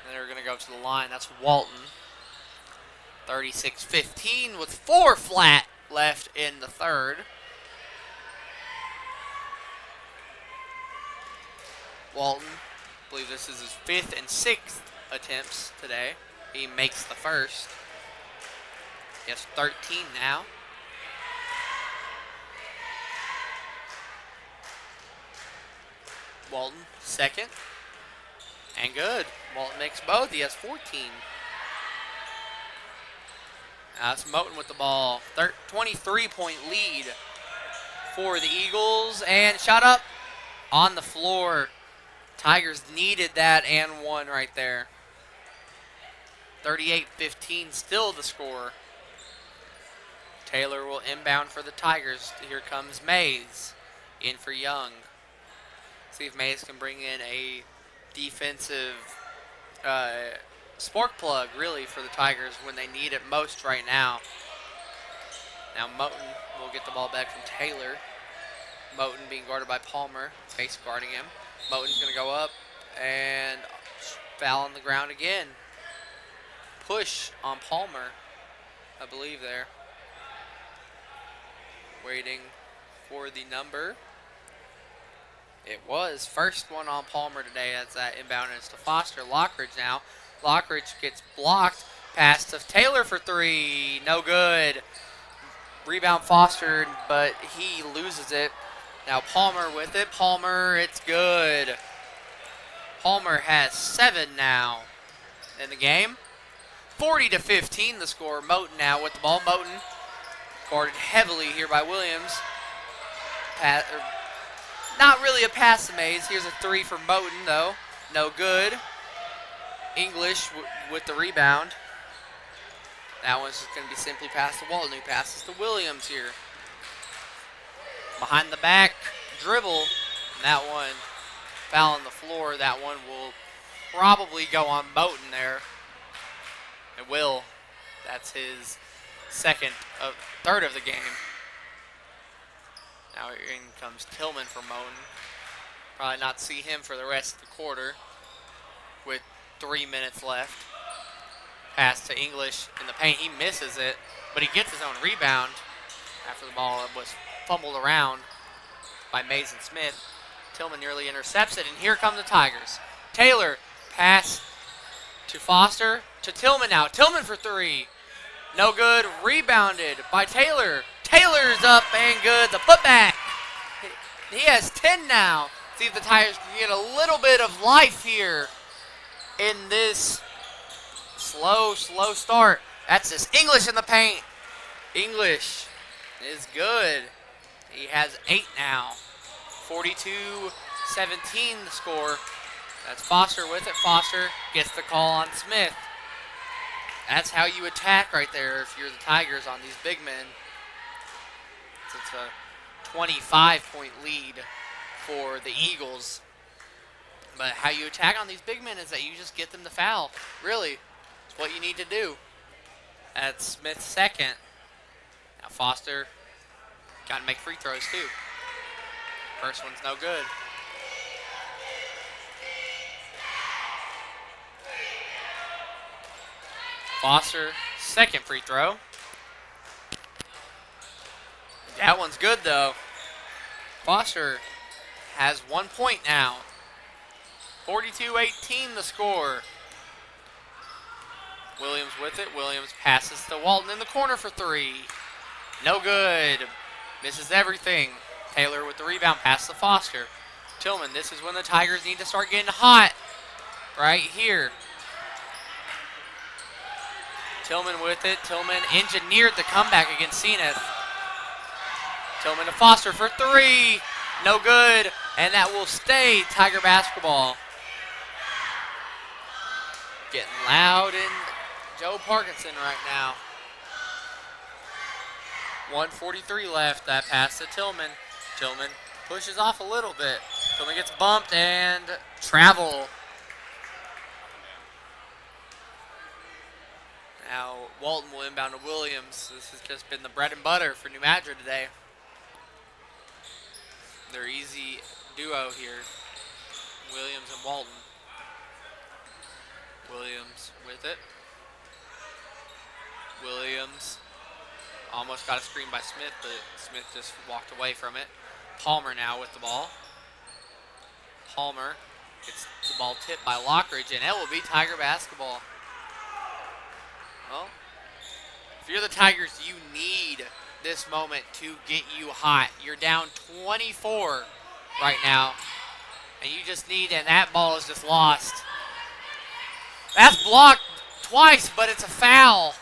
And they're going to go to the line. That's Walton. 36-15 with 4 flat left in the third. Walton, I believe this is his 5th and 6th attempts today. He makes the first. He has 13 now. Walton, second. And good. Walton makes both. He has 14. Now it's Moten with the ball. 23-point lead for the Eagles. And shot up on the floor. Tigers needed that and won right there. 38-15 still the score. Taylor will inbound for the Tigers. Here comes Mays in for Young. See if Mays can bring in a defensive spark plug, really, for the Tigers when they need it most right now. Now Moten will get the ball back from Taylor. Moten being guarded by Palmer. Face guarding him. Moten's going to go up and foul on the ground again. Push on Palmer, I believe there. Waiting for the number. It was first one on Palmer today as that inbound is to Foster. Lockridge now. Lockridge gets blocked. Pass to Taylor for 3. No good. Rebound Foster, but he loses it. Now Palmer with it. Palmer, it's good. Palmer has 7 now in the game. 40-15 the score. Moten now with the ball. Moten guarded heavily here by Williams. Not really a pass to Mays. Here's a 3 for Moten, though. No good. English with the rebound. That one's just going to be simply passed to Walton, who passes to Williams here. Behind the back dribble. And that one foul on the floor. That one will probably go on Moten there. It will. That's his third of the game. Now in comes Tillman for Moten. Probably not see him for the rest of the quarter with 3 minutes left. Pass to English in the paint. He misses it, but he gets his own rebound after the ball was fumbled around by Mason Smith. Tillman nearly intercepts it, and here come the Tigers. Taylor, pass to Foster, to Tillman now. Tillman for 3. No good. Rebounded by Taylor. Taylor's up and good. The putback. He has 10 now. See if the Tigers can get a little bit of life here in this slow start. That's this English in the paint. English is good. He has 8 now. 42-17 the score. That's Foster with it. Foster gets the call on Smith. That's how you attack right there if you're the Tigers on these big men. It's a 25-point lead for the Eagles. But how you attack on these big men is that you just get them to foul. Really, it's what you need to do. That's Smith's second. Now Foster got to make free throws too. First one's no good. Foster, second free throw. That one's good though. Foster has 1 point now. 42-18 the score. Williams with it. Williams passes to Walton in the corner for 3. No good. Misses everything. Taylor with the rebound, pass to Foster. Tillman, this is when the Tigers need to start getting hot. Right here. Tillman with it. Tillman engineered the comeback against Zenith. Tillman to Foster for 3. No good. And that will stay Tiger basketball. Getting loud in Joe Parkinson right now. 1:43 left. That pass to Tillman. Tillman pushes off a little bit. Tillman gets bumped and travel. Now Walton will inbound to Williams. This has just been the bread and butter for New Madrid today. Their easy duo here. Williams and Walton. Williams with it. Williams almost got a screen by Smith, but Smith just walked away from it. Palmer now with the ball. Palmer gets the ball tipped by Lockridge, and it will be Tiger basketball. Well, if you're the Tigers, you need this moment to get you hot. You're down 24 right now, and you just need, and that ball is just lost. That's blocked twice, but it's a foul.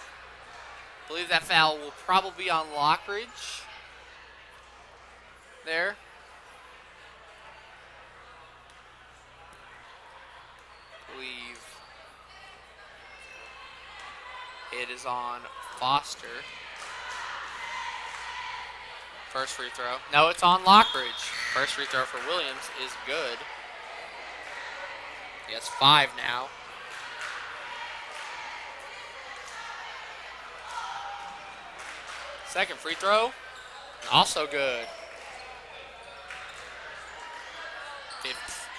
I believe that foul will probably be on Lockridge. There. I believe it is on Foster. First free throw. No, it's on Lockridge. First free throw for Williams is good. He has 5 now. Second free throw, also good.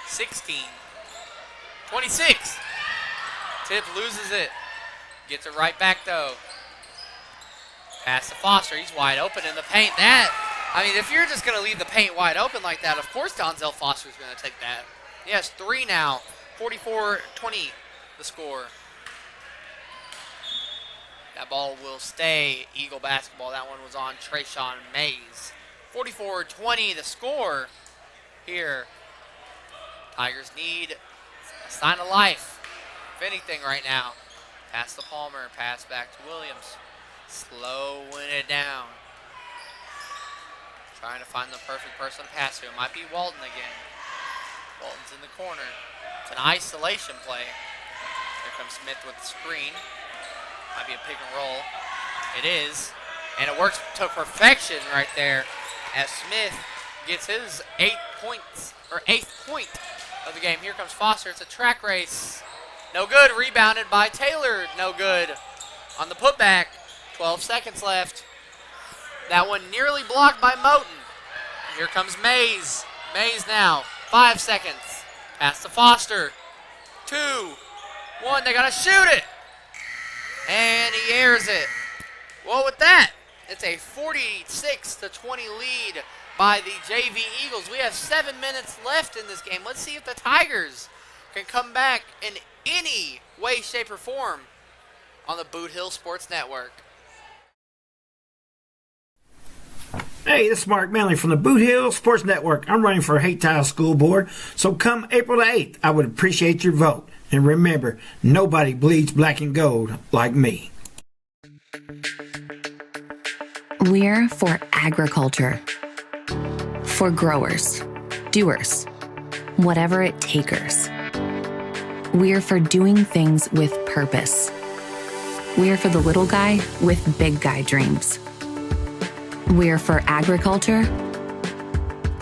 16. 26. Tip loses it. Gets it right back though. Pass to Foster. He's wide open in the paint. If you're just going to leave the paint wide open like that, of course Donzel Foster's going to take that. He has 3 now. 44-20 the score. That ball will stay Eagle basketball. That one was on Trayshawn Mays. 44-20 the score here. Tigers need a sign of life, if anything, right now. Pass to Palmer. Pass back to Williams. Slowing it down. Trying to find the perfect person to pass to. It might be Walton again. Walton's in the corner. It's an isolation play. Here comes Smith with the screen. Might be a pick and roll. It is. And it works to perfection right there as Smith gets his 8th point of the game. Here comes Foster. It's a track race. No good. Rebounded by Taylor. No good on the putback. 12 seconds left. That one nearly blocked by Moten. Here comes Mays. Mays now. 5 seconds. Pass to Foster. 2, 1. They got to shoot it. And he airs it. Well, with that, it's a 46-20 lead by the JV Eagles. We have 7 minutes left in this game. Let's see if the Tigers can come back in any way, shape, or form on the Boot Hill Sports Network. Hey, this is Mark Manley from the Boot Hill Sports Network. I'm running for Hate Tile School Board, so come April the 8th, I would appreciate your vote. And remember, nobody bleeds black and gold like me. We're for agriculture. For growers, doers, whatever it takers. We're for doing things with purpose. We're for the little guy with big guy dreams. We're for agriculture.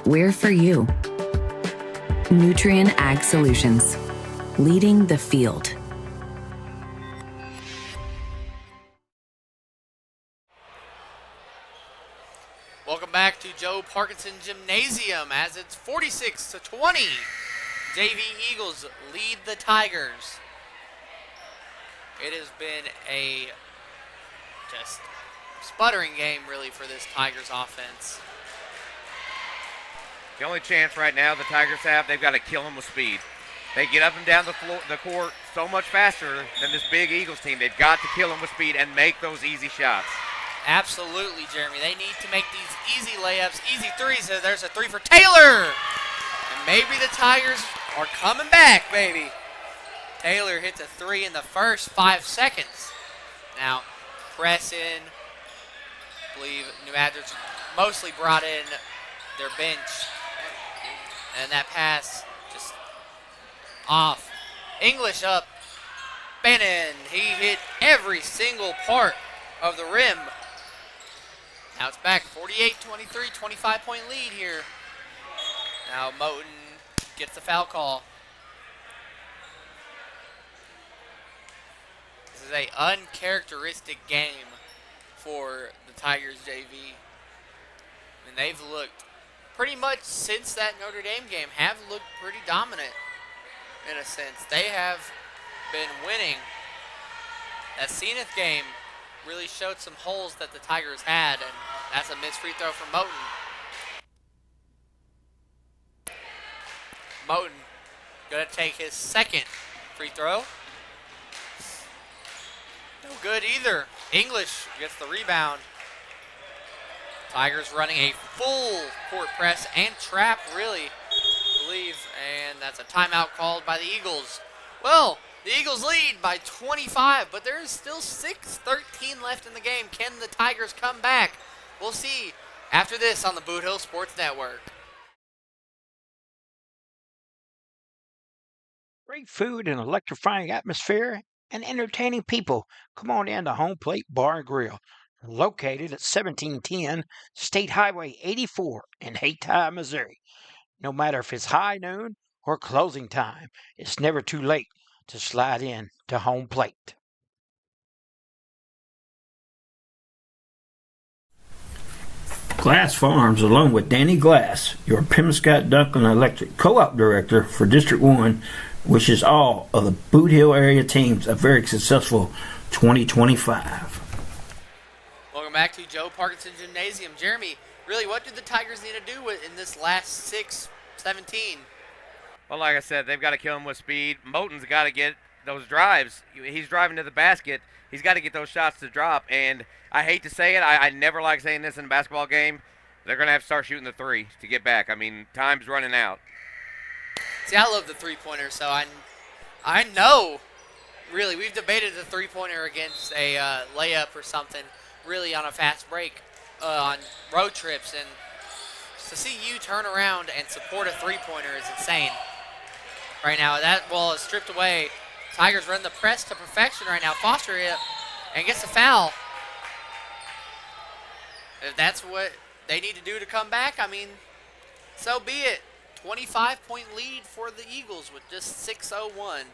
We're for you. Nutrien Ag Solutions, leading the field. Welcome back to Joe Parkinson Gymnasium as it's 46-20. JV Eagles lead the Tigers. It has been a just sputtering game really for this Tigers offense. The only chance right now the Tigers have, they've got to kill them with speed. They get up and down the court so much faster than this big Eagles team. They've got to kill them with speed and make those easy shots. Absolutely, Jeremy. They need to make these easy layups, easy threes. There's a three for Taylor. And maybe the Tigers are coming back, baby. Taylor hits a three in the first 5 seconds. Now, press in. I believe New Madrid's mostly brought in their bench. And that pass just off. English up. Bannon. He hit every single part of the rim. Now it's back. 48-23, 25-point lead here. Now Moten gets the foul call. This is an uncharacteristic game for the Tigers JV. And they've looked pretty much since that Notre Dame game, have looked pretty dominant in a sense. They have been winning. That Zenith game really showed some holes that the Tigers had, and that's a missed free throw from Moten. Moten gonna take his second free throw. No good either. English gets the rebound. Tigers running a full court press and trap, really, I believe, and that's a timeout called by the Eagles. Well, the Eagles lead by 25, but there is still 6:13 left in the game. Can the Tigers come back? We'll see after this on the Boot Hill Sports Network. Great food and electrifying atmosphere and entertaining people. Come on in to Home Plate Bar and Grill, located at 1710 State Highway 84 in Hayti, Missouri. No matter if it's high noon or closing time, it's never too late to slide in to Home Plate. Glass Farms, along with Danny Glass, your Pemscott Duncan Electric Co-op Director for District 1, wishes all of the Boot Hill area teams a very successful 2025. Welcome back to Joe Parkinson Gymnasium. Jeremy, really, what do the Tigers need to do in this last 6:17? Well, like I said, they've got to kill him with speed. Moten's got to get those drives. He's driving to the basket. He's got to get those shots to drop. And I hate to say it, I never like saying this in a basketball game. They're going to have to start shooting the three to get back. I mean, time's running out. See, I love the three-pointer, so I know, really, we've debated the three-pointer against a layup or something, really on a fast break on road trips. And to see you turn around and support a three-pointer is insane. Right now, that ball is stripped away. Tigers run the press to perfection right now. Foster it and gets a foul. If that's what they need to do to come back, I mean, so be it. 25-point lead for the Eagles with just 6:01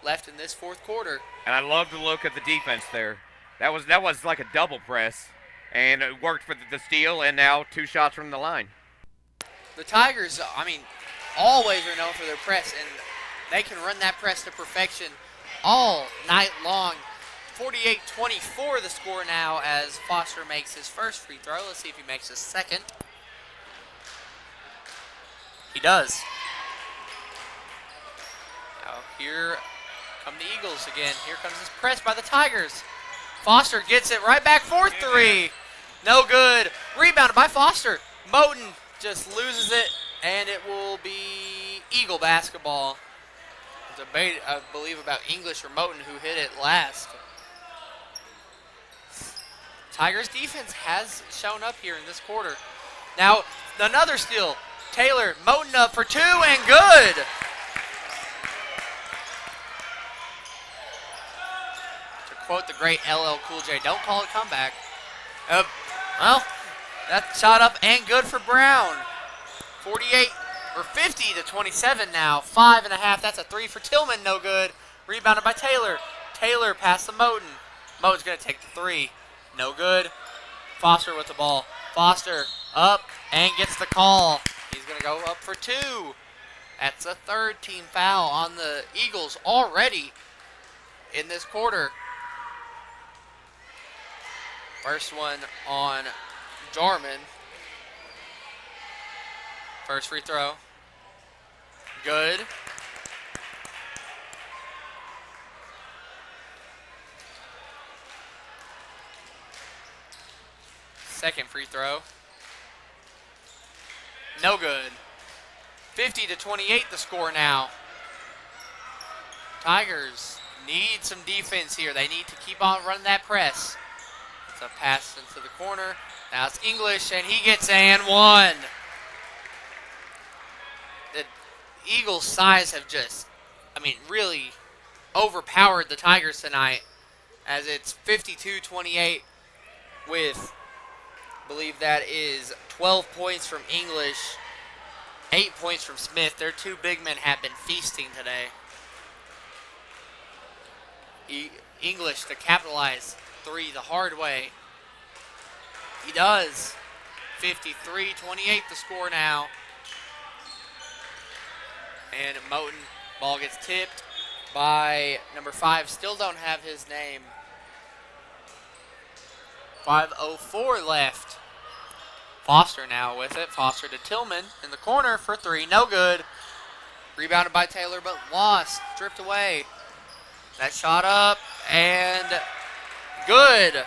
left in this fourth quarter. And I love to look at the defense there. That was like a double press, and it worked for the steal, and now 2 shots from the line. The Tigers, I mean, always are known for their press, and they can run that press to perfection all night long. 48-24 the score now as Foster makes his first free throw. Let's see if he makes his second. He does. Now here come the Eagles again. Here comes this press by the Tigers. Foster gets it right back for 3. No good. Rebounded by Foster. Moten just loses it, and it will be Eagle basketball. There's a debate, I believe, about English or Moten who hit it last. Tigers defense has shown up here in this quarter. Now, another steal. Taylor, Moten up for 2 and good. To quote the great LL Cool J, don't call it comeback. Well, that shot up and good for Brown. 48 or 50 to 27 now. 5.5. That's a 3 for Tillman. No good. Rebounded by Taylor. Taylor past the Moten. Moten's going to take the 3. No good. Foster with the ball. Foster up and gets the call. He's going to go up for 2. That's a third team foul on the Eagles already in this quarter. First one on Jarman. First free throw. Good. Second free throw. No good. 50 to 28 the score now. Tigers need some defense here. They need to keep on running that press. It's a pass into the corner. Now it's English, and he gets and 1. The Eagles' size have just, really overpowered the Tigers tonight, as it's 52-28 with, I believe that is 12 points from English, 8 points from Smith. Their 2 big men have been feasting today. English to capitalize 3 the hard way. He does. 53-28 the score now. And Moten, ball gets tipped by number 5. Still don't have his name. 5:04 left. Foster now with it. Foster to Tillman in the corner for 3. No good. Rebounded by Taylor, but lost. Stripped away. That shot up and good.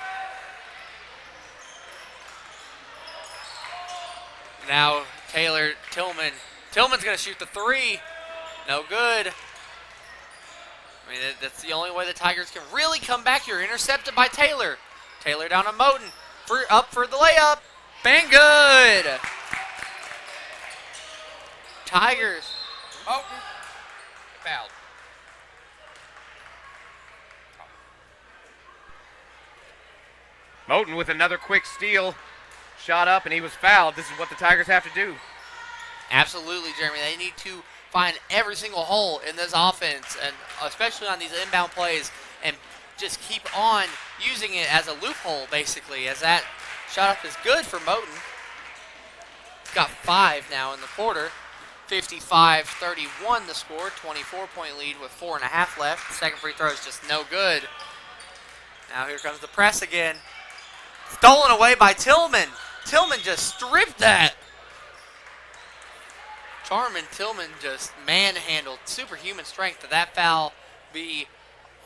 Now Taylor, Tillman. Tillman's going to shoot the 3. No good. That's the only way the Tigers can really come back here. Intercepted by Taylor. Taylor down to Moten. Up for the layup. Bang, good. Tigers. Moten. Fouled. Moten with another quick steal. Shot up, and he was fouled. This is what the Tigers have to do. Absolutely, Jeremy. They need to find every single hole in this offense, and especially on these inbound plays, and just keep on using it as a loophole, basically, as that shot up is good for Moten. He's got 5 now in the quarter. 55-31 the score, 24-point lead with 4.5 left. Second free throw is just no good. Now here comes the press again. Stolen away by Tillman. Tillman just stripped that. Tillman just manhandled. Superhuman strength. Did that foul be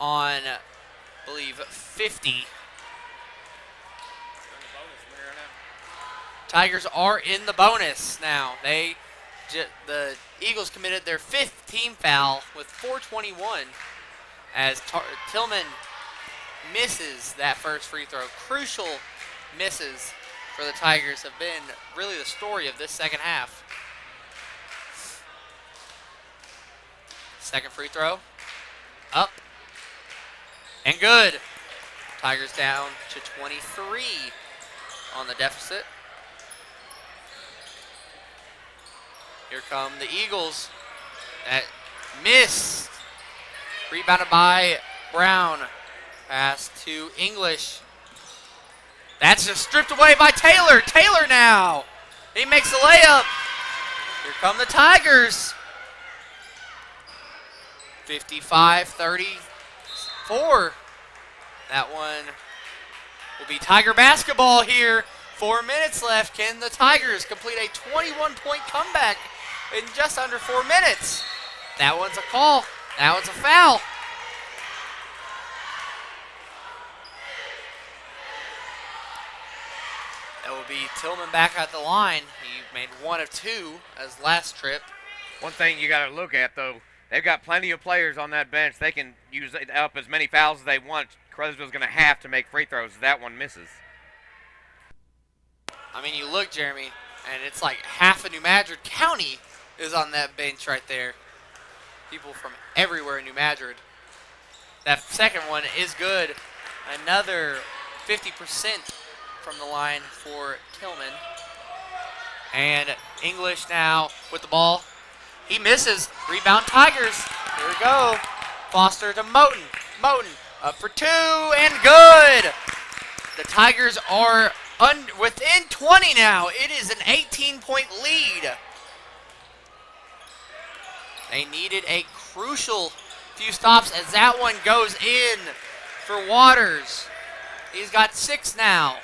on, I believe, 50? Tigers are in the bonus now. The Eagles committed their 5th team foul with 4:21 as Tillman misses that first free throw. Crucial misses for the Tigers have been really the story of this second half. Second free throw. Up. And good. Tigers down to 23 on the deficit. Here come the Eagles. That missed. Rebounded by Brown. Pass to English. That's just stripped away by Taylor. Taylor now. He makes the layup. Here come the Tigers. 55-34. That one will be Tiger basketball here. 4 minutes left. Can the Tigers complete a 21-point comeback in just under 4 minutes? That one's a call. That one's a foul. That will be Tillman back at the line. He made 1 of 2 as last trip. One thing you got to look at, though, they've got plenty of players on that bench. They can use up as many fouls as they want. Caruthersville's going to have to make free throws. That one misses. I mean, you look, Jeremy, and it's like half of New Madrid County is on that bench right there. People from everywhere in New Madrid. That second one is good. Another 50% from the line for Tillman. And English now with the ball. He misses. Rebound Tigers. Here we go. Foster to Moten. Moten up for two and good. The Tigers are within 20 now. It is an 18-point lead. They needed a crucial few stops as that one goes in for Waters. He's got 6 now.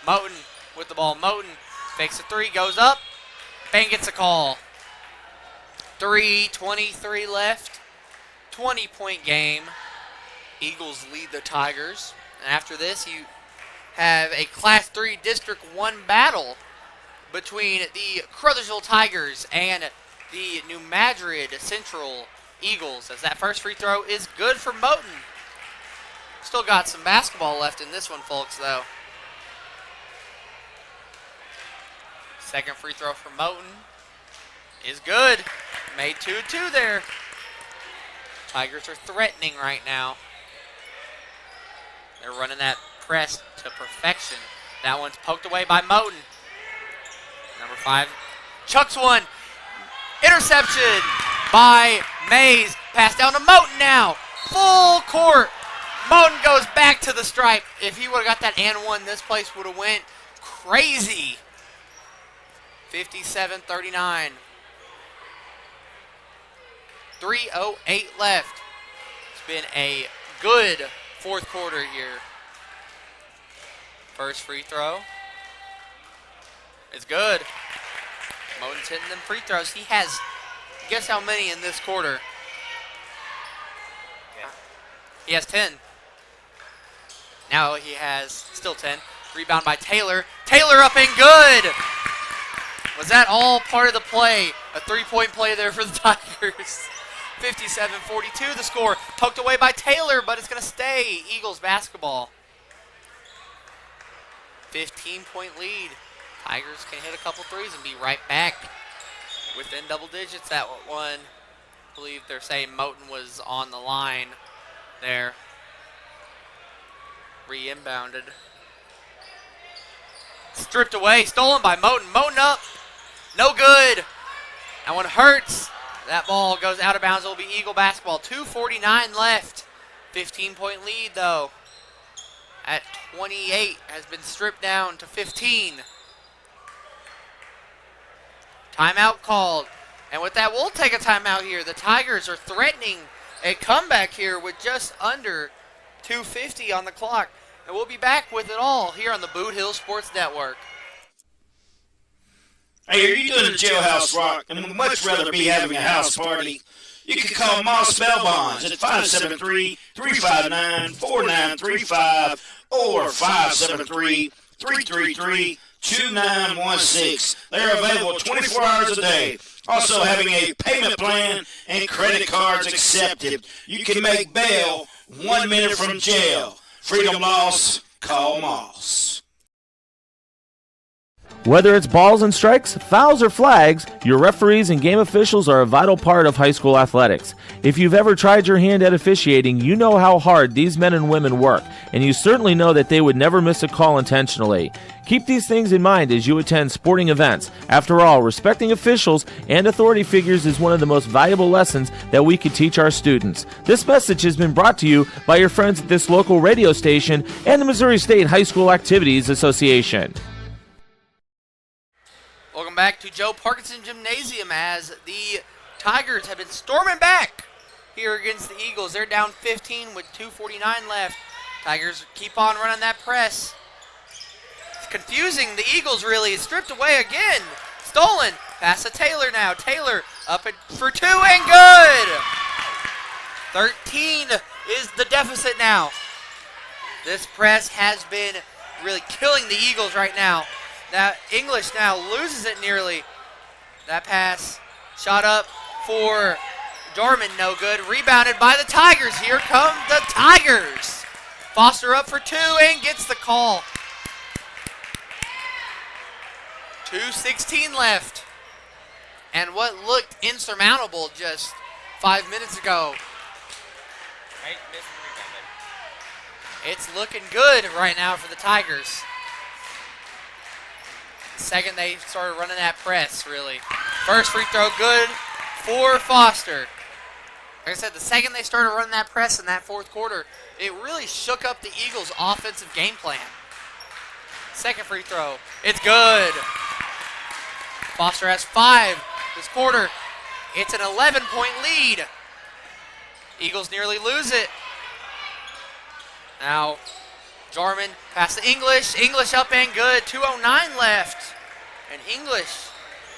Moten with the ball. Moten fakes a three, goes up. Bang gets a call. 3:23 left. 20-point game. Eagles lead the Tigers. And after this, you have a Class 3 District 1 battle between the Caruthersville Tigers and the New Madrid Central Eagles, as that first free throw is good for Moten. Still got some basketball left in this one, folks, though. Second free throw for Moten is good. Made 2-2 there. Tigers are threatening right now. They're running that press to perfection. That one's poked away by Moten. Number 5 chucks one. Interception by Mays. Pass down to Moten now. Full court. Moten goes back to the stripe. If he would have got that and one, this place would have went crazy. 57-39. 3:08 left. It's been a good fourth quarter here. First free throw is good. Moten's hitting them free throws. He has, guess how many in this quarter? Yeah. He has 10. Now he has still 10. Rebound by Taylor. Taylor up and good. Was that all part of the play? A three-point play there for the Tigers. 57-42 the score. Poked away by Taylor, but it's going to stay Eagles basketball. 15-point lead. Tigers can hit a couple threes and be right back within double digits. That one, I believe they're saying Moten was on the line there. Re-inbounded. Stripped away, stolen by Moten. Moten up, no good. That one hurts. That ball goes out of bounds. It will be Eagle basketball. 2:49 left. 15-point lead, though. At 28, has been stripped down to 15. Timeout called. And with that, we'll take a timeout here. The Tigers are threatening a comeback here with just under 2:50 on the clock. And we'll be back with it all here on the Boot Hill Sports Network. Hey, are you doing the jailhouse rock and would much rather be having a house party? You can call Moss Bell Bonds at 573-359-4935 or 573-333-2916. They're available 24 hours a day. Also having a payment plan and credit cards accepted. You can make bail 1 minute from jail. Freedom loss, call Moss. Whether it's balls and strikes, fouls, or flags, your referees and game officials are a vital part of high school athletics. If you've ever tried your hand at officiating, you know how hard these men and women work, and you certainly know that they would never miss a call intentionally. Keep these things in mind as you attend sporting events. After all, respecting officials and authority figures is one of the most valuable lessons that we could teach our students. This message has been brought to you by your friends at this local radio station and the Missouri State High School Activities Association. Welcome back to Joe Parkinson Gymnasium as the Tigers have been storming back here against the Eagles. They're down 15 with 2:49 left. Tigers keep on running that press. It's confusing the Eagles really. It's stripped away again. Stolen. Pass to Taylor now. Taylor up for two and good. 13 is the deficit now. This press has been really killing the Eagles right now. That English now loses it nearly. That pass shot up for Dorman, no good. Rebounded by the Tigers. Here come the Tigers. Foster up for two and gets the call. 2:16 left. And what looked insurmountable just 5 minutes ago, it's looking good right now for the Tigers. The second they started running that press, really. First free throw good for Foster. Like I said, the second they started running that press in that fourth quarter, it really shook up the Eagles' offensive game plan. Second free throw, it's good. Foster has 5 this quarter. It's an 11-point lead. Eagles nearly lose it. Now, Jarman pass to English. English up and good. 2:09 left. And English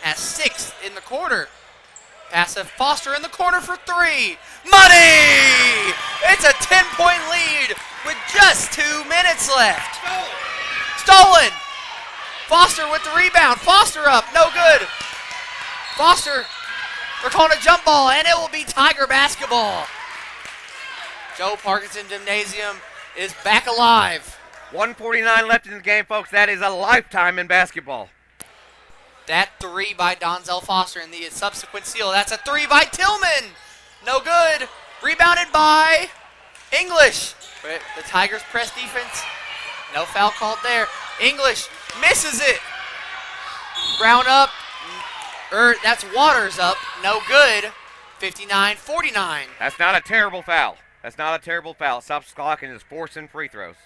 has 6 in the quarter. Pass to Foster in the corner for 3. Money! It's a 10-point lead with just 2 minutes left. Stolen! Foster with the rebound. Foster up. No good. Foster, they're calling a jump ball, and it will be Tiger basketball. Joe Parkinson Gymnasium is back alive. 1:49 left in the game, folks. That is a lifetime in basketball. That 3 by Donzel Foster in the subsequent steal. That's a 3 by Tillman. No good. Rebounded by English. But the Tigers press defense. No foul called there. English misses it. Brown up. That's Waters up. No good. 59-49. That's not a terrible foul. That's not a terrible foul. It stops the clock and is forcing free throws.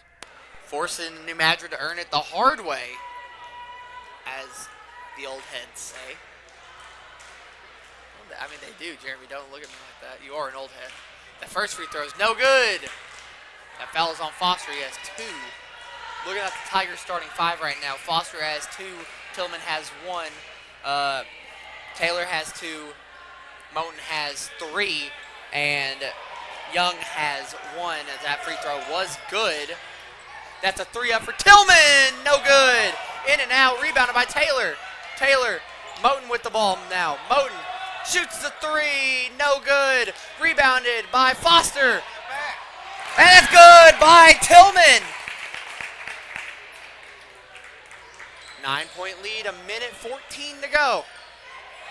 Forcing New Madrid to earn it the hard way, as the old heads say. I mean, they do, Jeremy. Don't look at me like that. You are an old head. That first free throw is no good. That foul is on Foster. He has 2. Looking at the Tigers starting 5 right now. Foster has 2. Tillman has 1. Taylor has 2. Moten has 3. And Young has 1, as that free throw was good. That's a 3 up for Tillman. No good. In and out. Rebounded by Taylor. Taylor. Moten with the ball now. Moten shoots the 3. No good. Rebounded by Foster. And it's good by Tillman. 9-point lead. 1:14 to go.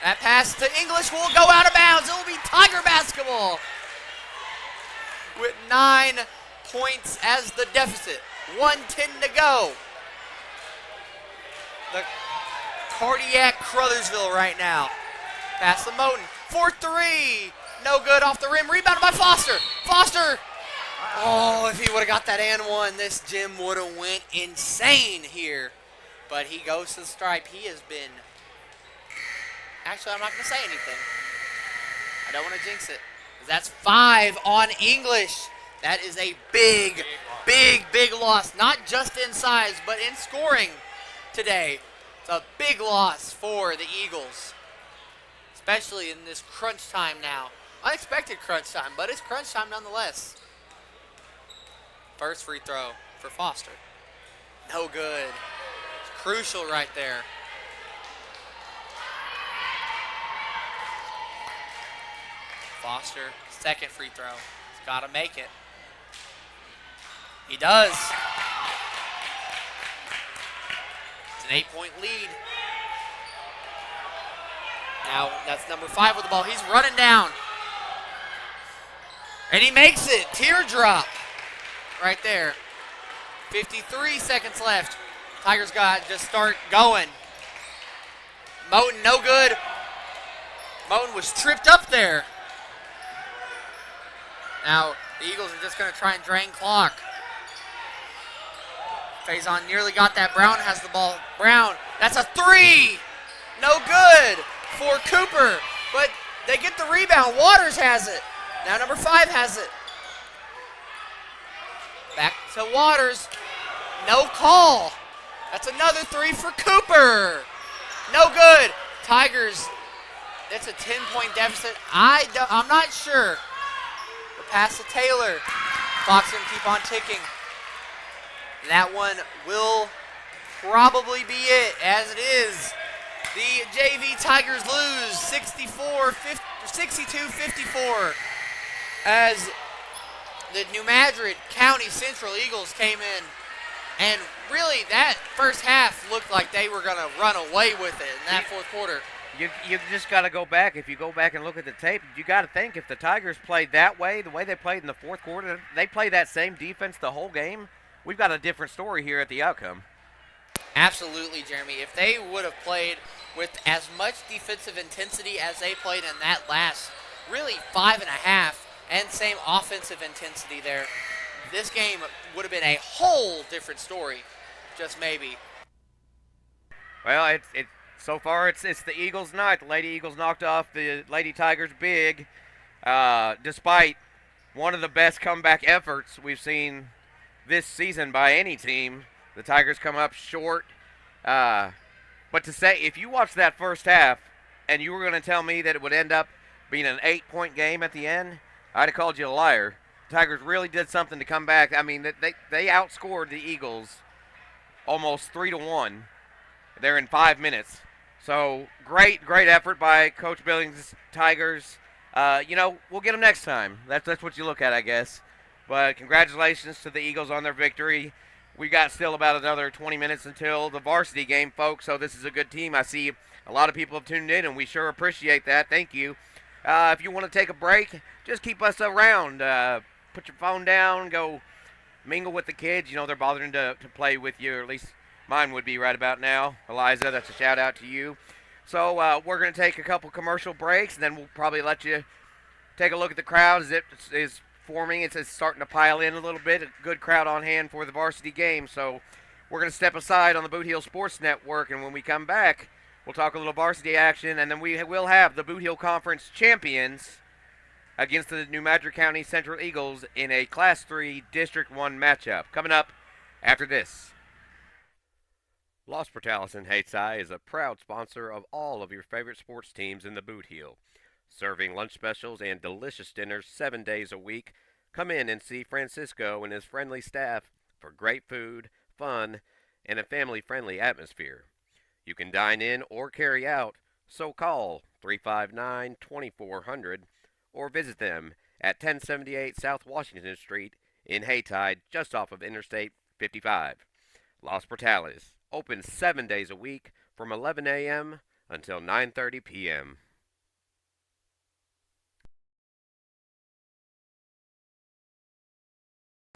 That pass to English will go out of bounds. It will be Tiger basketball. With 9 points as the deficit. 1:10 to go. The cardiac Caruthersville right now. Pass to Moten for 3. No good off the rim. Rebounded by Foster. Foster. Oh, if he would have got that and one, this gym would have went insane here. But he goes to the stripe. He has been... Actually, I'm not going to say anything. I don't want to jinx it. That's 5 on English. That is a big loss. Not just in size, but in scoring today. It's a big loss for the Eagles. Especially in this crunch time now. Unexpected crunch time, but it's crunch time nonetheless. First free throw for Foster. No good. It's crucial right there. Foster, second free throw. He's got to make it. He does. It's an 8-point lead. Now, that's number 5 with the ball. He's running down. And he makes it. Teardrop. Right there. 53 seconds left. Tigers got to just start going. Moten, no good. Moten was tripped up there. Now, the Eagles are just going to try and drain clock. Faison nearly got that. Brown has the ball. Brown, that's a 3. No good for Cooper. But they get the rebound. Waters has it. Now number 5 has it. Back to Waters. No call. That's another 3 for Cooper. No good. Tigers, it's a 10-point deficit. I'm not sure. The pass to Taylor. Clock's going to keep on ticking. That one will probably be it, as it is. The JV Tigers lose 62-54 as the New Madrid County Central Eagles came in And really, that first half looked like they were going to run away with it in that fourth quarter. You just got to go back. If you go back and look at the tape, you got to think if the Tigers played that way, the way they played in the fourth quarter, they play that same defense the whole game, we've got a different story here at the outcome. Absolutely, Jeremy. If they would have played with as much defensive intensity as they played in that last, really 5.5, and same offensive intensity there, this game would have been a whole different story, just maybe. Well, so far it's the Eagles' night. The Lady Eagles knocked off the Lady Tigers big, despite one of the best comeback efforts we've seen this season by any team. The Tigers come up short. But to say, if you watch that first half and you were going to tell me that it would end up being an 8-point game at the end, I'd have called you a liar. The Tigers really did something to come back. I mean, they outscored the Eagles almost 3-1 there in 5 minutes. So great effort by Coach Billings' Tigers. We'll get them next time. That's what you look at, I guess. But congratulations to the Eagles on their victory. We got still about another 20 minutes until the varsity game, folks, so this is a good team. I see a lot of people have tuned in, and we sure appreciate that. Thank you. If you want to take a break, just keep us around. Put your phone down, go mingle with the kids. They're bothering to play with you, or at least mine would be right about now. Eliza, that's a shout-out to you. So we're going to take a couple commercial breaks, and then we'll probably let you take a look at the crowd as it is forming. It's starting to pile in a little bit. A good crowd on hand for the varsity game. So we're going to step aside on the Boot Hill Sports Network, and when we come back, we'll talk a little varsity action, and then we will have the Boot Hill Conference champions against the New Madrid County Central Eagles in a Class 3 District 1 matchup. Coming up after this. Los Portales and HSAA is a proud sponsor of all of your favorite sports teams in the Boot Hill. Serving lunch specials and delicious dinners 7 days a week. Come in and see Francisco and his friendly staff for great food, fun, and a family-friendly atmosphere. You can dine in or carry out, so call 359-2400 or visit them at 1078 South Washington Street in Haytide, just off of Interstate 55. Los Portales, open 7 days a week from 11 a.m. until 9:30 p.m.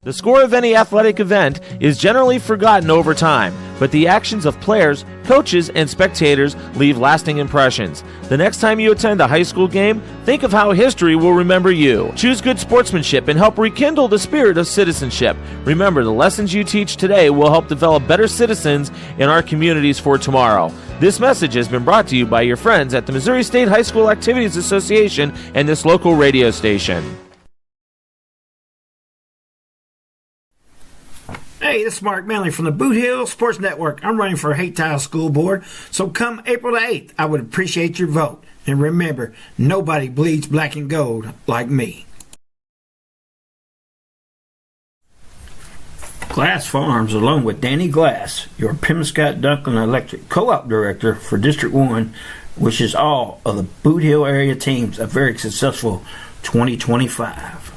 The score of any athletic event is generally forgotten over time, but the actions of players, coaches, and spectators leave lasting impressions. The next time you attend a high school game, think of how history will remember you. Choose good sportsmanship and help rekindle the spirit of citizenship. Remember, the lessons you teach today will help develop better citizens in our communities for tomorrow. This message has been brought to you by your friends at the Missouri State High School Activities Association and this local radio station. Hey, this is Mark Manley from the Boot Hill Sports Network. I'm running for Haytile School Board, so come April the 8th, I would appreciate your vote. And remember, nobody bleeds black and gold like me. Glass Farms, along with Danny Glass, your Pemscott Duncan Electric Co-op Director for District 1, wishes all of the Boot Hill area teams a very successful 2025.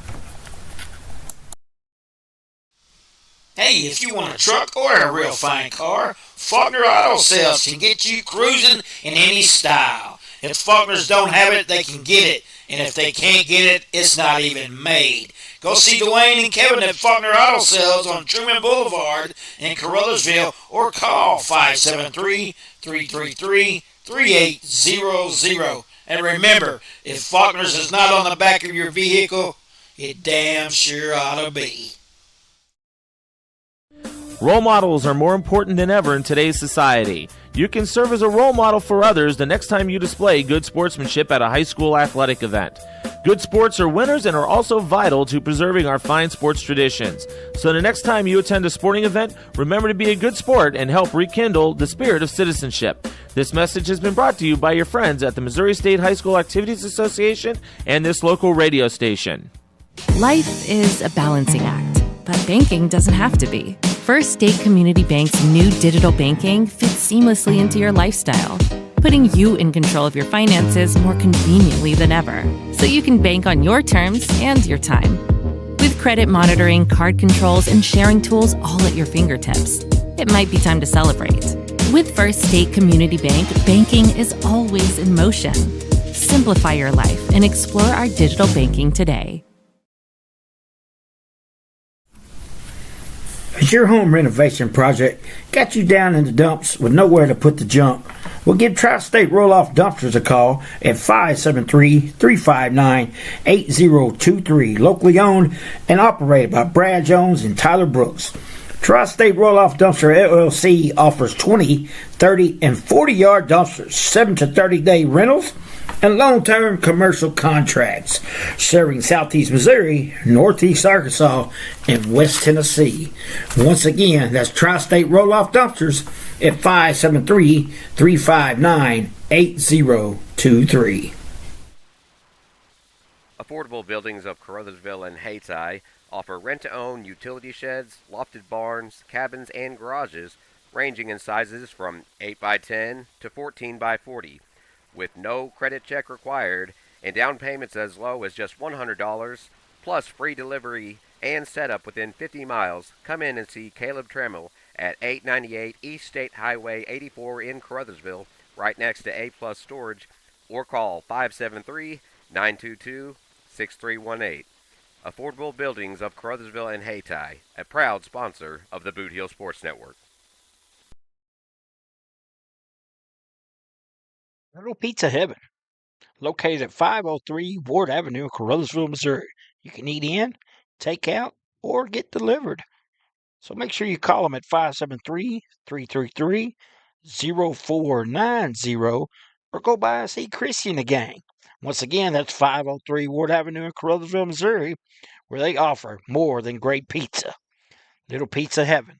Hey, if you want a truck or a real fine car, Faulkner Auto Sales can get you cruising in any style. If Faulkners don't have it, they can get it. And if they can't get it, it's not even made. Go see Dwayne and Kevin at Faulkner Auto Sales on Truman Boulevard in Caruthersville or call 573-333-3800. And remember, if Faulkner's is not on the back of your vehicle, it damn sure ought to be. Role models are more important than ever in today's society. You can serve as a role model for others the next time you display good sportsmanship at a high school athletic event. Good sports are winners and are also vital to preserving our fine sports traditions. So the next time you attend a sporting event, remember to be a good sport and help rekindle the spirit of citizenship. This message has been brought to you by your friends at the Missouri State High School Activities Association and this local radio station. Life is a balancing act, but banking doesn't have to be. First State Community Bank's new digital banking fits seamlessly into your lifestyle, putting you in control of your finances more conveniently than ever, so you can bank on your terms and your time. With credit monitoring, card controls, and sharing tools all at your fingertips. It might be time to celebrate. With First State Community Bank, banking is always in motion. Simplify your life and explore our digital banking today. Has your home renovation project got you down in the dumps with nowhere to put the junk? Well, give Tri-State Roll-Off Dumpsters a call at 573-359-8023. Locally owned and operated by Brad Jones and Tyler Brooks. Tri-State Roll-Off Dumpster LLC offers 20, 30, and 40-yard dumpsters, 7 to 30-day rentals, and long-term commercial contracts, serving Southeast Missouri, Northeast Arkansas, and West Tennessee. Once again, that's Tri-State Roll-Off Dumpsters at 573-359-8023. Affordable Buildings of Caruthersville and Hayti offer rent-to-own utility sheds, lofted barns, cabins, and garages ranging in sizes from 8x10 to 14x40. With no credit check required and down payments as low as just $100, plus free delivery and setup within 50 miles, come in and see Caleb Trammell at 898 East State Highway 84 in Caruthersville, right next to A Plus Storage, or call 573-922-6318. Affordable Buildings of Caruthersville and Hayti, a proud sponsor of the Boot Hill Sports Network. Little Pizza Heaven, located at 503 Ward Avenue in Caruthersville, Missouri. You can eat in, take out, or get delivered. So make sure you call them at 573-333-0490 or go by and see Chrissy and the gang. Once again, that's 503 Ward Avenue in Caruthersville, Missouri, where they offer more than great pizza. Little Pizza Heaven,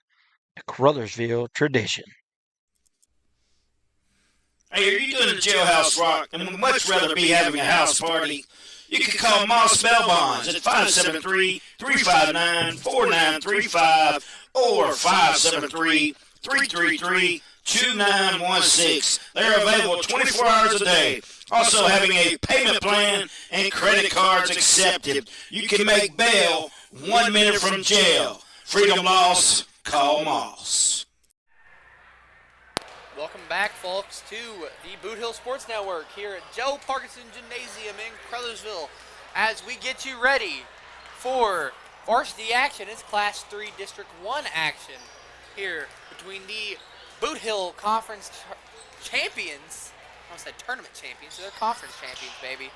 a Caruthersville tradition. Hey, are you doing a jailhouse rock and would much rather be having a house party? You can call Moss Bell Bonds at 573-359-4935 or 573-333-2916. They're available 24 hours a day. Also having a payment plan and credit cards accepted. You can make bail 1 minute from jail. Freedom loss, call Moss. Welcome back, folks, to the Boot Hill Sports Network here at Joe Parkinson Gymnasium in Caruthersville as we get you ready for varsity action. It's Class 3 District 1 action here between the Boot Hill Conference champions. I almost said tournament champions. They're conference champions, baby.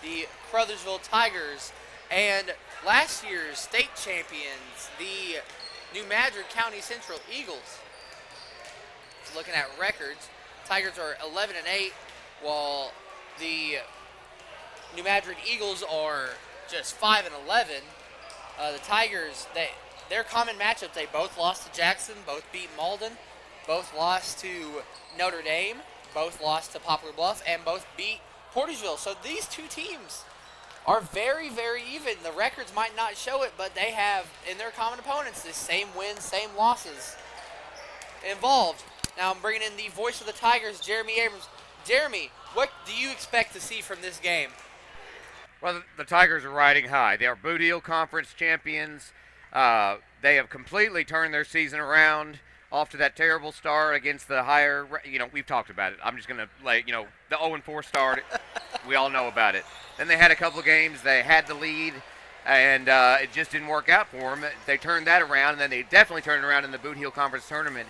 The Caruthersville Tigers and last year's state champions, the New Madrid County Central Eagles. Looking at records, Tigers are 11-8, while the New Madrid Eagles are just 5-11. The Tigers, their common matchups, they both lost to Jackson, both beat Malden, both lost to Notre Dame, both lost to Poplar Bluff, and both beat Porterville. So these two teams are very, very even. The records might not show it, but they have, in their common opponents, the same wins, same losses involved. Now I'm bringing in the voice of the Tigers, Jeremy Abrams. Jeremy, what do you expect to see from this game? Well, the Tigers are riding high. They are Boot Hill Conference champions. They have completely turned their season around off to that terrible start against the higher, we've talked about it. I'm just going to the 0-4 start. We all know about it. Then they had a couple of games. They had the lead, and it just didn't work out for them. They turned that around, and then they definitely turned around in the Boot Hill Conference tournament,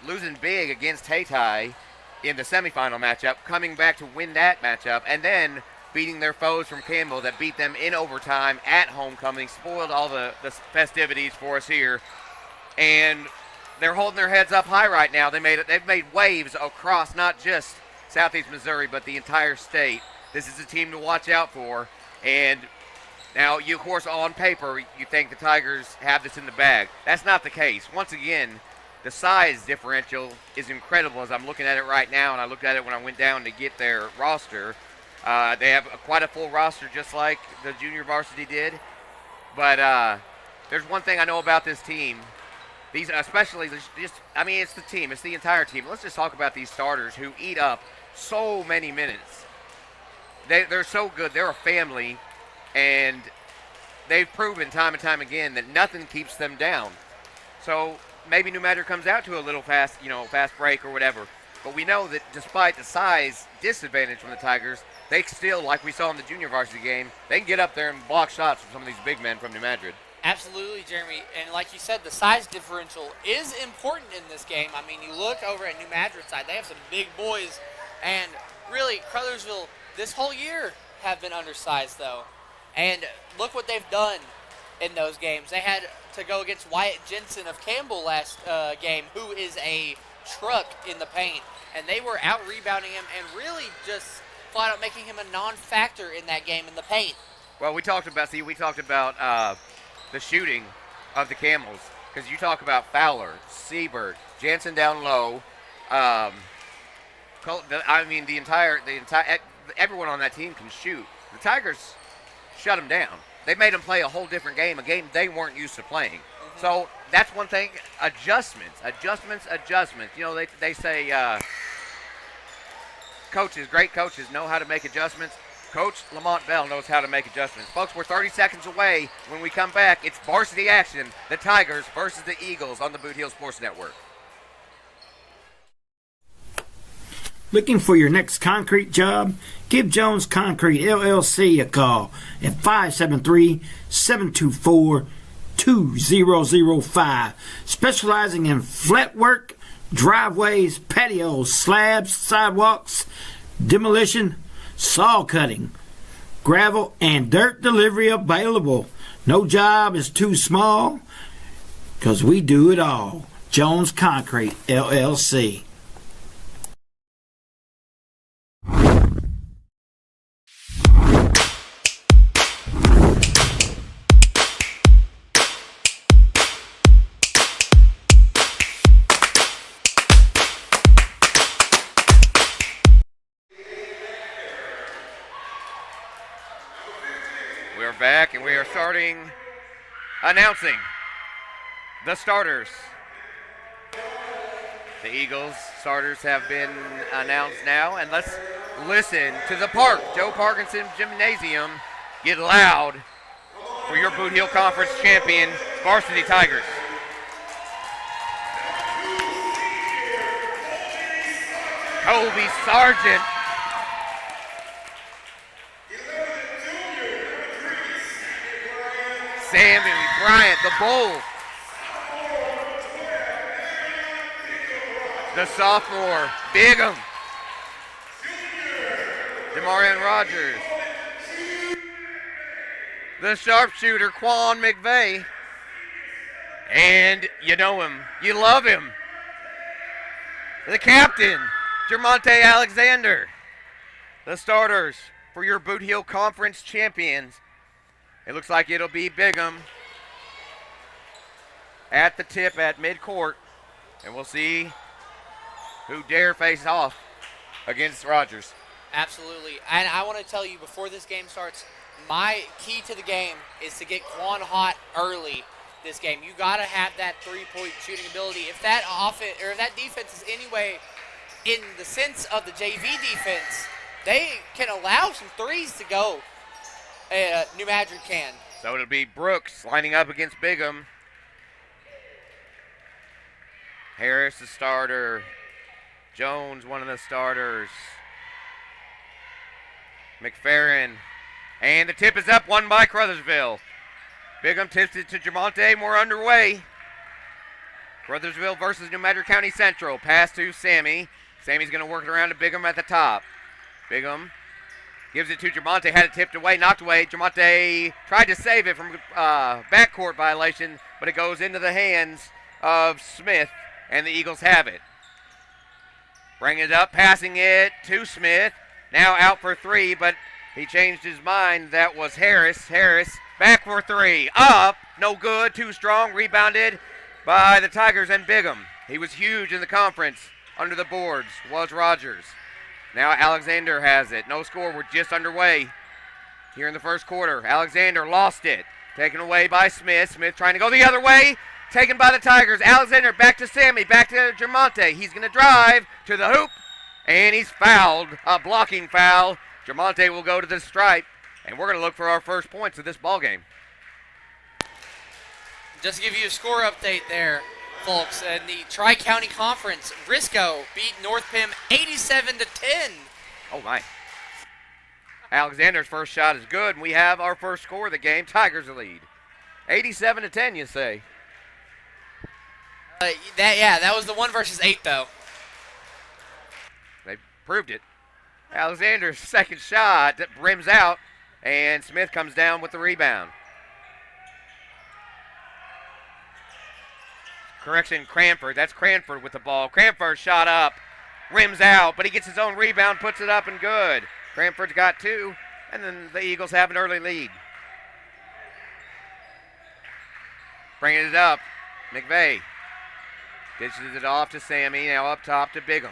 losing big against Hayti in the semifinal matchup, coming back to win that matchup, and then beating their foes from Campbell that beat them in overtime at homecoming, spoiled all the festivities for us here. And they're holding their heads up high right now. They've made waves across not just Southeast Missouri, but the entire state. This is a team to watch out for. And now, you, of course, on paper, you think the Tigers have this in the bag. That's not the case. Once again, the size differential is incredible as I'm looking at it right now, and I looked at it when I went down to get their roster. They have quite a full roster, just like the junior varsity did. But there's one thing I know about this team. These, especially, it's the team. It's the entire team. Let's just talk about these starters who eat up so many minutes. They're so good. They're a family, and they've proven time and time again that nothing keeps them down. So maybe New Madrid comes out to a little fast break or whatever. But we know that despite the size disadvantage from the Tigers, they still, like we saw in the junior varsity game, they can get up there and block shots from some of these big men from New Madrid. Absolutely, Jeremy. And like you said, the size differential is important in this game. I mean, you look over at New Madrid's side, they have some big boys. And really, Caruthersville this whole year have been undersized, though. And look what they've done in those games. They had to go against Wyatt Jensen of Campbell last game, who is a truck in the paint. And they were out-rebounding him and really just flat out making him a non-factor in that game in the paint. Well, we talked about the shooting of the Camels, because you talk about Fowler, Siebert, Jansen down low. Everyone on that team can shoot. The Tigers shut them down. They made them play a whole different game, a game they weren't used to playing. Mm-hmm. So that's one thing. Adjustments. You know, they say great coaches know how to make adjustments. Coach Lamont Bell knows how to make adjustments. Folks, we're 30 seconds away. When we come back, it's varsity action. The Tigers versus the Eagles on the Boot Hill Sports Network. Looking for your next concrete job? Give Jones Concrete LLC a call at 573-724-2005. Specializing in flat work, driveways, patios, slabs, sidewalks, demolition, saw cutting, gravel, and dirt delivery available. No job is too small, because we do it all. Jones Concrete, LLC. We're back, and we are announcing the starters. The Eagles starters have been announced now, and let's listen to the Park, Joe Parkinson Gymnasium, get loud for your Boot Hill Conference champion, Varsity Tigers. Kobe Sargent. Sammy Bryant, the Bull. The sophomore, Bigham. Demarion Rogers. The sharpshooter, Quan McVeigh. And you know him, you love him. The captain, Jermonte Alexander. The starters for your Boot Hill Conference champions. It looks like it'll be Bigham at the tip at midcourt, and we'll see who dare face off against Rogers. Absolutely. And I want to tell you, before this game starts, my key to the game is to get Quan hot early this game. You got to have that three-point shooting ability. If that offense or if that defense is anyway in the sense of the JV defense, they can allow some threes to go. New Madrid can. So it'll be Brooks lining up against Bigham. Harris, the starter. Jones, one of the starters. McFerrin. And the tip is up, won by Caruthersville. Bigham tips it to Jermonte, more underway. Caruthersville versus New Madrid County Central. Pass to Sammy. Sammy's going to work it around to Bigham at the top. Bigham gives it to Jermonte, had it tipped away, knocked away. Jermonte tried to save it from backcourt violation, but it goes into the hands of Smith, and the Eagles have it. Bring it up, passing it to Smith. Now out for three, but he changed his mind. That was Harris. Harris back for three. Up, no good, too strong. Rebounded by the Tigers and Bigham. He was huge in the conference. Under the boards was Rogers. Now Alexander has it. No score. We're just underway here in the first quarter. Alexander lost it. Taken away by Smith. Smith trying to go the other way. Taken by the Tigers. Alexander back to Sammy. Back to Jermonte. He's going to drive to the hoop. And he's fouled. A blocking foul. Jermonte will go to the stripe. And we're going to look for our first points of this ball game. Just to give you a score update there, folks, in the Tri-County Conference, Risco beat North Pim 87-10. Oh, my. Alexander's first shot is good, and we have our first score of the game. Tigers lead. 87-10, you say? That was the 1 versus 8, though. They proved it. Alexander's second shot that rims out, and Smith comes down with the rebound. Correction, Cranford. That's Cranford with the ball. Cranford shot up, rims out, but he gets his own rebound, puts it up, and good. Cranford's got 2, and then the Eagles have an early lead. Bringing it up, McVeigh. Dishes it off to Sammy, now up top to Bigham.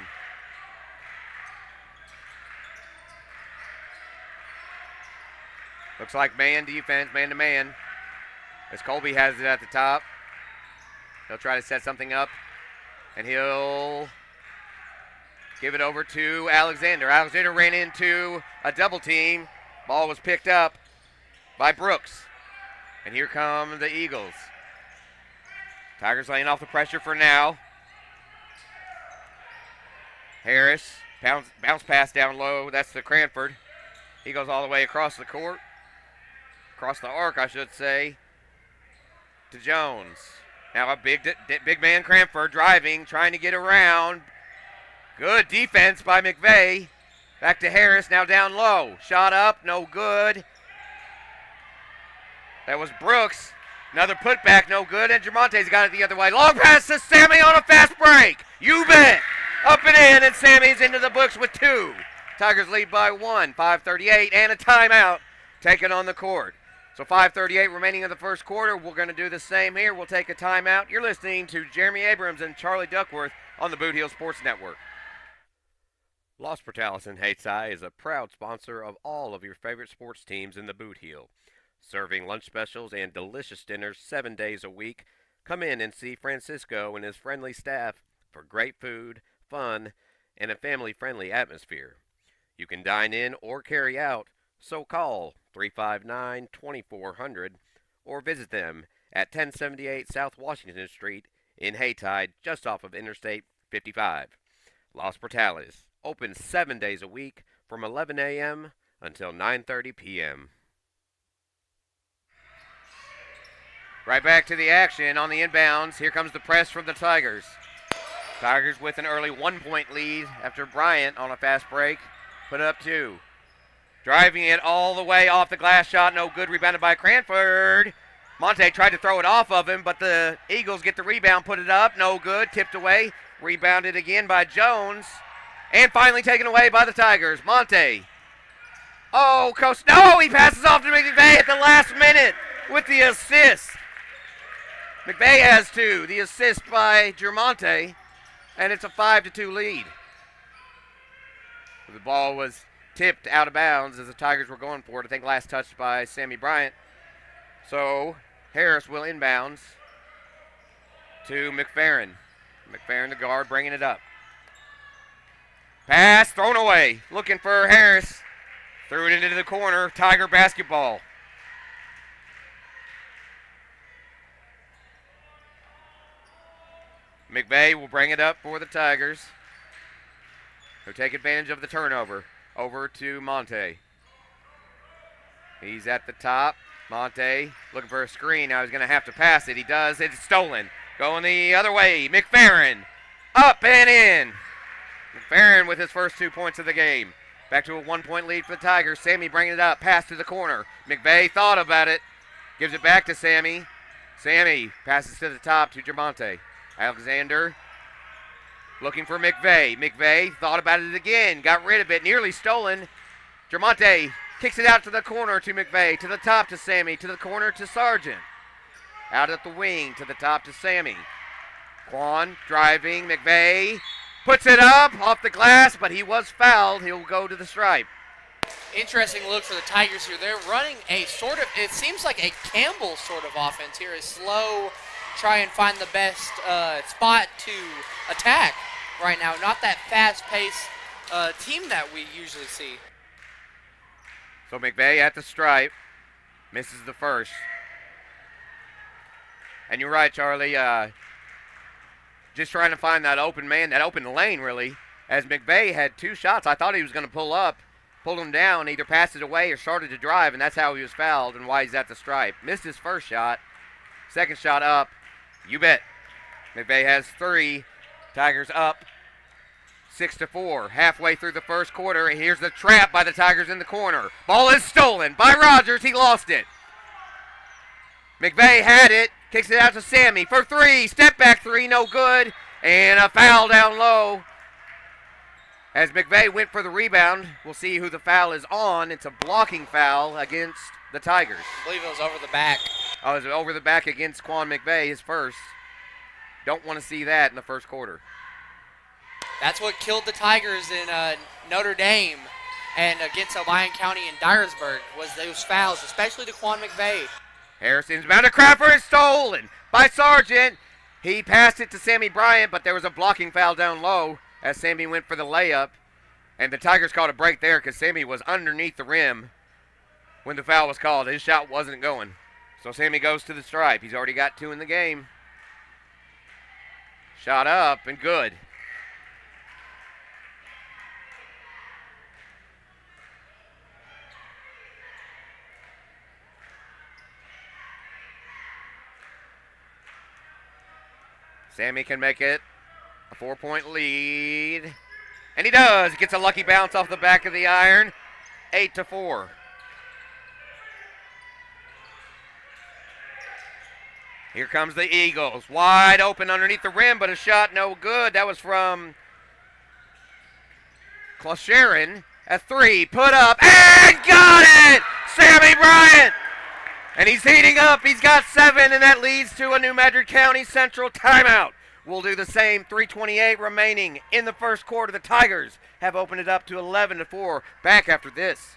Looks like man defense, man to man. As Colby has it at the top. He'll try to set something up, and he'll give it over to Alexander. Alexander ran into a double team. Ball was picked up by Brooks. And here come the Eagles. Tigers laying off the pressure for now. Harris, bounce pass down low. That's to Cranford. He goes all the way across the court. Across the arc, I should say. To Jones. Now a big man Cranford driving, trying to get around. Good defense by McVeigh. Back to Harris, now down low. Shot up, no good. That was Brooks. Another putback, no good, and Jermonte's got it the other way. Long pass to Sammy on a fast break. You bet. Up and in, and Sammy's into the books with 2. Tigers lead by 1, 5:38, and a timeout taken on the court. So 5:38 remaining in the first quarter. We're going to do the same here. We'll take a timeout. You're listening to Jeremy Abrams and Charlie Duckworth on the Boot Hill Sports Network. Los Portales in Hayti is a proud sponsor of all of your favorite sports teams in the Boot Hill. Serving lunch specials and delicious dinners 7 days a week. Come in and see Francisco and his friendly staff for great food, fun, and a family-friendly atmosphere. You can dine in or carry out, so call 359-2400 or visit them at 1078 South Washington Street in Hayti, just off of Interstate 55. Los Portales, open 7 days a week from 11 a.m. until 9:30 p.m. Right back to the action on the inbounds. Here comes the press from the Tigers. Tigers with an early 1-point lead after Bryant on a fast break put up 2. Driving it all the way off the glass shot, no good, rebounded by Cranford. Monte tried to throw it off of him, but the Eagles get the rebound, put it up, no good, tipped away, rebounded again by Jones, and finally taken away by the Tigers. Monte. Oh, coach, no, he passes off to McVeigh at the last minute with the assist. McVeigh has 2, the assist by Jermonte, and it's a 5-2 lead. The ball was tipped out of bounds as the Tigers were going for it. I think last touched by Sammy Bryant. So Harris will inbounds to McFerrin. McFerrin, the guard, bringing it up. Pass thrown away. Looking for Harris. Threw it into the corner. Tiger basketball. McVeigh will bring it up for the Tigers. They'll take advantage of the turnover. Over to Monte. He's at the top. Monte looking for a screen. Now he's going to have to pass it. He does. It's stolen. Going the other way. McFerrin. Up and in. McFerrin with his first 2 points of the game. Back to a 1-point lead for the Tigers. Sammy bringing it up. Pass to the corner. McVeigh thought about it. Gives it back to Sammy. Sammy passes to the top to Jermonte. Alexander looking for McVeigh. McVeigh thought about it again. Got rid of it. Nearly stolen. Jermonte kicks it out to the corner to McVeigh. To the top to Sammy. To the corner to Sargent. Out at the wing to the top to Sammy. Quan driving. McVeigh puts it up off the glass, but he was fouled. He'll go to the stripe. Interesting look for the Tigers here. They're running a sort of, it seems like a Campbell sort of offense here. A slow, try and find the best spot to attack right now. Not that fast-paced team that we usually see. So McVeigh at the stripe. Misses the first. And you're right, Charlie. Just trying to find that open man, that open lane, really. As McVeigh had 2 shots, I thought he was going to pull up, pulled him down, either passed it away or started to drive, and that's how he was fouled and why he's at the stripe. Missed his first shot. Second shot up. You bet. McVeigh has 3. Tigers up 6-4. Halfway through the first quarter, and here's the trap by the Tigers in the corner. Ball is stolen by Rogers. He lost it. McVeigh had it. Kicks it out to Sammy for 3. Step back 3, no good. And a foul down low. As McVeigh went for the rebound, we'll see who the foul is on. It's a blocking foul against the Tigers. I believe it was over the back. Oh, it was over the back against Quan McVeigh, his first. Don't want to see that in the first quarter. That's what killed the Tigers in Notre Dame and against Lyon County and Dyersburg was those fouls, especially to Quan McVeigh. Harrison's bound to Crawford, is stolen by Sargent. He passed it to Sammy Bryant, but there was a blocking foul down low as Sammy went for the layup. And the Tigers called a break there because Sammy was underneath the rim when the foul was called. His shot wasn't going. So Sammy goes to the stripe. He's already got 2 in the game. Shot up and good. Sammy can make it a 4-point lead. And he does. He gets a lucky bounce off the back of the iron. 8-4. Here comes the Eagles. Wide open underneath the rim, but a shot no good. That was from Clasherin. A 3. Put up and got it! Sammy Bryant! And he's heating up. He's got 7, and that leads to a New Madrid County Central timeout. We'll do the same. 3:28 remaining in the first quarter. The Tigers have opened it up to 11-4. Back after this.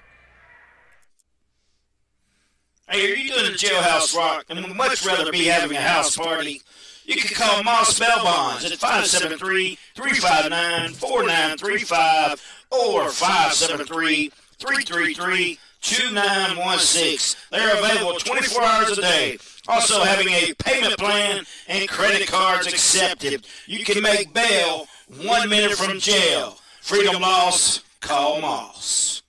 Hey, are you doing a jailhouse rock and would much rather be having a house party? You can call Moss Bell Bonds at 573-359-4935 or 573-333-2916. They're available 24 hours a day. Also having a payment plan and credit cards accepted. You can make bail 1 minute from jail. Freedom loss, call Moss.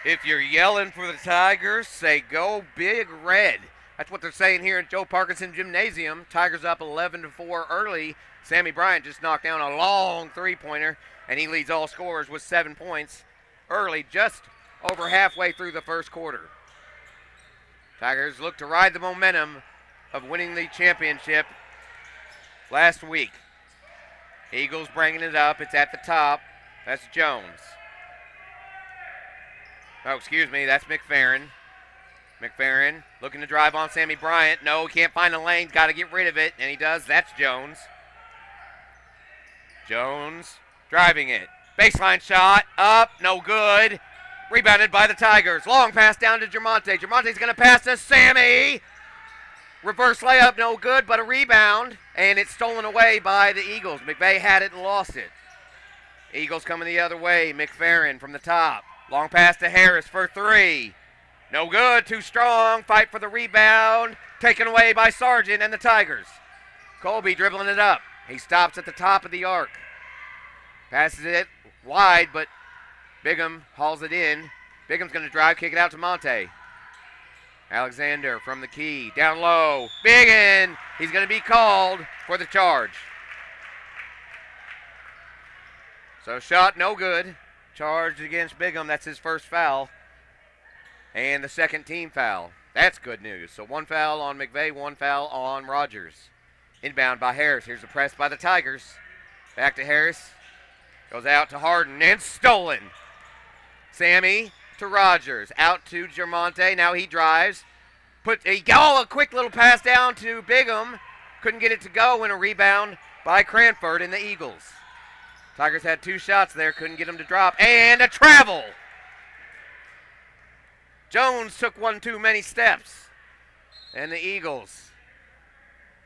If you're yelling for the Tigers, say go Big Red. That's what they're saying here at Joe Parkinson Gymnasium. Tigers up 11-4 early. Sammy Bryant just knocked down a long 3-pointer, and he leads all scorers with 7 points early, just over halfway through the first quarter. Tigers look to ride the momentum of winning the championship last week. Eagles bringing it up. It's at the top. That's Jones. Oh, excuse me, that's McFerrin. McFerrin looking to drive on Sammy Bryant. No, he can't find a lane. Got to get rid of it, and he does. That's Jones. Jones driving it. Baseline shot. Up. No good. Rebounded by the Tigers. Long pass down to Jermonte. Jermonte's going to pass to Sammy. Reverse layup. No good, but a rebound. And it's stolen away by the Eagles. McVeigh had it and lost it. Eagles coming the other way. McFerrin from the top. Long pass to Harris for 3. No good, too strong. Fight for the rebound. Taken away by Sargent and the Tigers. Colby dribbling it up. He stops at the top of the arc. Passes it wide, but Bigham hauls it in. Bigham's going to drive, kick it out to Monte. Alexander from the key. Down low. Bigham. He's going to be called for the charge. So shot no good. Charged against Bigham. That's his first foul. And the second team foul. That's good news. So 1 foul on McVeigh, 1 foul on Rogers. Inbound by Harris. Here's the press by the Tigers. Back to Harris. Goes out to Harden and stolen. Sammy to Rogers. Out to Jermonte. Now he drives. A quick little pass down to Bigham. Couldn't get it to go, and a rebound by Cranford and the Eagles. Tigers had 2 shots there, couldn't get them to drop. And a travel. Jones took 1 too many steps. And the Eagles.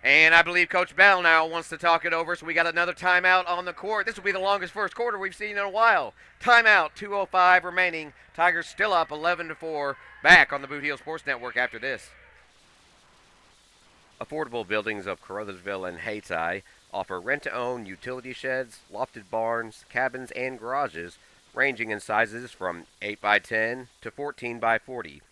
And I believe Coach Bell now wants to talk it over, so we got another timeout on the court. This will be the longest first quarter we've seen in a while. Timeout, 2:05 remaining. Tigers still up 11-4. Back on the Boot Heel Sports Network after this. Affordable Buildings of Caruthersville and Hayti offer rent-to-own utility sheds, lofted barns, cabins, and garages ranging in sizes from 8 by 10 to 14 by 40,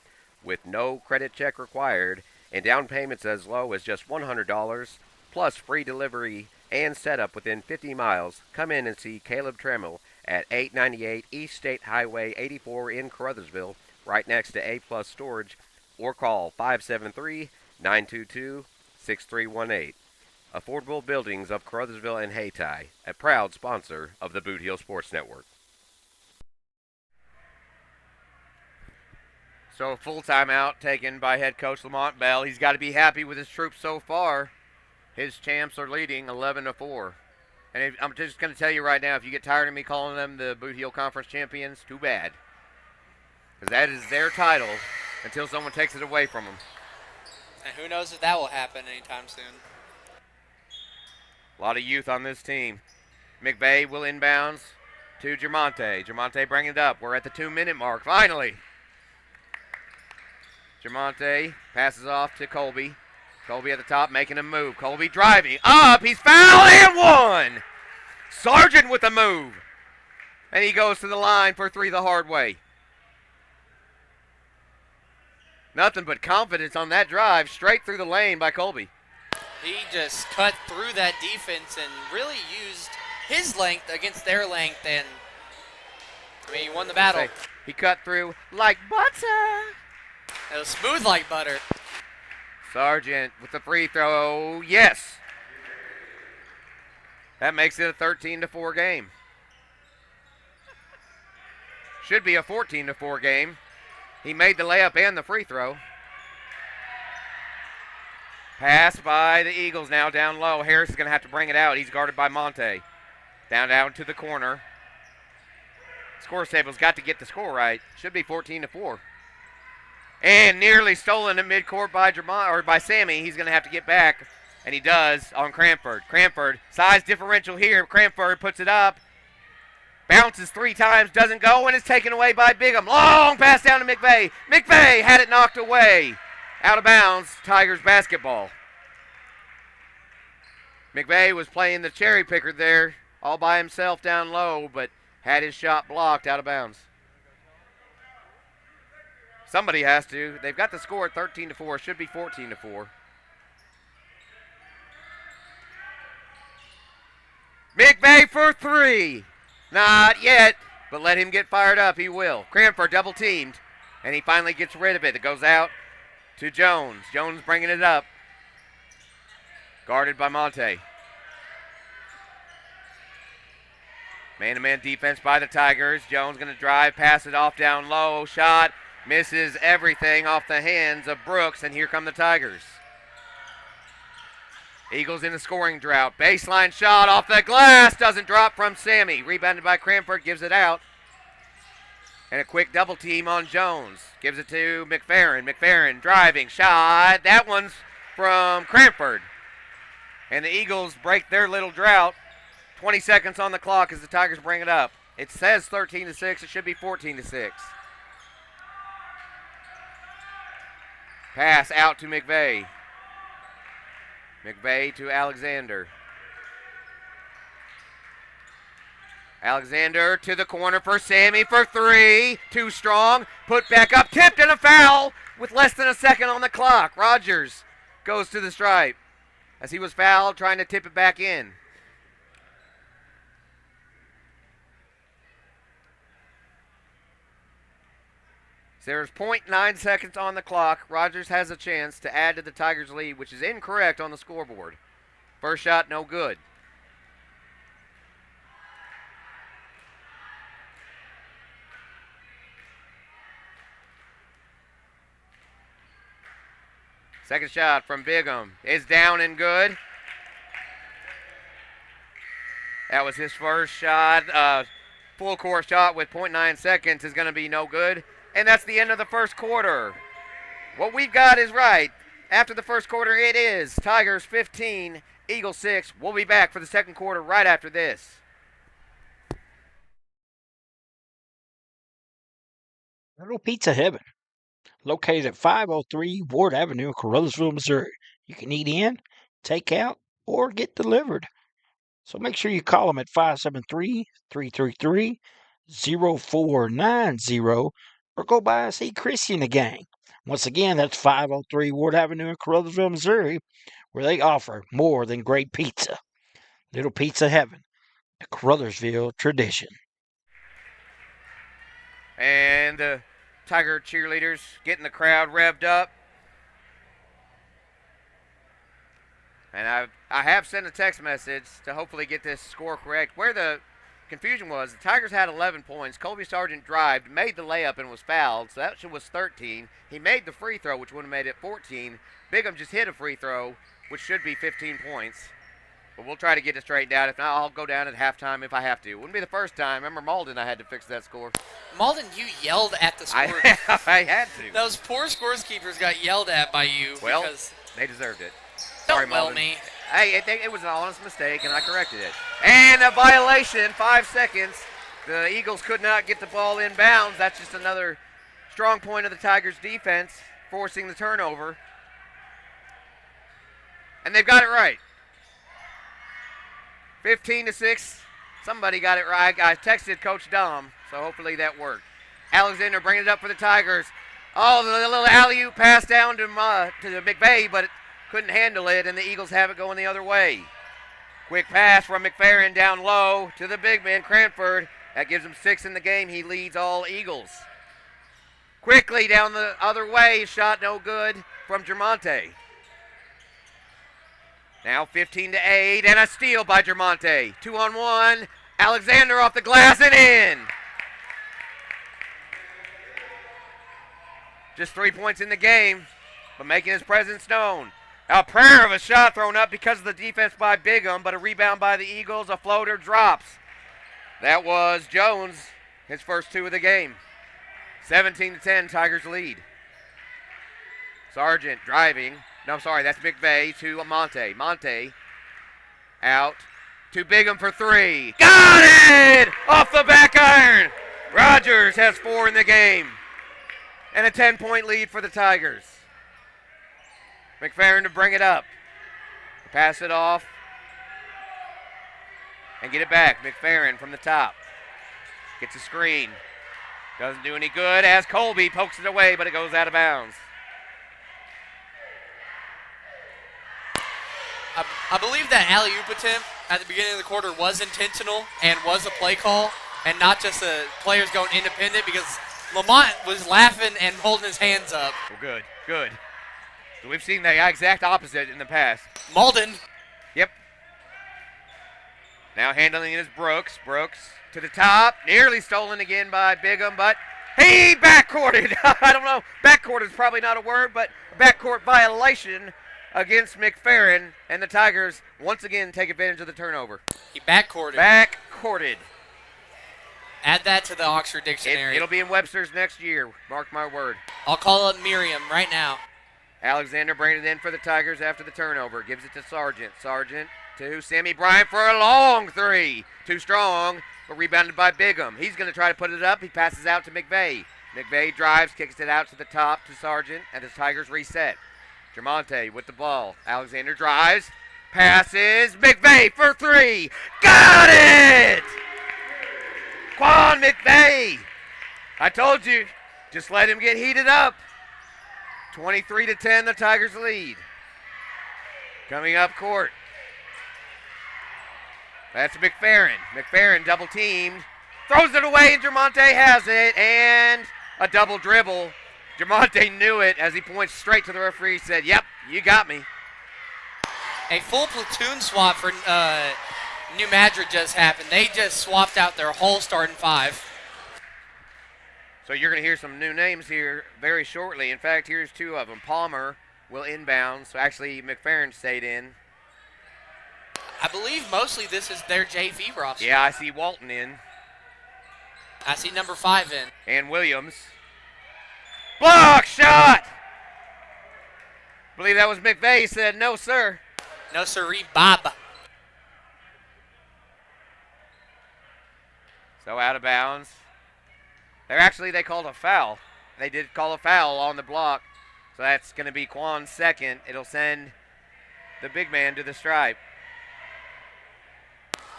with no credit check required and down payments as low as just $100, plus free delivery and setup within 50 miles. Come in and see Caleb Trammell at 898 East State Highway 84 in Caruthersville, right next to A Plus Storage, or call 573-922-6318. Affordable Buildings of Caruthersville and Hayti, a proud sponsor of the Boot Heel Sports Network. So, full timeout taken by head coach Lamont Bell. He's got to be happy with his troops so far. His champs are leading 11-4. And I'm just going to tell you right now, if you get tired of me calling them the Boot Heel Conference champions, too bad. Because that is their title until someone takes it away from them. And who knows if that will happen anytime soon. A lot of youth on this team. McVeigh will inbounds to Germonte. Germonte bringing it up. We're at the 2-minute mark, finally. Germonte passes off to Colby. Colby at the top making a move. Colby driving up. He's fouled and one. Sargent with a move. And he goes to the line for three the hard way. Nothing but confidence on that drive. Straight through the lane by Colby. He just cut through that defense and really used his length against their length. And, I mean, he won the battle. He cut through like butter. It was smooth like butter. Sargent with the free throw. Yes. That makes it a 13-4 game. Should be a 14-4 game. He made the layup and the free throw. Pass by the Eagles now down low. Harris is going to have to bring it out. He's guarded by Monte. Down to the corner. Score table's got to get the score right. Should be 14-4. And nearly stolen at midcourt by Sammy. He's going to have to get back, and he does on Cranford. Cranford, size differential here. Cranford puts it up. Bounces three times, doesn't go, and is taken away by Bigham. Long pass down to McVeigh. McVeigh had it knocked away. Out of bounds, Tigers basketball. McVeigh was playing the cherry picker there, all by himself down low, but had his shot blocked out of bounds. Somebody has to. They've got the score at 13-4. Should be 14-4. McVeigh for three. Not yet, but let him get fired up. He will. Cranford double teamed, and he finally gets rid of it. It goes out to Jones. Jones bringing it up. Guarded by Monte. Man-to-man defense by the Tigers. Jones going to drive, pass it off down low. Shot. Misses everything off the hands of Brooks, and here come the Tigers. Eagles in the scoring drought. Baseline shot off the glass. Doesn't drop from Sammy. Rebounded by Cranford. Gives it out. And a quick double team on Jones. Gives it to McFerrin. McFerrin driving. Shot. That one's from Cranford. And the Eagles break their little drought. 20 seconds on the clock as the Tigers bring it up. It says 13-6. It should be 14-6. Pass out to McVeigh. McVeigh to Alexander. Alexander to the corner for Sammy for three. Too strong. Put back up. Tipped and a foul with less than a second on the clock. Rogers goes to the stripe as he was fouled trying to tip it back in. There's 0.9 seconds on the clock. Rogers has a chance to add to the Tigers' lead, which is incorrect on the scoreboard. First shot, no good. Second shot from Bigham is down and good. That was his first shot. Full court shot with 0.9 seconds is going to be no good. And that's the end of the first quarter. What we've got is right. After the first quarter, it is Tigers 15, Eagles 6. We'll be back for the second quarter right after this. Little Pizza Heaven, located at 503 Ward Avenue in Caruthersville, Missouri. You can eat in, take out, or get delivered. So make sure you call them at 573-333-0490 or go by and see Chrissy and the gang. Once again, that's 503 Ward Avenue in Caruthersville, Missouri, where they offer more than great pizza. Little Pizza Heaven, the Caruthersville tradition. And the Tiger cheerleaders getting the crowd revved up. And I have sent a text message to hopefully get this score correct. Where the confusion was, the Tigers had 11 points. Colby Sargent drived, made the layup, and was fouled, so that was 13. He made the free throw, which would have made it 14. Bigham just hit a free throw, which should be 15 points. But we'll try to get it straightened out. If not, I'll go down at halftime if I have to. It wouldn't be the first time. Remember Malden, I had to fix that score. Malden, you yelled at the score. I had to. Those poor scorekeepers got yelled at by you. Well, because they deserved it. Don't Sorry, well Malden. me. Hey, it was an honest mistake, and I corrected it. And a violation, 5 seconds. The Eagles could not get the ball in bounds. That's just another strong point of the Tigers' defense, forcing the turnover. And they've got it right. 15-6. Somebody got it right. I texted Coach Dom, so hopefully that worked. Alexander bringing it up for the Tigers. Oh, the little alley-oop pass down to McVeigh, but it couldn't handle it, and the Eagles have it going the other way. Quick pass from McFerrin down low to the big man, Cranford. That gives him 6 in the game. He leads all Eagles. Quickly down the other way, shot no good from Germonte. Now 15-8, and a steal by Germonte. 2-on-1, Alexander off the glass and in. Just 3 points in the game, but making his presence known. A prayer of a shot thrown up because of the defense by Bigham, but a rebound by the Eagles. A floater drops. That was Jones, his first 2 of the game. 17-10, Tigers lead. Sargent driving. No, I'm sorry, that's McVeigh to Monte. Monte out to Bigham for 3. Got it! Off the back iron. Rogers has 4 in the game. And a 10-point lead for the Tigers. McFerrin to bring it up. Pass it off. And get it back. McFerrin from the top. Gets a screen. Doesn't do any good as Colby pokes it away, but it goes out of bounds. I believe that alley-oop attempt at the beginning of the quarter was intentional and was a play call and not just the players going independent because Lamont was laughing and holding his hands up. Well, good, good. So we've seen the exact opposite in the past. Malden. Yep. Now handling it is Brooks. Brooks to the top. Nearly stolen again by Bigham, but he backcourted. I don't know. Backcourt is probably not a word, but backcourt violation against McFerrin, and the Tigers once again take advantage of the turnover. He backcourted. Backcourted. Add that to the Oxford Dictionary. It'll be in Webster's next year. Mark my word. I'll call it Miriam right now. Alexander bringing it in for the Tigers after the turnover. Gives it to Sargent. Sargent to Sammy Bryant for a long 3. Too strong, but rebounded by Bigham. He's going to try to put it up. He passes out to McVeigh. McVeigh drives, kicks it out to the top to Sargent, and the Tigers reset. Germonte with the ball. Alexander drives, passes, McVeigh for 3. Got it! Quan McVeigh. I told you, just let him get heated up. 23-10, the Tigers lead. Coming up court. That's McFerrin. McFerrin double teamed. Throws it away and Germonte has it. And a double dribble. Germonte knew it as he points straight to the referee. Said, yep, you got me. A full platoon swap for New Madrid just happened. They just swapped out their whole starting 5. So you're going to hear some new names here very shortly. In fact, here's 2 of them. Palmer will inbound. So actually, McFerrin stayed in. I believe mostly this is their JV roster. Yeah, I see Walton in. I see number 5 in. And Williams. Block shot! I believe that was McVeigh. Said, no, sir. No, sirree, Bob. So out of bounds. They called a foul. They did call a foul on the block. So that's going to be Quan's second. It'll send the big man to the stripe.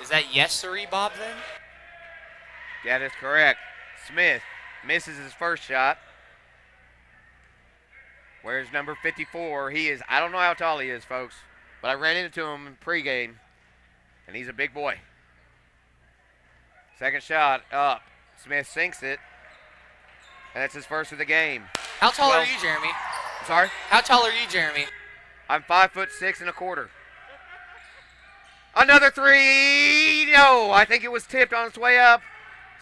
Is that yes, sirree, Bob, then? That is correct. Smith misses his first shot. Where's number 54? He is, I don't know how tall he is, folks, but I ran into him in pregame, and he's a big boy. Second shot up. Smith sinks it, and that's his first of the game. How tall are you, Jeremy? I'm sorry? How tall are you, Jeremy? I'm 5'6.25". Another three. No, I think it was tipped on its way up.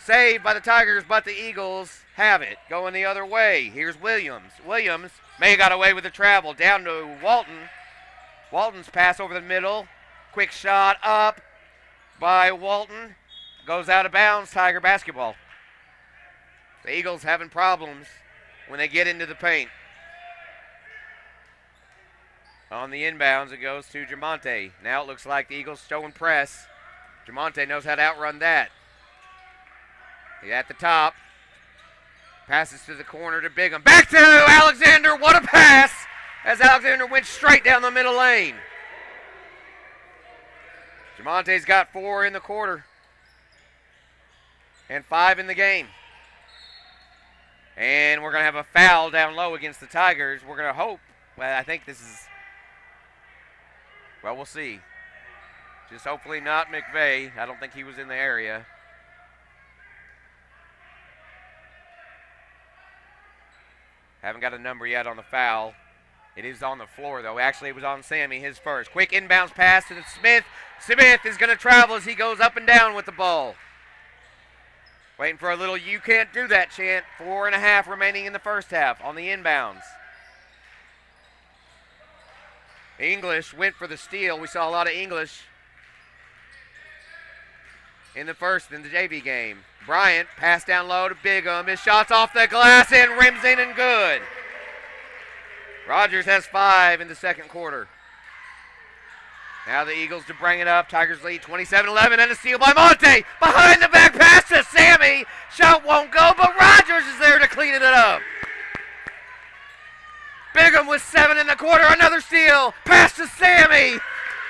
Saved by the Tigers, but the Eagles have it. Going the other way. Here's Williams. Williams may have got away with the travel. Down to Walton. Walton's pass over the middle. Quick shot up by Walton. Goes out of bounds. Tiger basketball. The Eagles having problems when they get into the paint. On the inbounds, it goes to Jamonte. Now it looks like the Eagles showing press. Jamonte knows how to outrun that. He's at the top. Passes to the corner to Bigham. Back to Alexander. What a pass! As Alexander went straight down the middle lane. Jamonte's got 4 in the quarter. And 5 in the game. And we're going to have a foul down low against the Tigers. We're going to hope. Well, I think this is. Well, we'll see. Just hopefully not McVeigh. I don't think he was in the area. Haven't got a number yet on the foul. It is on the floor, though. Actually, it was on Sammy, his first. Quick inbounds pass to Smith. Smith is going to travel as he goes up and down with the ball. Waiting for a little "you can't do that" chant. 4.5 remaining in the first half on the inbounds. English went for the steal. We saw a lot of English in the first in the JV game. Bryant passed down low to Bigham. His shot's off the glass and rims in and good. Rogers has 5 in the second quarter. Now the Eagles to bring it up. Tigers lead 27-11 and a steal by Monte. Behind the back pass to Sammy. Shot won't go, but Rogers is there to clean it up. Bigham with 7 in the quarter. Another steal. Pass to Sammy.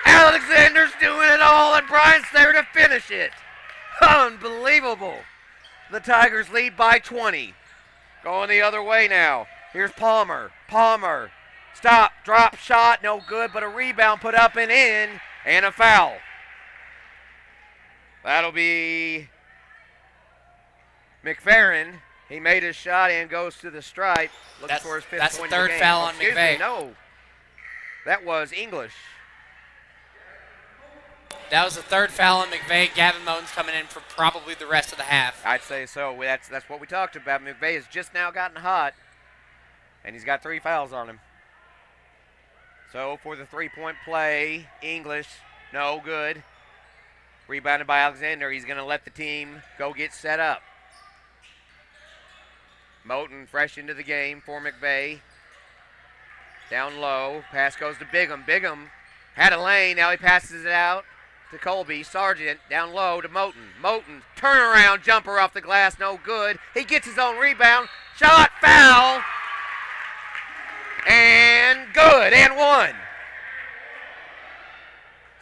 Alexander's doing it all, and Bryant's there to finish it. Unbelievable. The Tigers lead by 20. Going the other way now. Here's Palmer. Palmer. Stop. Drop shot. No good, but a rebound put up and in, and a foul. That'll be McFerrin. He made his shot and goes to the stripe. Looking for his 5th that's point the of the third game. foul on Excuse McVeigh. me, no. That was English. That was the third foul on McVeigh. Gavin Moan's coming in for probably the rest of the half. I'd say so. That's what we talked about. McVeigh has just now gotten hot, and he's got 3 fouls on him. So for the 3-point play, English, no good. Rebounded by Alexander. He's going to let the team go get set up. Moten fresh into the game for McVeigh. Down low. Pass goes to Bigham. Bigham had a lane. Now he passes it out to Colby. Sargent down low to Moten. Moten, turnaround jumper off the glass. No good. He gets his own rebound. Shot, foul. And good. And 1.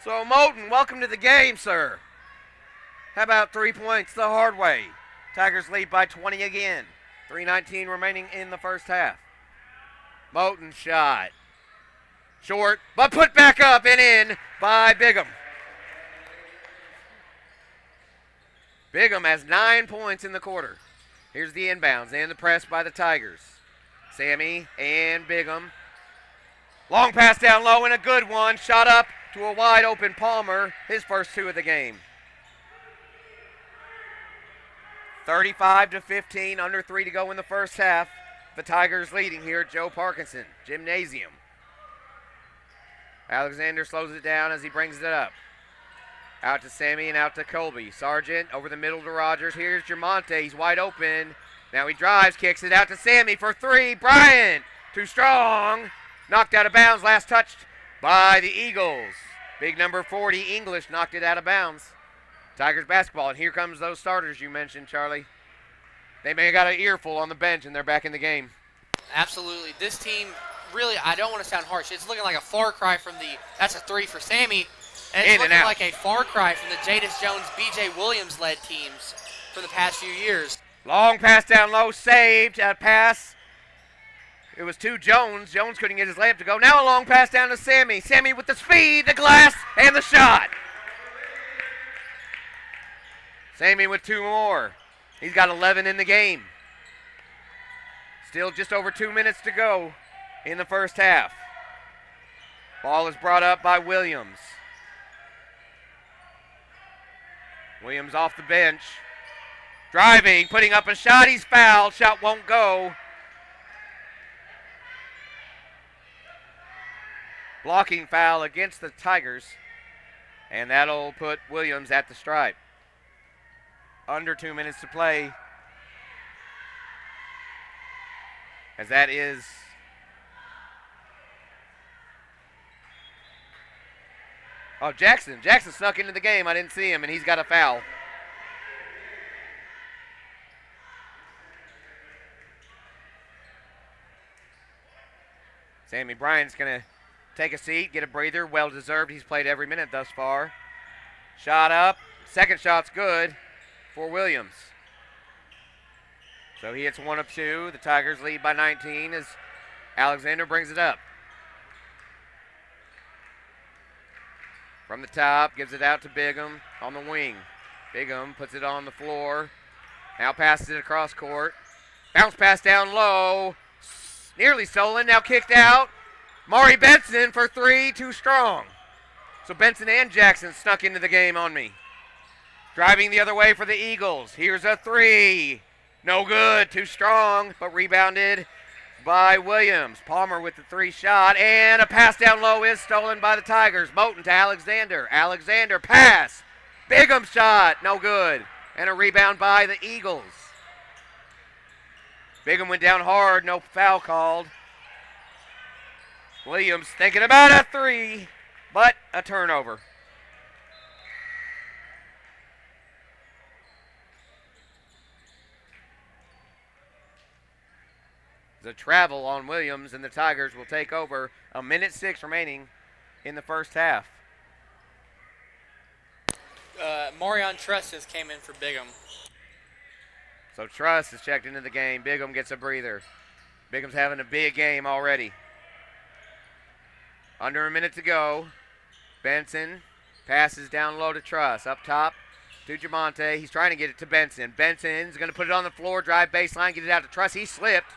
So Moten, welcome to the game, sir. How about 3 points the hard way? Tigers lead by 20 again. 3:19 remaining in the first half. Moten shot. Short, but put back up and in by Bigham. Bigham has 9 points in the quarter. Here's the inbounds and the press by the Tigers. Sammy and Bigham. Long pass down low and a good one. Shot up to a wide open Palmer. His first 2 of the game. 35-15, under 3 to go in the first half. The Tigers leading here at Joe Parkinson Gymnasium. Alexander slows it down as he brings it up. Out to Sammy and out to Colby. Sargent over the middle to Rogers. Here's Jamonte. He's wide open. Now he drives, kicks it out to Sammy for 3. Bryant, too strong. Knocked out of bounds. Last touched by the Eagles. Big number 40, English, knocked it out of bounds. Tigers basketball, and here comes those starters you mentioned, Charlie. They may have got an earful on the bench, and they're back in the game. Absolutely. This team really, I don't want to sound harsh, it's looking like a far cry from that's a 3 for Sammy. And it's In and looking out. like a far cry from the Jadis Jones, B.J. Williams-led teams for the past few years. Long pass down low, saved. Pass. It was to Jones. Jones couldn't get his layup to go. Now a long pass down to Sammy. Sammy with the speed, the glass, and the shot. Sammy with 2 more. He's got 11 in the game. Still just over 2 minutes to go in the first half. Ball is brought up by Williams. Williams off the bench. Driving, putting up a shot. He's fouled. Shot won't go. Blocking foul against the Tigers. And that'll put Williams at the stripe. Under 2 minutes to play. As that is Jackson. Jackson snuck into the game. I didn't see him, and he's got a foul. Sammy Bryant's going to take a seat, get a breather. Well-deserved. He's played every minute thus far. Shot up. Second shot's good for Williams. So he hits 1 of 2. The Tigers lead by 19 as Alexander brings it up. From the top, gives it out to Bigham on the wing. Bigham puts it on the floor. Now passes it across court. Bounce pass down low. Nearly stolen, now kicked out. Maury Benson for 3, too strong. So Benson and Jackson snuck into the game on me. Driving the other way for the Eagles. Here's a 3. No good, too strong, but rebounded by Williams. Palmer with the 3 shot, and a pass down low is stolen by the Tigers. Moten to Alexander. Alexander pass. Bigham shot, no good. And a rebound by the Eagles. Bigham went down hard, no foul called. Williams thinking about a 3, but a turnover. The travel on Williams, and the Tigers will take over. 1:06 remaining in the first half. Marion Trusses came in for Bigham. So Truss is checked into the game. Bigham gets a breather. Bigham's having a big game already. Under a minute to go. Benson passes down low to Truss. Up top to Jamonte. He's trying to get it to Benson. Benson's going to put it on the floor, drive baseline, get it out to Truss. He slipped.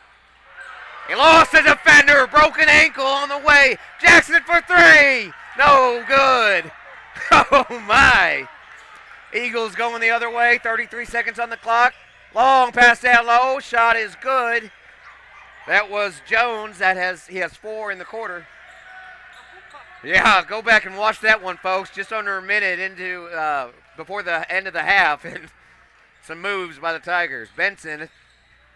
He lost a defender. Broken ankle on the way. Jackson for 3. No good. Oh, my. Eagles going the other way. 33 seconds on the clock. Long pass down low. Shot is good. That was Jones. He has 4 in the quarter. Yeah, go back and watch that one, folks. Just under a minute into before the end of the half, and some moves by the Tigers. Benson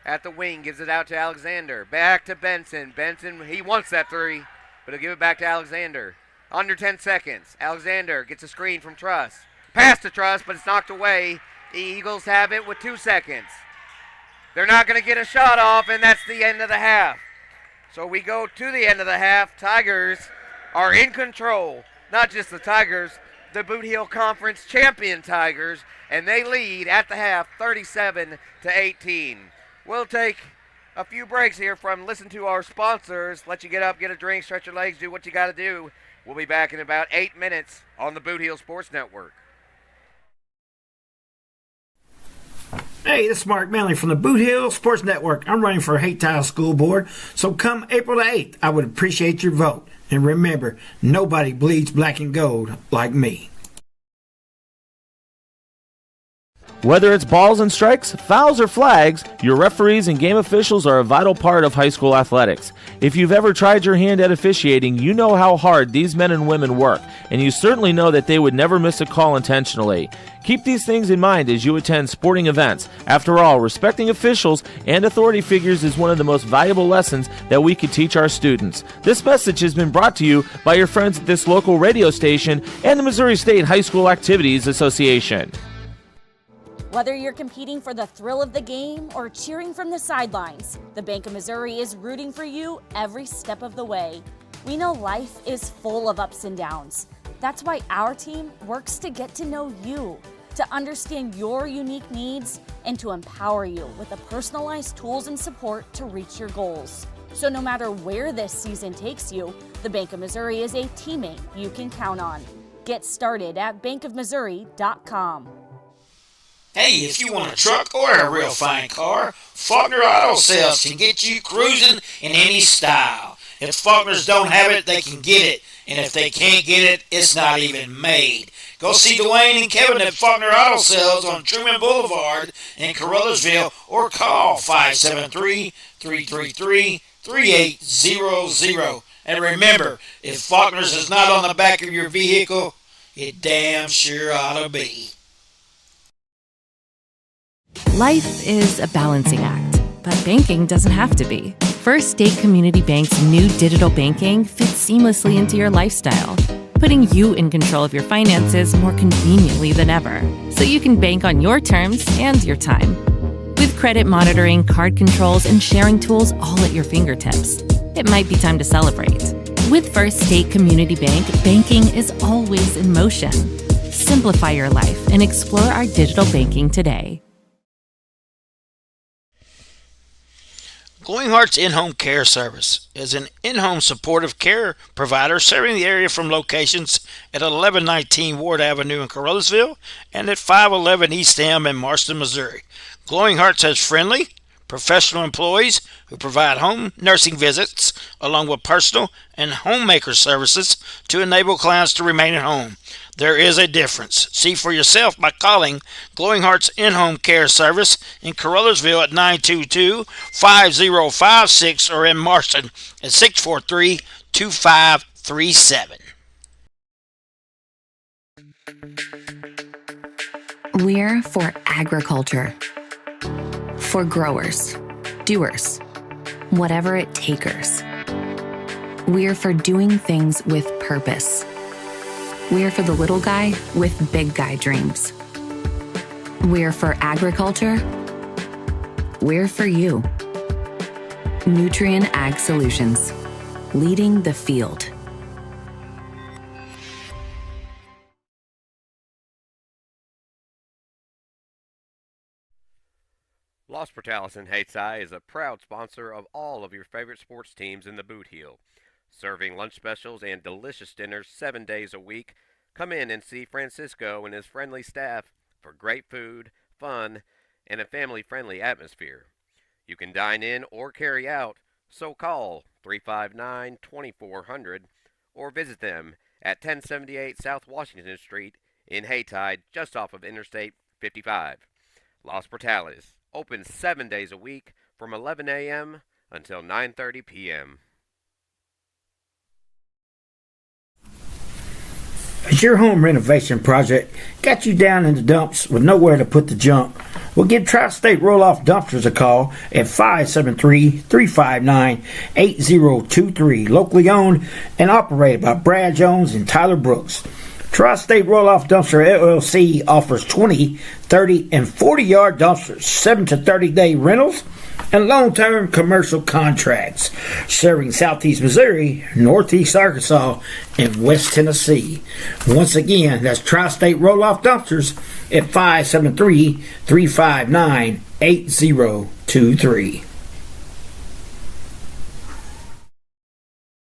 at the wing gives it out to Alexander. Back to Benson. Benson, he wants that 3, but he'll give it back to Alexander. Under 10 seconds. Alexander gets a screen from Truss. Pass to Truss, but it's knocked away. The Eagles have it with 2 seconds. They're not going to get a shot off, and that's the end of the half. So we go to the end of the half. Tigers are in control. Not just the Tigers, the Boot Hill Conference champion Tigers, and they lead at the half 37-18. We'll take a few breaks here from listen to our sponsors, let you get up, get a drink, stretch your legs, do what you got to do. We'll be back in about 8 minutes on the Boot Hill Sports Network. Hey, this is Mark Manley from the Boot Hill Sports Network. I'm running for Hate Tile School Board, so come April the 8th, I would appreciate your vote. And remember, nobody bleeds black and gold like me. Whether it's balls and strikes, fouls, or flags, your referees and game officials are a vital part of high school athletics. If you've ever tried your hand at officiating, you know how hard these men and women work, and you certainly know that they would never miss a call intentionally. Keep these things in mind as you attend sporting events. After all, respecting officials and authority figures is one of the most valuable lessons that we could teach our students. This message has been brought to you by your friends at this local radio station and the Missouri State High School Activities Association. Whether you're competing for the thrill of the game or cheering from the sidelines, the Bank of Missouri is rooting for you every step of the way. We know life is full of ups and downs. That's why our team works to get to know you, to understand your unique needs, and to empower you with the personalized tools and support to reach your goals. So no matter where this season takes you, the Bank of Missouri is a teammate you can count on. Get started at bankofmissouri.com. Hey, if you want a truck or a real fine car, Faulkner Auto Sales can get you cruising in any style. If Faulkners don't have it, they can get it. And if they can't get it, it's not even made. Go see Dwayne and Kevin at Faulkner Auto Sales on Truman Boulevard in Caruthersville or call 573-333-3800. And remember, if Faulkner's is not on the back of your vehicle, it damn sure ought to be. Life is a balancing act, but banking doesn't have to be. First State Community Bank's new digital banking fits seamlessly into your lifestyle, putting you in control of your finances more conveniently than ever, so you can bank on your terms and your time. With credit monitoring, card controls, and sharing tools all at your fingertips, it might be time to celebrate. With First State Community Bank, banking is always in motion. Simplify your life and explore our digital banking today. Glowing Hearts In-Home Care Service is an in-home supportive care provider serving the area from locations at 1119 Ward Avenue in Caruthersville and at 511 East M in Marston, Missouri. Glowing Hearts has friendly, professional employees who provide home nursing visits along with personal and homemaker services to enable clients to remain at home. There is a difference. See for yourself by calling Glowing Hearts In-Home Care Service in Caruthersville at 922-5056 or in Marston at 643-2537. We're for agriculture. For growers, doers, whatever it takers. We're for doing things with purpose. We're for the little guy with big guy dreams. We're for agriculture. We're for you. Nutrien Ag Solutions, leading the field. Los Portales in HSAA is a proud sponsor of all of your favorite sports teams in the Boot Heel. Serving lunch specials and delicious dinners 7 days a week. Come in and see Francisco and his friendly staff for great food, fun, and a family-friendly atmosphere. You can dine in or carry out, so call 359-2400 or visit them at 1078 South Washington Street in Haytide, just off of Interstate 55. Los Portales, open 7 days a week from 11 a.m. until 9:30 p.m. As your home renovation project got you down in the dumps with nowhere to put the junk, well, give Tri-State Roll-Off Dumpsters a call at 573-359-8023. Locally owned and operated by Brad Jones and Tyler Brooks. Tri-State Roll-Off Dumpster LLC offers 20, 30, and 40-yard dumpsters, 7 to 30-day rentals, and long-term commercial contracts, serving Southeast Missouri, Northeast Arkansas, and West Tennessee. Once again, that's Tri-State Roll-Off Dumpsters at 573-359-8023.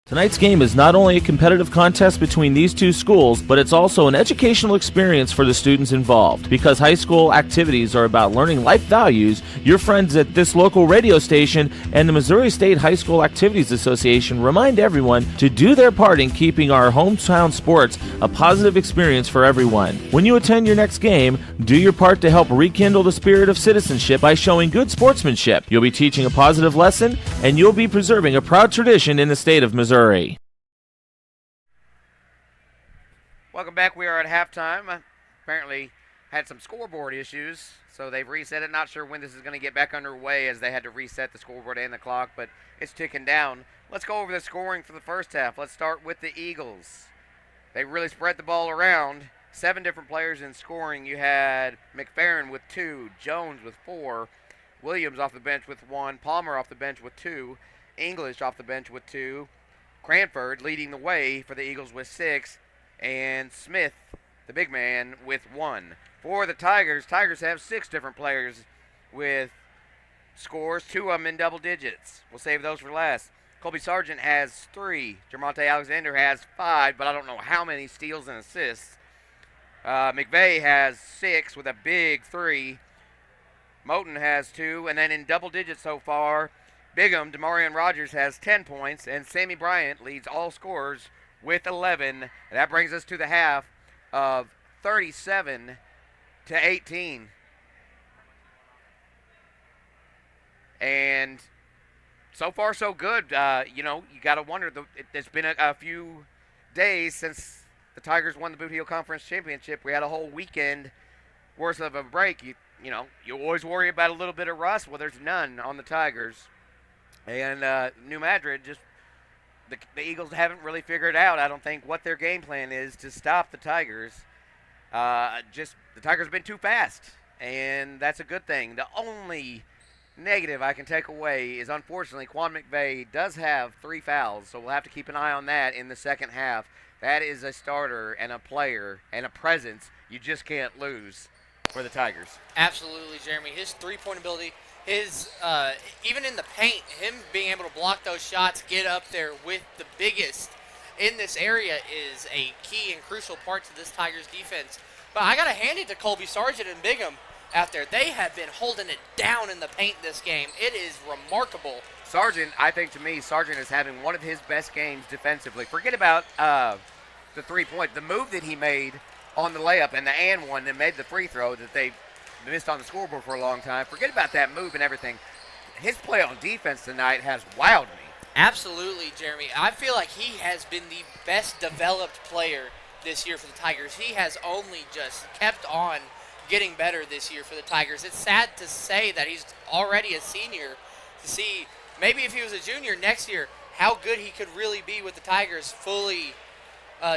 Tonight's game is not only a competitive contest between these two schools, but it's also an educational experience for the students involved. Because high school activities are about learning life values, your friends at this local radio station and the Missouri State High School Activities Association remind everyone to do their part in keeping our hometown sports a positive experience for everyone. When you attend your next game, do your part to help rekindle the spirit of citizenship by showing good sportsmanship. You'll be teaching a positive lesson, and you'll be preserving a proud tradition in the state of Missouri. Welcome back. We are at halftime. Apparently had some scoreboard issues, so they've reset it. Not sure when this is going to get back underway as they had to reset the scoreboard and the clock, but it's ticking down. Let's go over the scoring for the first half. Let's start with the Eagles. They really spread the ball around. 7 different players in scoring. You had McFerrin with 2, Jones with 4, Williams off the bench with 1, Palmer off the bench with 2, English off the bench with 2, Cranford leading the way for the Eagles with 6, and Smith, the big man, with 1. For the Tigers have 6 different players with scores, 2 of them in double digits. We'll save those for last. Colby Sargent has 3. Jermonte Alexander has 5, but I don't know how many steals and assists. McVeigh has 6 with a big 3. Moten has 2, and then in double digits so far, Bigham, Demarion Rogers has 10 points, and Sammy Bryant leads all scorers with 11. And that brings us to the half of 37-18. And so far, so good. You got to wonder. It's been a few days since the Tigers won the Boot Heel Conference Championship. We had a whole weekend worth of a break. You always worry about a little bit of rust. Well, there's none on the Tigers. And New Madrid, just the Eagles haven't really figured out, I don't think, what their game plan is to stop the Tigers. The Tigers have been too fast, and that's a good thing. The only negative I can take away is, unfortunately, Quan McVeigh does have 3 fouls, so we'll have to keep an eye on that in the second half. That is a starter and a player and a presence you just can't lose for the Tigers. Absolutely, Jeremy. His three-point ability, his even in the paint, him being able to block those shots, get up there with the biggest in this area is a key and crucial part to this Tigers defense. But I got to hand it to Colby Sargent and Bigham out there. They have been holding it down in the paint this game. It is remarkable. Sargent, I think to me, Sargent is having one of his best games defensively. Forget about the 3-point. The move that he made on the layup and the and one that made the free throw that they missed on the scoreboard for a long time. Forget about that move and everything. His play on defense tonight has wowed me. Absolutely, Jeremy. I feel like he has been the best developed player this year for the Tigers. He has only just kept on getting better this year for the Tigers. It's sad to say that he's already a senior, to see maybe if he was a junior next year, how good he could really be with the Tigers fully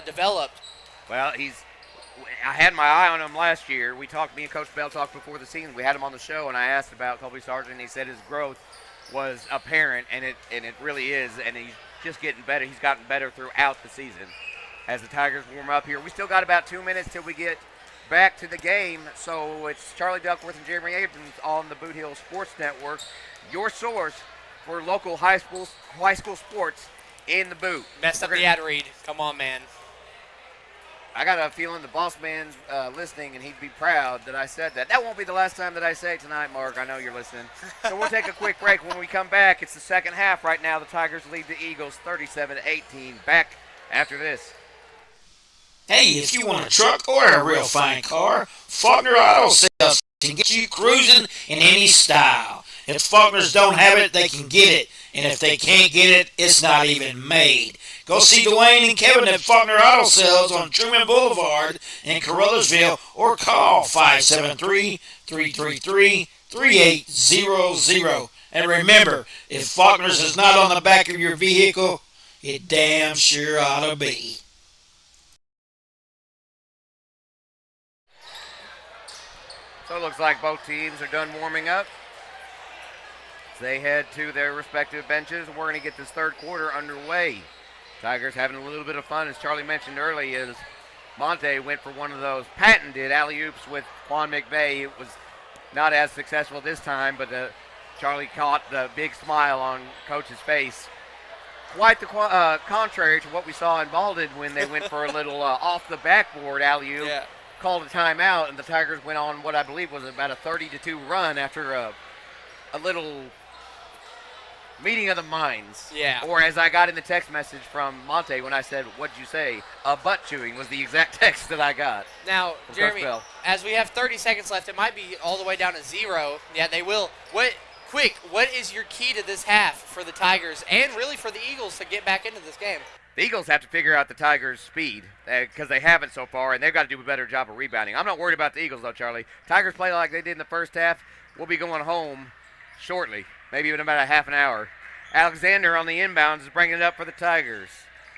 developed. Well, I had my eye on him last year. Me and Coach Bell talked before the season. We had him on the show, and I asked about Colby Sargent, and he said his growth was apparent, and it really is, and he's just getting better. He's gotten better throughout the season as the Tigers warm up here. We still got about 2 minutes till we get back to the game, so it's Charlie Duckworth and Jeremy Abrams on the Boot Hill Sports Network, your source for local high school sports in the boot. Messed up the ad read. Come on, man. I got a feeling the boss man's listening, and he'd be proud that I said that. That won't be the last time that I say it tonight, Mark. I know you're listening. So we'll take a quick break. When we come back, it's the second half. Right now, the Tigers lead the Eagles 37-18. Back after this. Hey, if you want a truck or a real fine car, Faulkner Auto Sales can get you cruising in any style. If Faulkners don't have it, they can get it. And if they can't get it, it's not even made. Go see Dwayne and Kevin at Faulkner Auto Sales on Truman Boulevard in Caruthersville or call 573-333-3800. And remember, if Faulkner's is not on the back of your vehicle, it damn sure ought to be. So it looks like both teams are done warming up. They head to their respective benches, and we're going to get this third quarter underway. Tigers having a little bit of fun, as Charlie mentioned early, as Monte went for one of those patented alley-oops with Quan McVeigh. It was not as successful this time, but Charlie caught the big smile on Coach's face. Quite the contrary to what we saw in Malden when they went for a little off-the-backboard alley-oop, called a timeout, and the Tigers went on what I believe was about a 30-2 run after a little meeting of the minds. Yeah. Or as I got in the text message from Monte when I said, "What'd you say?" Butt chewing was the exact text that I got. Now, Jeremy, as we have 30 seconds left, it might be all the way down to 0. Yeah, they will. What is your key to this half for the Tigers and really for the Eagles to get back into this game? The Eagles have to figure out the Tigers' speed because they haven't so far, and they've got to do a better job of rebounding. I'm not worried about the Eagles, though, Charlie. Tigers play like they did in the first half. We'll be going home shortly, maybe even about a half an hour. Alexander on the inbounds is bringing it up for the Tigers.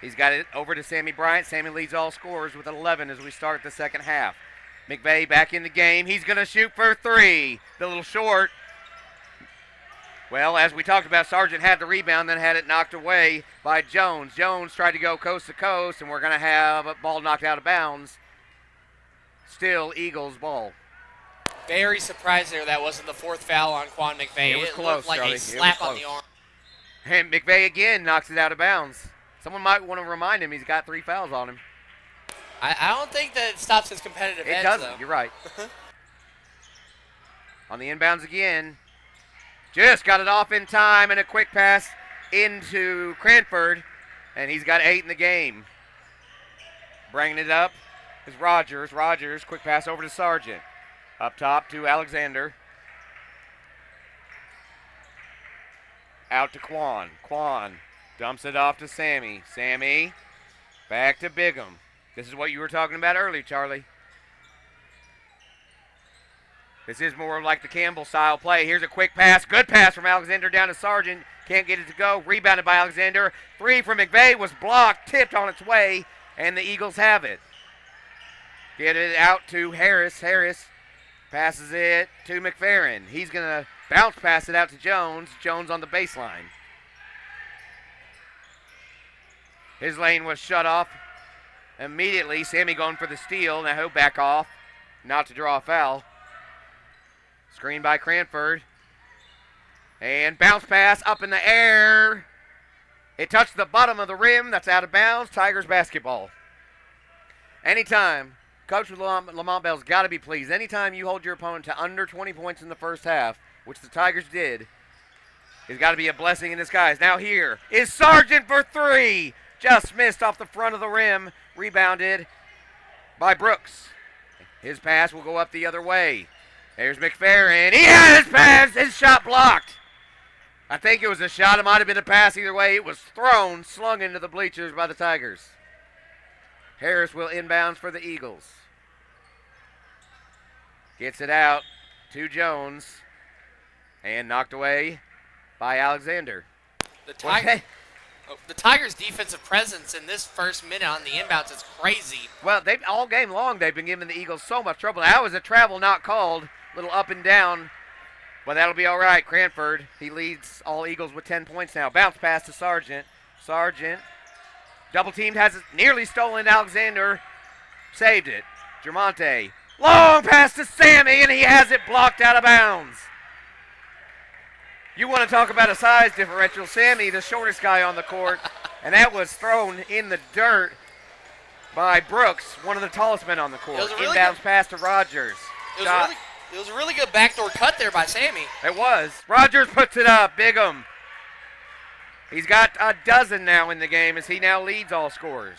He's got it over to Sammy Bryant. Sammy leads all scorers with 11 as we start the second half. McVeigh back in the game. He's going to shoot for three. The little short. Well, as we talked about, Sargent had the rebound, then had it knocked away by Jones. Jones tried to go coast to coast, and we're going to have a ball knocked out of bounds. Still Eagles ball. Very surprised there that wasn't the fourth foul on Quan McVeigh. It was close, looked like Charlie. a slap on the arm. And McVeigh again knocks it out of bounds. Someone might want to remind him he's got 3 fouls on him. I don't think that it stops his competitive edge, It doesn't. though. You're right. On the inbounds again. Just got it off in time, and a quick pass into Cranford, and he's got 8 in the game. Bringing it up is Rogers. Rogers, quick pass over to Sargent. Up top to Alexander. Out to Quan. Quan dumps it off to Sammy. Sammy back to Bigham. This is what you were talking about earlier, Charlie. This is more like the Campbell style play. Here's a quick pass. Good pass from Alexander down to Sargent. Can't get it to go. Rebounded by Alexander. 3 from McVeigh was blocked, tipped on its way, and the Eagles have it. Get it out to Harris. Harris passes it to McFerrin. He's going to bounce pass it out to Jones. Jones on the baseline. His lane was shut off immediately. Sammy going for the steal. Now he'll back off, not to draw a foul. Screen by Cranford. And bounce pass up in the air. It touched the bottom of the rim. That's out of bounds. Tigers basketball. Anytime, Coach Lamont Bell's got to be pleased. Anytime you hold your opponent to under 20 points in the first half, which the Tigers did, it's got to be a blessing in disguise. Now here is Sargent for 3. Just missed off the front of the rim. Rebounded by Brooks. His pass will go up the other way. There's McFerrin. He had his pass. His shot blocked. I think it was a shot. It might have been a pass. Either way, it was thrown, slung into the bleachers by the Tigers. Harris will inbounds for the Eagles. Gets it out to Jones. And knocked away by Alexander. The Tigers' defensive presence in this first minute on the inbounds is crazy. Well, all game long they've been giving the Eagles so much trouble. That was a travel not called. Little up and down. But that'll be all right. Cranford, he leads all Eagles with 10 points now. Bounce pass to Sargent. Sargent, double teamed, has it nearly stolen. Alexander saved it. Germonte, long pass to Sammy, and he has it blocked out of bounds. You want to talk about a size differential. Sammy, the shortest guy on the court, and that was thrown in the dirt by Brooks, one of the tallest men on the court. Inbounds pass to Rogers. It was a really good backdoor cut there by Sammy. It was. Rogers puts it up. Bigham. He's got a dozen now in the game as he now leads all scorers.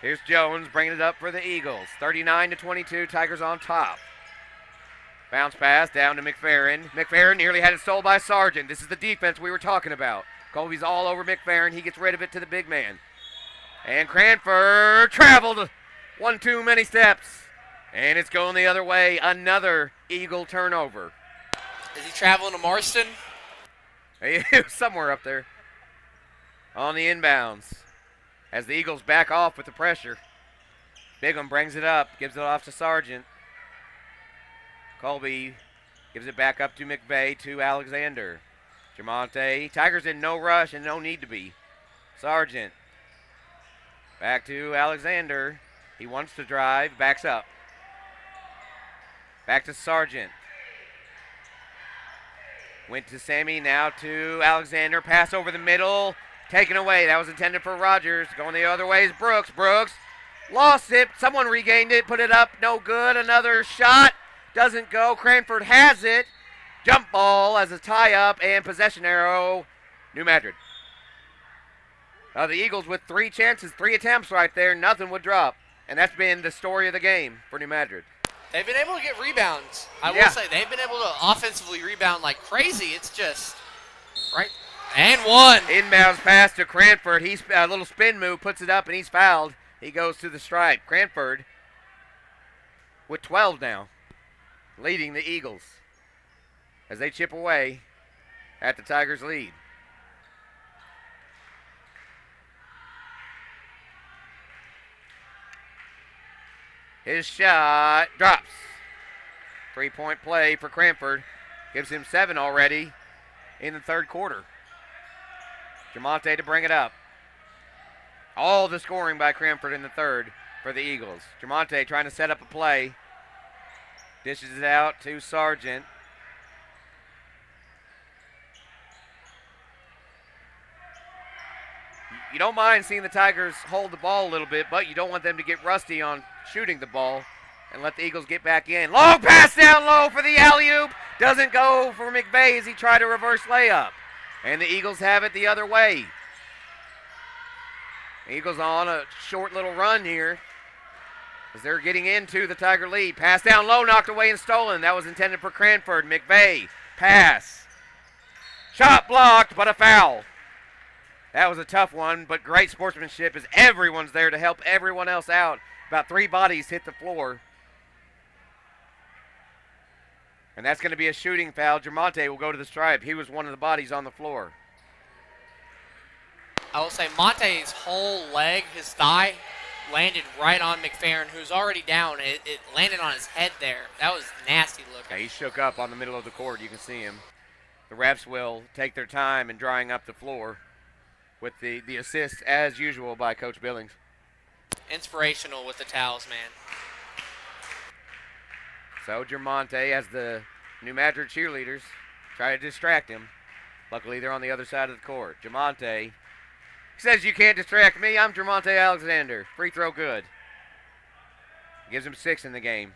Here's Jones bringing it up for the Eagles. 39-22, Tigers on top. Bounce pass down to McFerrin. McFerrin nearly had it stole by Sargent. This is the defense we were talking about. Colby's all over McFerrin. He gets rid of it to the big man. And Cranford traveled one too many steps. And it's going the other way. Another Eagle turnover. Is he traveling to Marston? Somewhere up there. On the inbounds. As the Eagles back off with the pressure. Bigham brings it up. Gives it off to Sargent. Colby gives it back up to McVeigh to Alexander. Germonte. Tigers in no rush and no need to be. Sargent. Back to Alexander. He wants to drive. Backs up. Back to Sargent. Went to Sammy, now to Alexander. Pass over the middle. Taken away. That was intended for Rogers. Going the other way is Brooks. Brooks lost it. Someone regained it. Put it up. No good. Another shot. Doesn't go. Cranford has it. Jump ball as a tie-up and possession arrow. New Madrid. The Eagles with 3 chances, 3 attempts right there. Nothing would drop. And that's been the story of the game for New Madrid. They've been able to get rebounds. I will say they've been able to offensively rebound like crazy. It's just right. And one. Inbounds pass to Cranford. He's a little spin move, puts it up, and he's fouled. He goes to the stripe. Cranford with 12 now, leading the Eagles as they chip away at the Tigers' lead. His shot drops. 3-point play for Cranford. Gives him 7 already in the third quarter. Jamonte to bring it up. All the scoring by Cranford in the third for the Eagles. Jamonte trying to set up a play. Dishes it out to Sargent. You don't mind seeing the Tigers hold the ball a little bit, but you don't want them to get rusty on shooting the ball and let the Eagles get back in. Long pass down low for the alley-oop. Doesn't go for McVeigh as he tried a reverse layup. And the Eagles have it the other way. Eagles on a short little run here as they're getting into the Tiger lead. Pass down low, knocked away and stolen. That was intended for Cranford. McVeigh, pass. Shot blocked, but a foul. That was a tough one, but great sportsmanship as everyone's there to help everyone else out. About 3 bodies hit the floor. And that's going to be a shooting foul. Jamonte will go to the stripe. He was one of the bodies on the floor. I will say Monte's whole leg, his thigh, landed right on McFerrin, who's already down. It landed on his head there. That was nasty looking. Yeah, he shook up on the middle of the court. You can see him. The refs will take their time in drying up the floor with the assist, as usual, by Coach Billings. Inspirational with the towels, man. So Jamonte, as the New Madrid cheerleaders try to distract him. Luckily, they're on the other side of the court. Jamonte says, "You can't distract me. I'm Jamonte Alexander." Free throw good. Gives him 6 in the game.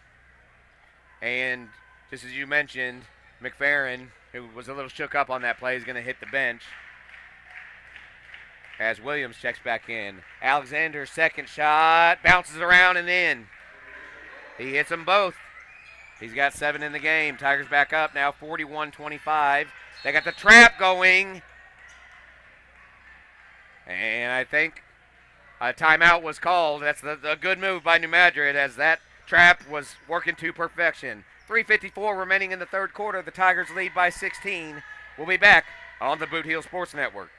And just as you mentioned, McFerrin, who was a little shook up on that play, is going to hit the bench as Williams checks back in. Alexander's second shot bounces around and in. He hits them both. He's got 7 in the game. Tigers back up now, 41-25. They got the trap going. And I think a timeout was called. That's a good move by New Madrid as that trap was working to perfection. 3:54 remaining in the third quarter. The Tigers lead by 16. We'll be back on the Boot Heel Sports Network.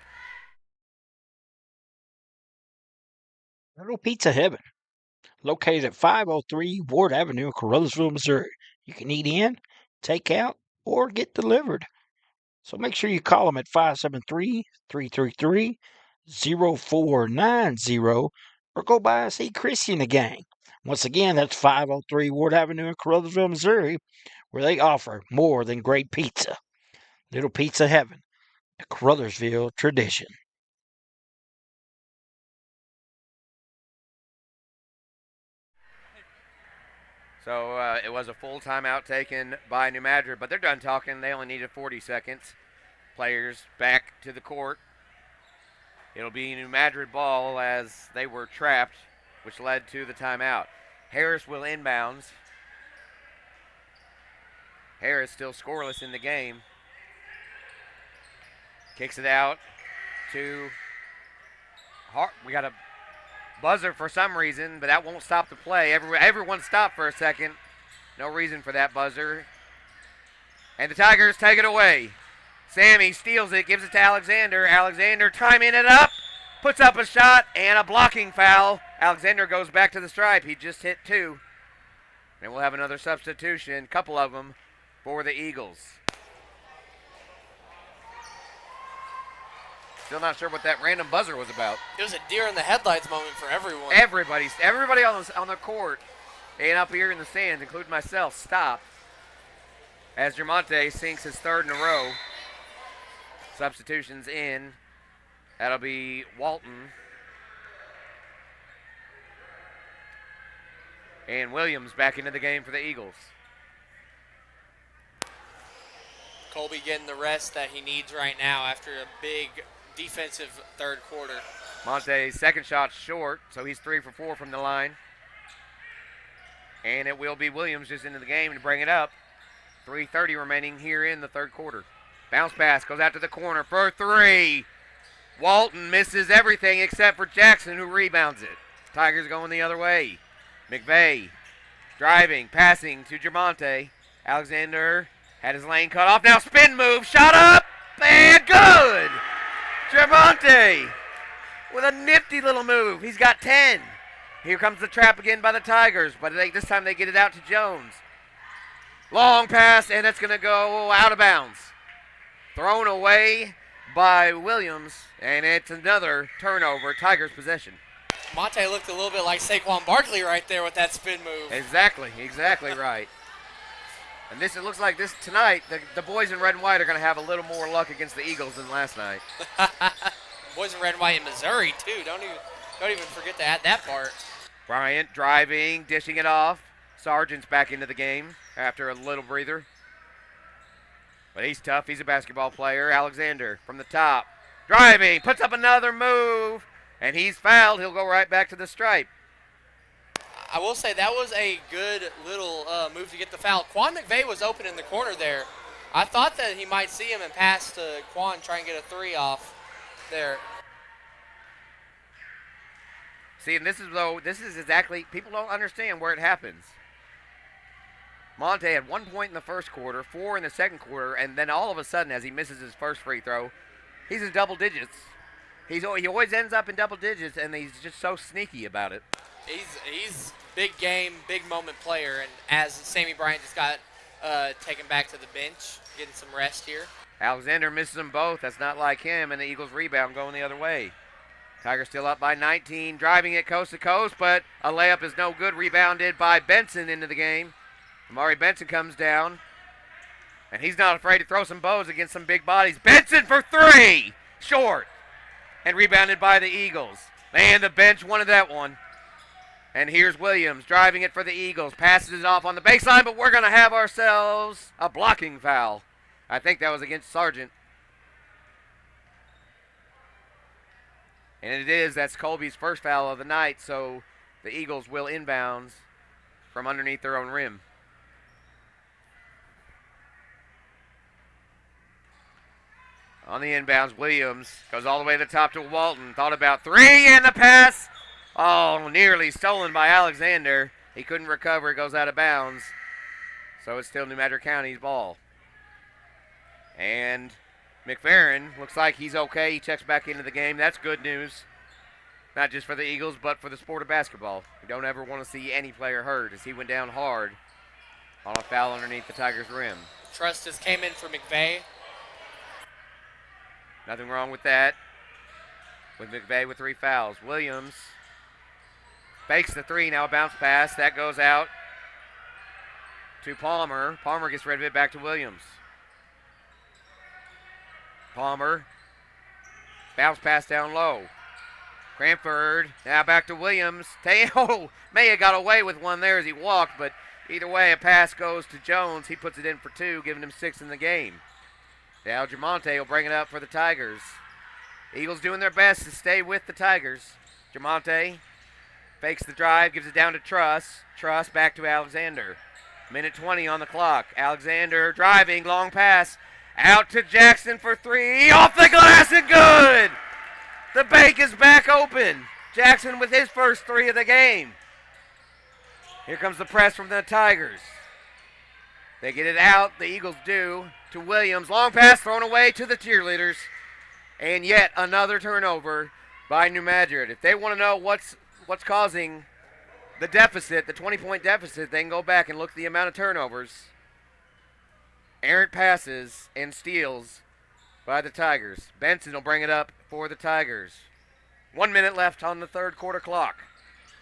Little Pizza Heaven, located at 503 Ward Avenue in Caruthersville, Missouri. You can eat in, take out, or get delivered. So make sure you call them at 573-333-0490 or go by and see Chrissy and the gang. Once again, that's 503 Ward Avenue in Caruthersville, Missouri, where they offer more than great pizza. Little Pizza Heaven, a Caruthersville tradition. So it was a full timeout taken by New Madrid, but they're done talking. They only needed 40 seconds. Players back to the court. It'll be New Madrid ball as they were trapped, which led to the timeout. Harris will inbounds. Harris still scoreless in the game. Kicks it out to Hart. We got a buzzer for some reason, but that won't stop the play. Everyone stopped for a second. No reason for that buzzer. And the Tigers take it away. Sammy steals it, gives it to Alexander. Alexander timing it up, puts up a shot, and a blocking foul. Alexander goes back to the stripe. He just hit 2. And we'll have another substitution, couple of them, for the Eagles. Still not sure what that random buzzer was about. It was a deer in the headlights moment for everyone. Everybody on the court and up here in the stands, including myself, stopped as Jamonte sinks his 3rd in a row. Substitutions in. That'll be Walton and Williams back into the game for the Eagles. Colby getting the rest that he needs right now after a big defensive third quarter. Monte's second shot short, so he's 3 for 4 from the line. And it will be Williams just into the game to bring it up. 3:30 remaining here in the third quarter. Bounce pass goes out to the corner for 3. Walton misses everything except for Jackson, who rebounds it. Tigers going the other way. McVeigh driving, passing to Jamonte. Alexander had his lane cut off. Now spin move, shot up, and good! Jamonte with a nifty little move. He's got 10. Here comes the trap again by the Tigers, but this time they get it out to Jones. Long pass, and it's going to go out of bounds. Thrown away by Williams, and it's another turnover, Tigers possession. Monte looked a little bit like Saquon Barkley right there with that spin move. Exactly right. And it looks like this tonight, the boys in red and white are going to have a little more luck against the Eagles than last night. Boys in red and white in Missouri, too. Don't even forget to add that part. Bryant driving, dishing it off. Sargent's back into the game after a little breather. But he's tough. He's a basketball player. Alexander from the top. Driving, puts up another move, and he's fouled. He'll go right back to the stripe. I will say that was a good little move to get the foul. Quan McVeigh was open in the corner there. I thought that he might see him and pass to Quan, try and get a three off there. See, and this is exactly, people don't understand where it happens. Monte had 1 point in the first quarter, 4 in the second quarter, and then all of a sudden, as he misses his first free throw, he's in double digits. He always ends up in double digits, and he's just so sneaky about it. He's big game, big moment player, and as Sammy Bryant just got taken back to the bench, getting some rest here. Alexander misses them both. That's not like him, and the Eagles rebound going the other way. Tigers still up by 19, driving it coast to coast, but a layup is no good. Rebounded by Benson into the game. Amari Benson comes down, and he's not afraid to throw some bows against some big bodies. Benson for three! Short. And rebounded by the Eagles. And the bench wanted that one. And here's Williams driving it for the Eagles. Passes it off on the baseline, but we're going to have ourselves a blocking foul. I think that was against Sargent. And it is. That's Colby's first foul of the night, so the Eagles will inbounds from underneath their own rim. On the inbounds, Williams goes all the way to the top to Walton. Thought about three, and the pass. Oh, nearly stolen by Alexander. He couldn't recover. It goes out of bounds. So it's still New Madrid County's ball. And McFerrin looks like he's okay. He checks back into the game. That's good news. Not just for the Eagles, but for the sport of basketball. We don't ever want to see any player hurt, as he went down hard on a foul underneath the Tigers' rim. Trust just came in for McVeigh. Nothing wrong with that. With McVeigh with 3 fouls. Williams fakes the three. Now a bounce pass. That goes out to Palmer. Palmer gets rid of it, back to Williams. Palmer. Bounce pass down low. Cranford. Now back to Williams. Teo may have got away with one there as he walked, but either way, a pass goes to Jones. He puts it in for 2, giving him 6 in the game. Now Jamonte will bring it up for the Tigers. Eagles doing their best to stay with the Tigers. Jamonte fakes the drive, gives it down to Truss. Truss back to Alexander. Minute 20 on the clock. Alexander driving, long pass. Out to Jackson for 3. Off the glass and good! The bank is back open. Jackson with his first 3 of the game. Here comes the press from the Tigers. They get it out. The Eagles do. To Williams. Long pass thrown away to the cheerleaders. And yet another turnover by New Madrid. If they want to know what's causing the deficit, the 20-point deficit, they can go back and look at the amount of turnovers. Errant passes and steals by the Tigers. Benson will bring it up for the Tigers. 1 minute left on the third quarter clock.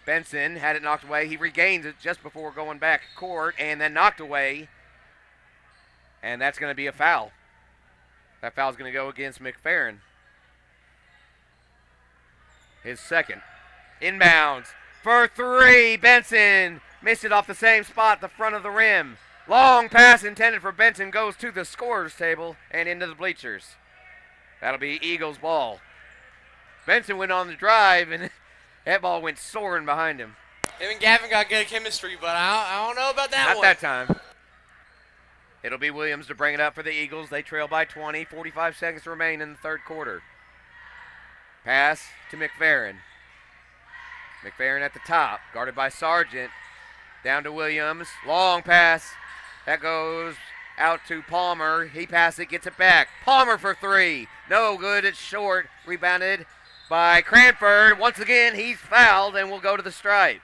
Benson had it knocked away. He regains it just before going back court and then knocked away. And that's going to be a foul. That foul's going to go against McFerrin. His second. Inbounds for 3. Benson missed it off the same spot, the front of the rim. Long pass intended for Benson goes to the scorer's table and into the bleachers. That'll be Eagles ball. Benson went on the drive, and that ball went soaring behind him. Him and Gavin got good chemistry, but I don't know about that Not one. that time. It'll be Williams to bring it up for the Eagles. They trail by 20. 45 seconds to remain in the third quarter. Pass to McFerrin. McFerrin at the top, guarded by Sargent. Down to Williams. Long pass. That goes out to Palmer. He passes it, gets it back. Palmer for 3. No good. It's short. Rebounded by Cranford. Once again, he's fouled and will go to the stripe.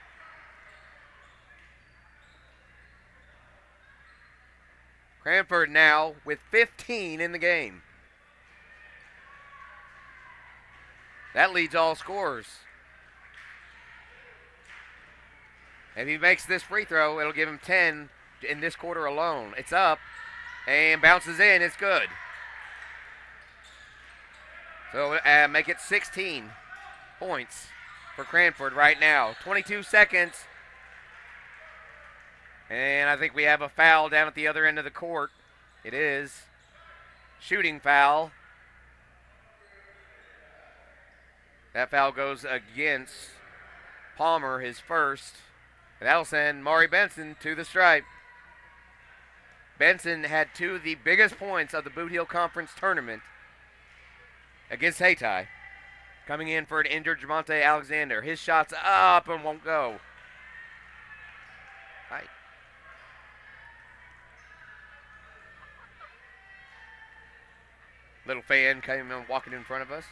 Cranford now with 15 in the game. That leads all scorers. If he makes this free throw, it'll give him 10 in this quarter alone. It's up and bounces in. It's good. So make it 16 points for Cranford right now. 22 seconds. And I think we have a foul down at the other end of the court. It is. Shooting foul. That foul goes against Palmer, his first. And that'll send Maury Benson to the stripe. Benson had 2 of the biggest points of the Boot Hill Conference tournament against Hayti. Coming in for an injured Jamonte Alexander. His shot's up and won't go. Right. Little fan came in walking in front of us.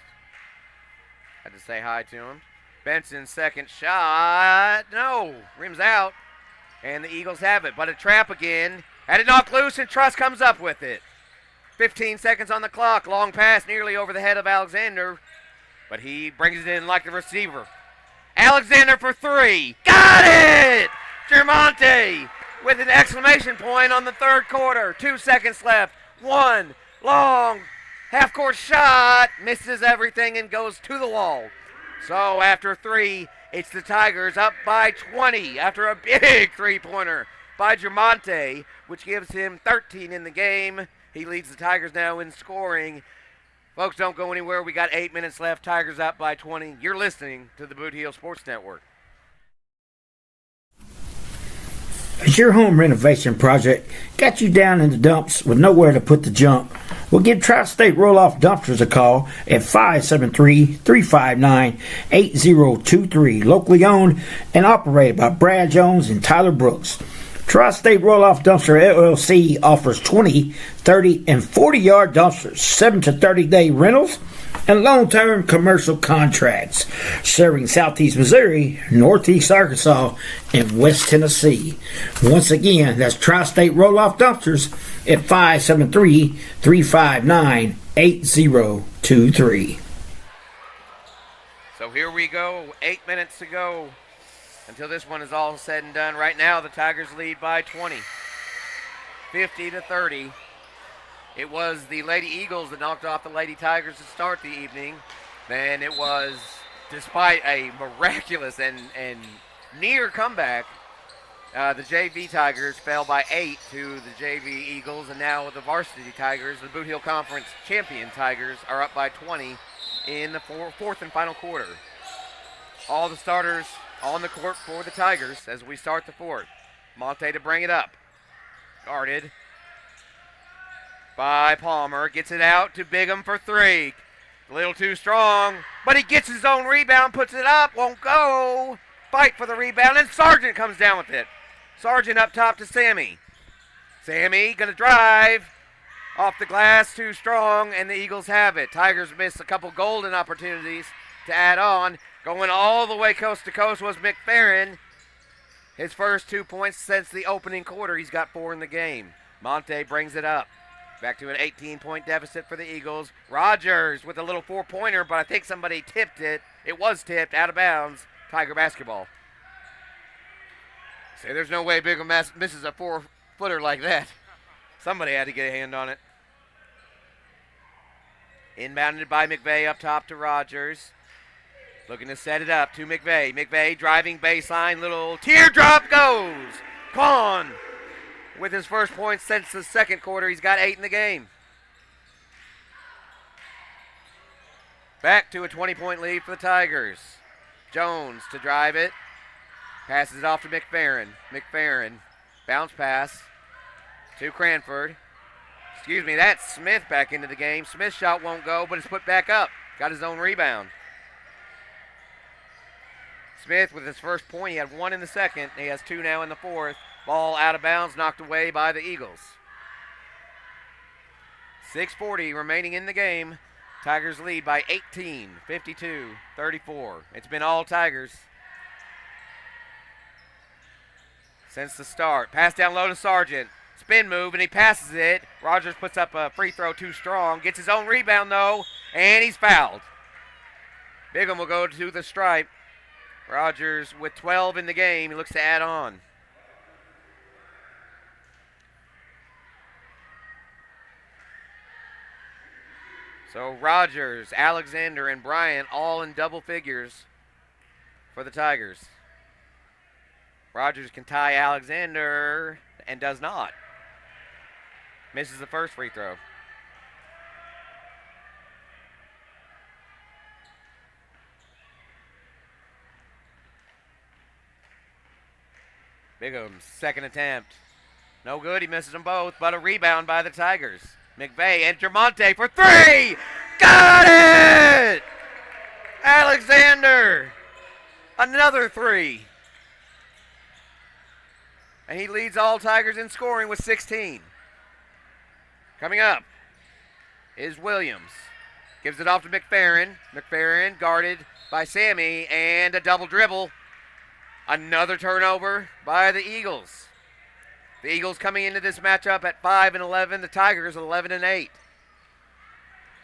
Had to say hi to him. Benson's second shot. No. Rims out. And the Eagles have it. But a trap again. Had it knocked loose and Truss comes up with it. 15 seconds on the clock. Long pass nearly over the head of Alexander. But he brings it in like the receiver. Alexander for 3. Got it! Germonte with an exclamation point on the third quarter. 2 seconds left. 1 long half-court shot. Misses everything and goes to the wall. So after 3, it's the Tigers up by 20 after a big three-pointer by Germonte, which gives him 13 in the game. He leads the Tigers now in scoring. Folks, don't go anywhere. We got 8 minutes left. Tigers up by 20. You're listening to the Boot Hill Sports Network. Has your home renovation project got you down in the dumps with nowhere to put the junk? Well, give Tri-State Roll-Off Dumpsters a call at 573-359-8023. Locally owned and operated by Brad Jones and Tyler Brooks. Tri-State Roll-Off Dumpster LLC offers 20, 30, and 40-yard dumpsters, 7 to 30-day rentals, and long-term commercial contracts, serving Southeast Missouri, Northeast Arkansas, and West Tennessee. Once again, that's Tri-State Roll-Off Dumpsters at 573-359-8023. So here we go, 8 minutes to go until this one is all said and done. Right now, the Tigers lead by 20, 50-30. It was the Lady Eagles that knocked off the Lady Tigers to start the evening. Then it was, despite a miraculous and near comeback, the JV Tigers fell by 8 to the JV Eagles, and now the varsity Tigers, the Boot Hill Conference champion Tigers, are up by 20 in the fourth and final quarter. All the starters on the court for the Tigers as we start the fourth. Monte to bring it up. Guarded by Palmer. Gets it out to Bigham for 3. A little too strong, but he gets his own rebound, puts it up, won't go. Fight for the rebound, and Sargent comes down with it. Sargent up top to Sammy. Sammy gonna drive. Off the glass, too strong, and the Eagles have it. Tigers missed a couple golden opportunities to add on. Going all the way coast to coast was McFerrin. His first 2 points since the opening quarter. He's got 4 in the game. Monte brings it up. Back to an 18-point deficit for the Eagles. Rogers with a little 4-pointer, but I think somebody tipped it. It was tipped out of bounds. Tiger basketball. Say there's no way Bigham misses a 4-footer like that. Somebody had to get a hand on it. Inbounded by McVeigh up top to Rogers. Looking to set it up to McVeigh. McVeigh driving baseline. Little teardrop goes. Con with his first point since the second quarter. He's got 8 in the game. Back to a 20-point lead for the Tigers. Jones to drive it. Passes it off to McFerrin. McFerrin. Bounce pass to Cranford. Excuse me, that's Smith back into the game. Smith's shot won't go, but it's put back up. Got his own rebound. Smith with his first point. He had 1 in the second. He has 2 now in the fourth. Ball out of bounds, knocked away by the Eagles. 6:40 remaining in the game. Tigers lead by 18, 52-34. It's been all Tigers since the start. Pass down low to Sargent. Spin move, and he passes it. Rogers puts up a free throw too strong. Gets his own rebound, though, and he's fouled. Bigham will go to the stripe. Rogers with 12 in the game. He looks to add on. So Rogers, Alexander, and Bryant all in double figures for the Tigers. Rogers can tie Alexander and does not. Misses the first free throw. Bigham's second attempt. No good. He misses them both, but a rebound by the Tigers. McVeigh and Tremonte for three. Got it! Alexander. Another three. And he leads all Tigers in scoring with 16. Coming up is Williams. Gives it off to McFerrin. McFerrin guarded by Sammy, and a double dribble. Another turnover by the Eagles. The Eagles coming into this matchup at 5-11. The Tigers 11-8.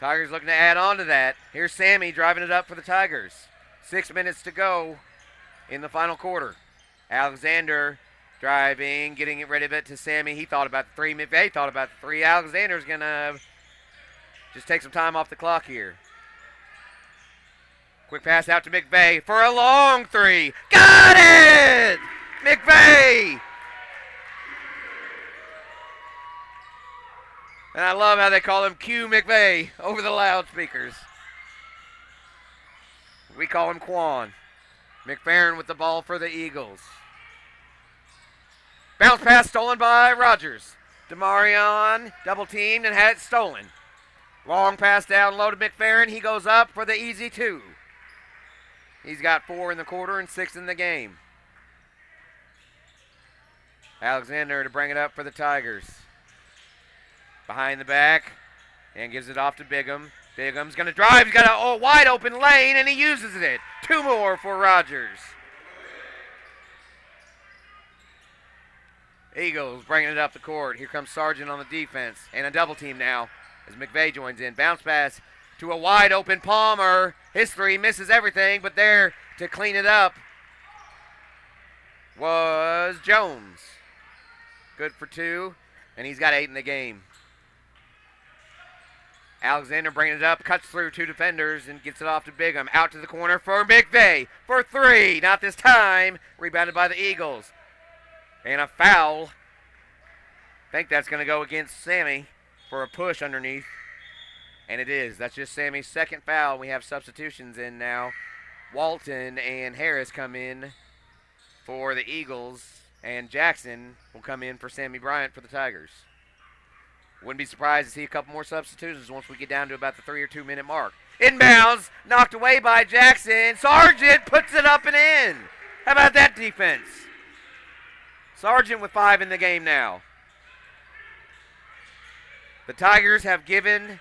Tigers looking to add on to that. Here's Sammy driving it up for the Tigers. 6 minutes to go in the final quarter. Alexander driving, getting it ready to Sammy. He thought about the three. McVeigh thought about the three. Alexander's going to just take some time off the clock here. Quick pass out to McVeigh for a long three. Got it! McVeigh! And I love how they call him Q McVeigh over the loudspeakers. We call him Quan. McFerrin with the ball for the Eagles. Bounce pass stolen by Rogers. DeMarion double teamed and had it stolen. Long pass down low to McFerrin. He goes up for the easy two. He's got 4 in the quarter and 6 in the game. Alexander to bring it up for the Tigers. Behind the back and gives it off to Bigham. Bigham's going to drive. He's got a wide open lane, and he uses it. 2 more for Rogers. Eagles bringing it up the court. Here comes Sargent on the defense, and a double team now as McVeigh joins in. Bounce pass to a wide open Palmer. His three misses everything, but there to clean it up was Jones. Good for 2, and he's got 8 in the game. Alexander bringing it up, cuts through 2 defenders and gets it off to Bigham. Out to the corner for McVeigh for 3. Not this time. Rebounded by the Eagles. And a foul. I think that's going to go against Sammy for a push underneath. And it is. That's just Sammy's second foul. We have substitutions in now. Walton and Harris come in for the Eagles. And Jackson will come in for Sammy Bryant for the Tigers. Wouldn't be surprised to see a couple more substitutions once we get down to about the 3 or 2 minute mark. Inbounds, knocked away by Jackson. Sargent puts it up and in. How about that defense? Sargent with 5 in the game now. The Tigers have given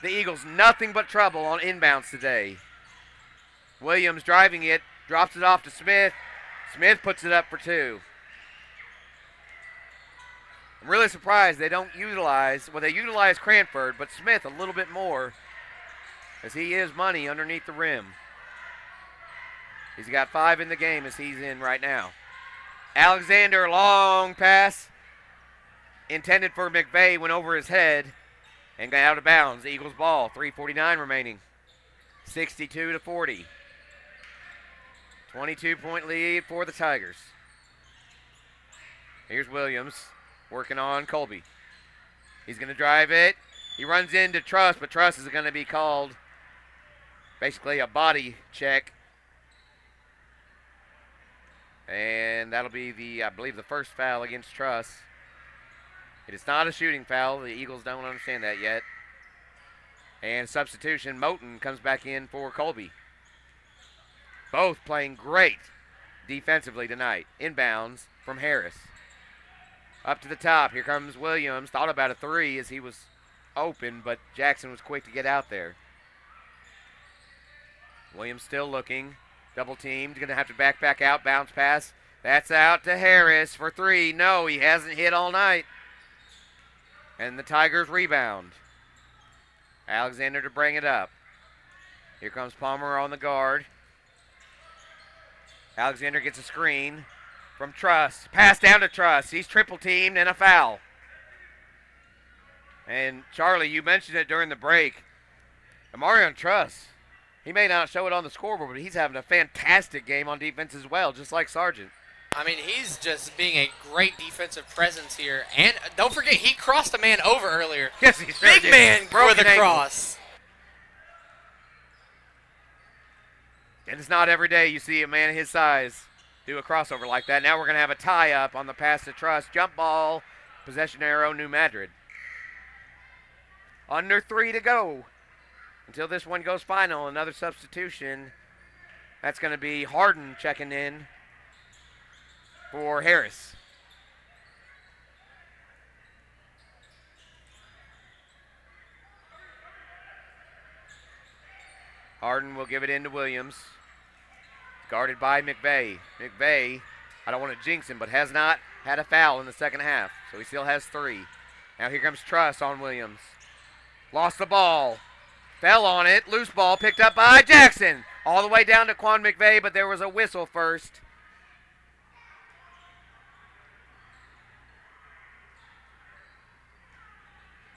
the Eagles nothing but trouble on inbounds today. Williams driving it, drops it off to Smith. Smith puts it up for 2. I'm really surprised they don't utilize, well, they utilize Cranford, but Smith a little bit more as he is money underneath the rim. He's got 5 in the game as he's in right now. Alexander, long pass intended for McVeigh, went over his head and got out of bounds. Eagles ball, 3:49 remaining. 62-40. 22-point lead for the Tigers. Here's Williams working on Colby. He's going to drive it. He runs into Truss, but Truss is going to be called basically a body check. And that'll be the, I believe, the first foul against Truss. It is not a shooting foul. The Eagles don't understand that yet. And substitution, Moten comes back in for Colby. Both playing great defensively tonight. Inbounds from Harris. Up to the top. Here comes Williams. Thought about a 3 as he was open, but Jackson was quick to get out there. Williams still looking. Double teamed. Going to have to back out. Bounce pass. That's out to Harris for 3. No, he hasn't hit all night. And the Tigers rebound. Alexander to bring it up. Here comes Palmer on the guard. Alexander gets a screen from Truss. Pass down to Truss. He's triple teamed and a foul. And Charlie, you mentioned it during the break. Amarion Truss, he may not show it on the scoreboard, but he's having a fantastic game on defense as well, just like Sargent. I mean, he's just being a great defensive presence here. And don't forget, he crossed a man over earlier. Yes, he sure Big did. man with a ankle. cross. And it's not every day you see a man his size do a crossover like that. Now we're going to have a tie-up on the pass to Truss. Jump ball, possession arrow, New Madrid. Under 3 to go until this one goes final. Another substitution. That's going to be Harden checking in for Harris. Harden will give it in to Williams. Guarded by McVeigh. McVeigh, I don't want to jinx him, but has not had a foul in the second half, so he still has 3. Now here comes Truss on Williams. Lost the ball. Fell on it. Loose ball picked up by Jackson. All the way down to Quan McVeigh, but there was a whistle first.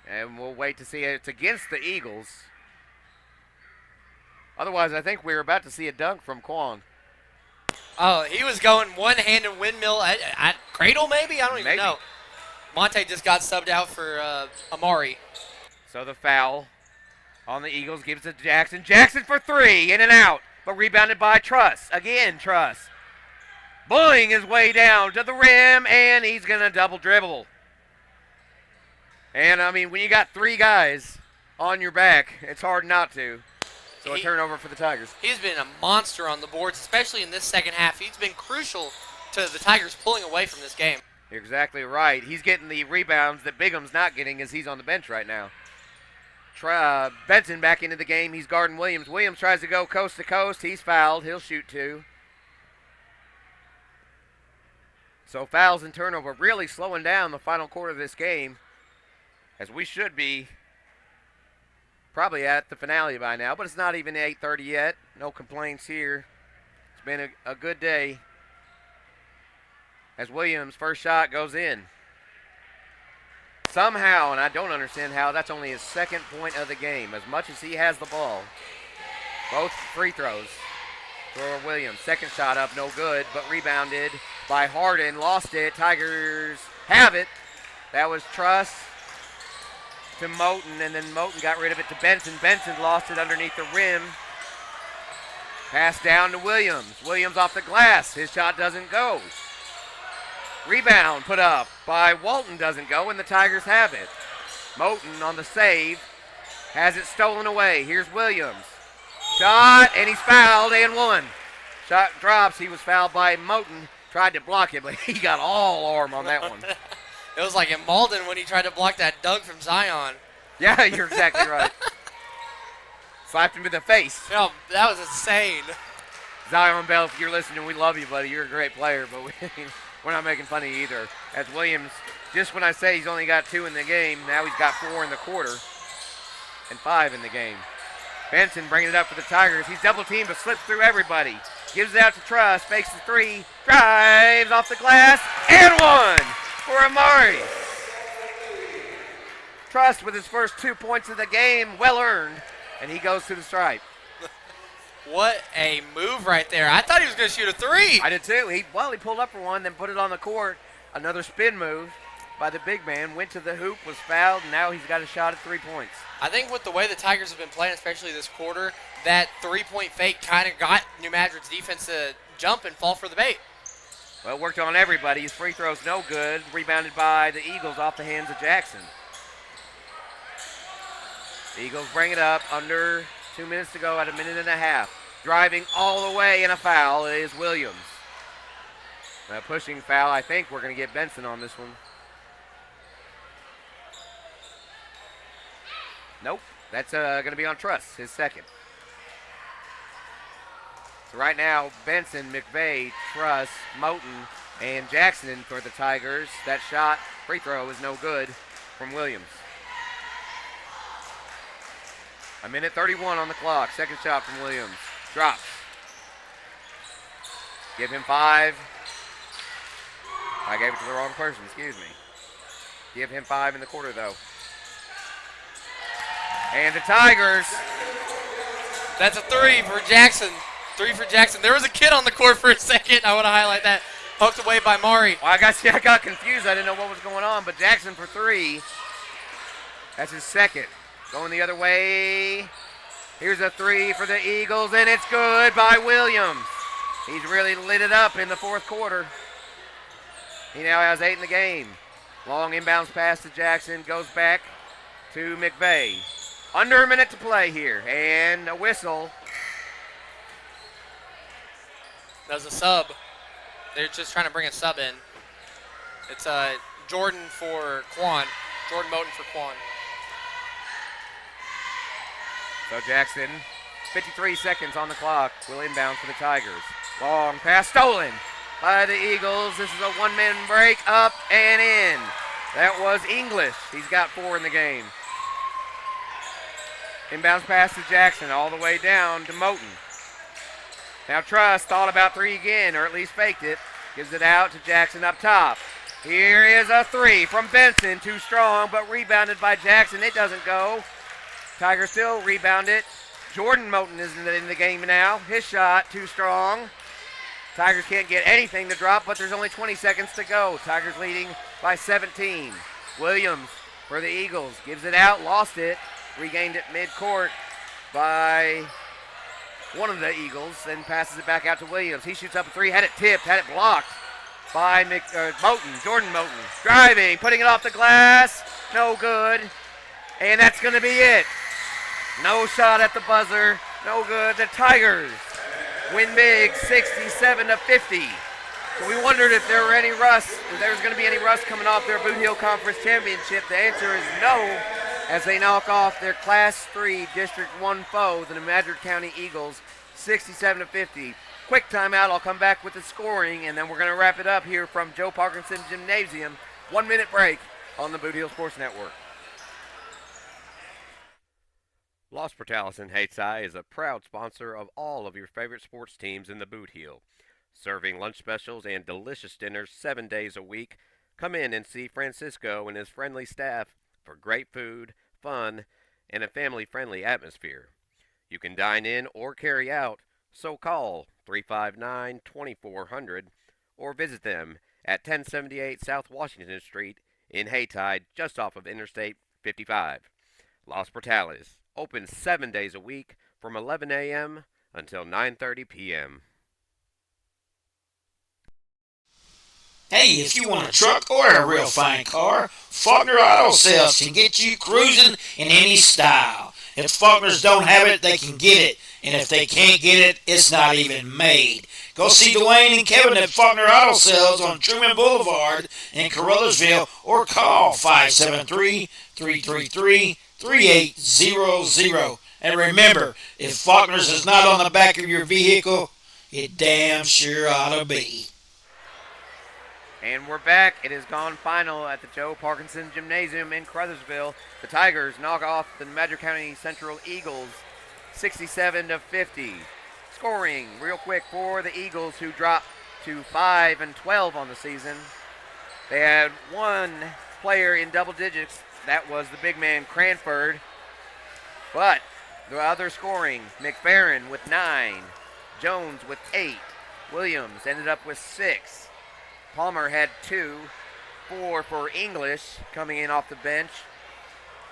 And we'll wait to see it. It's against the Eagles. Otherwise, I think we're about to see a dunk from Quan. Oh, he was going one-handed windmill at cradle, maybe? I don't even know. Monte just got subbed out for Amari. So the foul on the Eagles gives it to Jackson. Jackson for 3, in and out, but rebounded by Truss. Again, Truss. Bullying his way down to the rim, and he's going to double dribble. And, I mean, when you got 3 guys on your back, it's hard not to. So a turnover for the Tigers. He's been a monster on the boards, especially in this second half. He's been crucial to the Tigers pulling away from this game. You're exactly right. He's getting the rebounds that Bigham's not getting as he's on the bench right now. Benson back into the game. He's guarding Williams. Williams tries to go coast to coast. He's fouled. He'll shoot 2. So fouls and turnover really slowing down the final quarter of this game, as we should be probably at the finale by now, but it's not even 8:30 yet. No complaints here. It's been a good day as Williams' first shot goes in. Somehow, and I don't understand how, that's only his second point of the game, as much as he has the ball. Both free throws for Williams. Second shot up, no good, but rebounded by Harden. Lost it. Tigers have it. That was Truss to Moten, and then Moten got rid of it to Benson. Benson lost it underneath the rim. Pass down to Williams. Williams off the glass. His shot doesn't go. Rebound put up by Walton doesn't go, and the Tigers have it. Moten on the save has it stolen away. Here's Williams. Shot, and he's fouled and one. Shot drops. He was fouled by Moten. Tried to block it, but he got all arm on that one. It was like in Malden when he tried to block that dunk from Zion. Yeah, you're exactly right. Slapped him in the face. No, that was insane. Zion Bell, if you're listening, we love you, buddy. You're a great player, but we're not making fun of you either. As Williams, just when I say he's only got 2 in the game, now he's got 4 in the quarter and 5 in the game. Benson bringing it up for the Tigers. He's double teamed but slips through everybody. Gives it out to Truss, fakes the 3, drives off the glass, and 1 for Amari. Truss with his first 2 points of the game, well earned, and he goes to the stripe. What a move right there. I thought he was going to shoot a 3. I did too. He pulled up for one, then put it on the court. Another spin move by the big man. Went to the hoop, was fouled, and now he's got a shot at 3 points. I think with the way the Tigers have been playing, especially this quarter, that 3-point fake kind of got New Madrid's defense to jump and fall for the bait. Well, it worked on everybody. His free throw's no good. Rebounded by the Eagles off the hands of Jackson. The Eagles bring it up under 2 minutes to go at 1.5 minutes. Driving all the way, and a foul is Williams. A pushing foul. I think we're going to get Benson on this one. Nope. That's going to be on Truss, his second. So right now, Benson, McVeigh, Truss, Moten, and Jackson for the Tigers. That shot, free throw, is no good from Williams. 1:31 on the clock. Second shot from Williams. Drops. Give him 5. I gave it to the wrong person, excuse me. Give him 5 in the quarter, though. And the Tigers. That's a 3 for Jackson. 3 for Jackson. There was a kid on the court for a second. I want to highlight that. Poked away by Mari. Well, I got confused. I didn't know what was going on, but Jackson for 3. That's his second. Going the other way. Here's a 3 for the Eagles, and it's good by Williams. He's really lit it up in the fourth quarter. He now has 8 in the game. Long inbounds pass to Jackson. Goes back to McVeigh. Under a minute to play here, and a whistle. That was a sub. They're just trying to bring a sub in. It's Jordan for Quan. Jordan Moten for Quan. So Jackson, 53 seconds on the clock, will inbound for the Tigers. Long pass stolen by the Eagles. This is a one-man break, up and in. That was English. He's got 4 in the game. Inbounds pass to Jackson all the way down to Moten. Now Truss thought about 3 again, or at least faked it. Gives it out to Jackson up top. Here is a 3 from Benson. Too strong, but rebounded by Jackson. It doesn't go. Tigers still rebound it. Jordan Moten is in the game now. His shot, too strong. Tigers can't get anything to drop, but there's only 20 seconds to go. Tigers leading by 17. Williams for the Eagles. Gives it out, lost it. Regained it mid-court by one of the Eagles, then passes it back out to Williams. He shoots up a 3, had it tipped, had it blocked by Moten, Jordan Moten. Driving, putting it off the glass, no good. And that's going to be it. No shot at the buzzer, no good. The Tigers win big, 67-50. So we wondered if there were any rust, if there was going to be any rust coming off their Boot Hill Conference Championship. The answer is no, as they knock off their Class 3 District 1 foe, the New Madrid County Eagles, 67-50. Quick timeout. I'll come back with the scoring, and then we're going to wrap it up here from Joe Parkinson Gymnasium. 1 minute break on the Boot Hill Sports Network. Los Portales and HSAA is a proud sponsor of all of your favorite sports teams in the Boot Hill. Serving lunch specials and delicious dinners 7 days a week. Come in and see Francisco and his friendly staff for great food, fun, and a family-friendly atmosphere. You can dine in or carry out, so call 359-2400 or visit them at 1078 South Washington Street in Haytide, just off of Interstate 55. Los Portales, open 7 days a week from 11 a.m. until 9:30 p.m. Hey, if you want a truck or a real fine car, Faulkner Auto Sales can get you cruising in any style. If Faulkners don't have it, they can get it. And if they can't get it, it's not even made. Go see Dwayne and Kevin at Faulkner Auto Sales on Truman Boulevard in Caruthersville or call 573-333-3800. And remember, if Faulkner's is not on the back of your vehicle, it damn sure ought to be. And we're back. It has gone final at the Joe Parkinson Gymnasium in Caruthersville. The Tigers knock off the Madrid County Central Eagles 67-50. Scoring real quick for the Eagles, who dropped to 5-12 on the season. They had one player in double digits. That was the big man Cranford. But the other scoring, McFerrin with 9, Jones with 8, Williams ended up with 6. Palmer had 2, 4 for English coming in off the bench,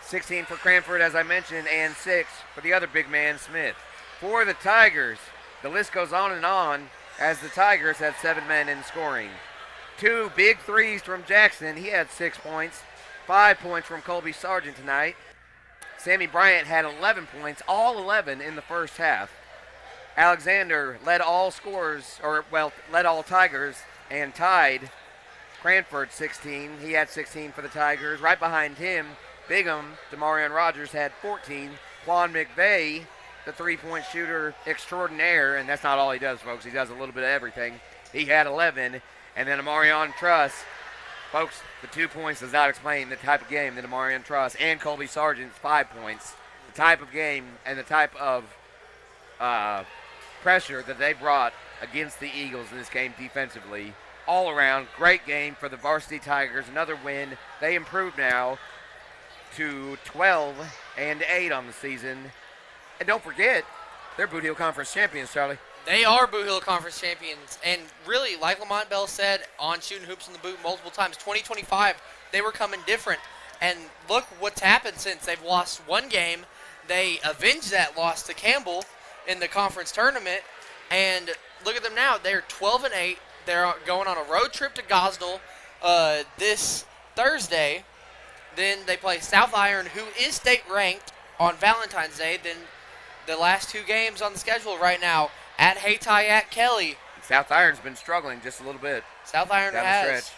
16 for Cranford, as I mentioned, and 6 for the other big man, Smith. For the Tigers, the list goes on, as the Tigers had 7 men in scoring. 2 big threes from Jackson. He had 6 points. 5 points from Colby Sargent tonight. Sammy Bryant had 11 points, all 11 in the first half. Alexander led all Tigers and tied Cranford 16. He had 16 for the Tigers. Right behind him, Bigham, Demarion Rogers had 14. Quan McVeigh, the three-point shooter extraordinaire, and that's not all he does, folks. He does a little bit of everything. He had 11. And then Amarion Truss, folks, the 2 points does not explain the type of game that Amarion Truss and Colby Sargent's 5 points, the type of game and the type of pressure that they brought against the Eagles in this game defensively. All around, great game for the Varsity Tigers. Another win. They improved now to 12-8 on the season. And don't forget, they're Boot Hill Conference champions, Charlie. They are Boot Hill Conference champions. And really, like Lamont Bell said on Shooting Hoops in the Boot multiple times, 2025, they were coming different. And look what's happened since. They've lost one game. They avenged that loss to Campbell in the conference tournament. And look at them now. They're 12-8. They're going on a road trip to Gosnell this Thursday. Then they play South Iron, who is state ranked, on Valentine's Day. Then the last 2 games on the schedule right now, at Hayti, at Kelly. South Iron's been struggling just a little bit. South Iron has.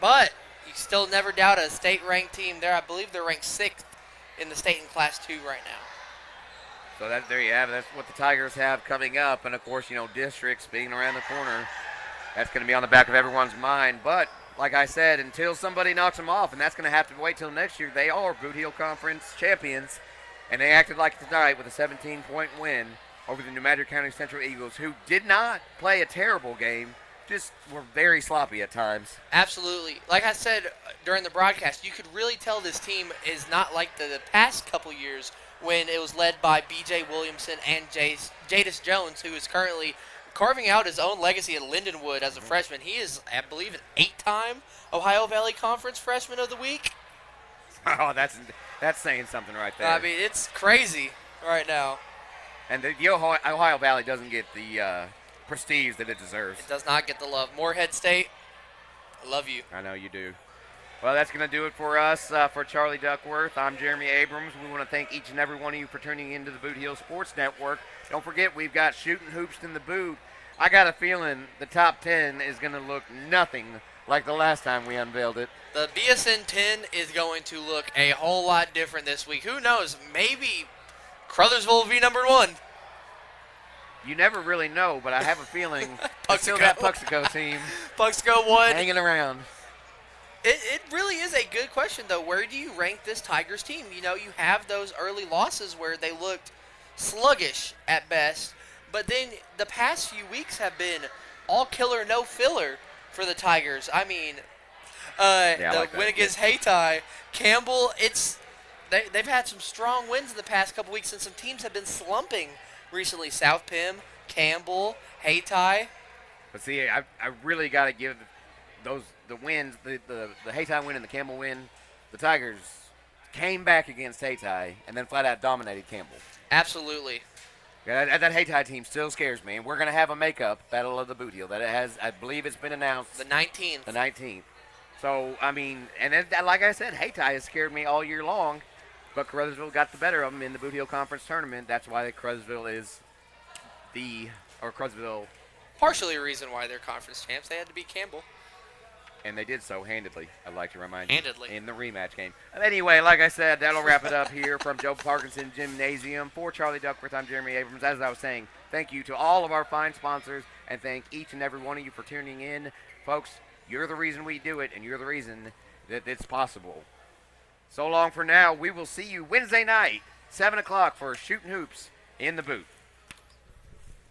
But you still never doubt a state-ranked team there. I believe they're ranked 6th in the state in Class 2 right now. So there you have it. That's what the Tigers have coming up. And, of course, districts being around the corner. That's going to be on the back of everyone's mind. But, like I said, until somebody knocks them off, and that's going to have to wait till next year, they are Boot Hill Conference champions. And they acted like tonight with a 17-point win over the New Madrid County Central Eagles, who did not play a terrible game, just were very sloppy at times. Absolutely. Like I said during the broadcast, you could really tell this team is not like the past couple years when it was led by B.J. Williamson and Jadis Jones, who is currently carving out his own legacy at Lindenwood as a freshman. He is, I believe, an 8-time Ohio Valley Conference Freshman of the Week. Oh, that's saying something right there. I mean, it's crazy right now. And the Ohio Valley doesn't get the prestige that it deserves. It does not get the love. Moorhead State, I love you. I know you do. Well, that's going to do it for us. For Charlie Duckworth, I'm Jeremy Abrams. We want to thank each and every one of you for tuning into the Boot Hill Sports Network. Don't forget, we've got Shooting Hoops in the Boot. I got a feeling the top 10 is going to look nothing like the last time we unveiled it. The BSN 10 is going to look a whole lot different this week. Who knows? Maybe Caruthersville will be number 1. You never really know, but I have a feeling it's still that Puxico team. Puxico 1. Hanging around. It really is a good question, though. Where do you rank this Tigers team? You have those early losses where they looked sluggish at best, but then the past few weeks have been all killer, no filler for the Tigers. I mean, the win against Hayti, Campbell, they've had some strong wins in the past couple weeks, and some teams have been slumping recently. South Pim, Campbell, Hayti. But see, I really got to give the wins, the Hayti win and the Campbell win. The Tigers came back against Hayti and then flat out dominated Campbell. Absolutely. Yeah, that Hayti team still scares me, and we're going to have a makeup Battle of the Boot Hill. That it has, I believe it's been announced. The 19th. The 19th. So, I mean, and then, like I said, Hayti has scared me all year long, but Caruthersville got the better of them in the Boot Hill Conference Tournament. That's why Caruthersville is Caruthersville. Partially a reason why they're conference champs. They had to beat Campbell. And they did so handedly, I'd like to remind you. Handedly. In the rematch game. Anyway, like I said, that'll wrap it up here from Joe Parkinson Gymnasium. For Charlie Duckworth, I'm Jeremy Abrams. As I was saying, thank you to all of our fine sponsors, and thank each and every one of you for tuning in. Folks, you're the reason we do it, and you're the reason that it's possible. So long for now. We will see you Wednesday night, 7 o'clock for Shooting Hoops in the Boot.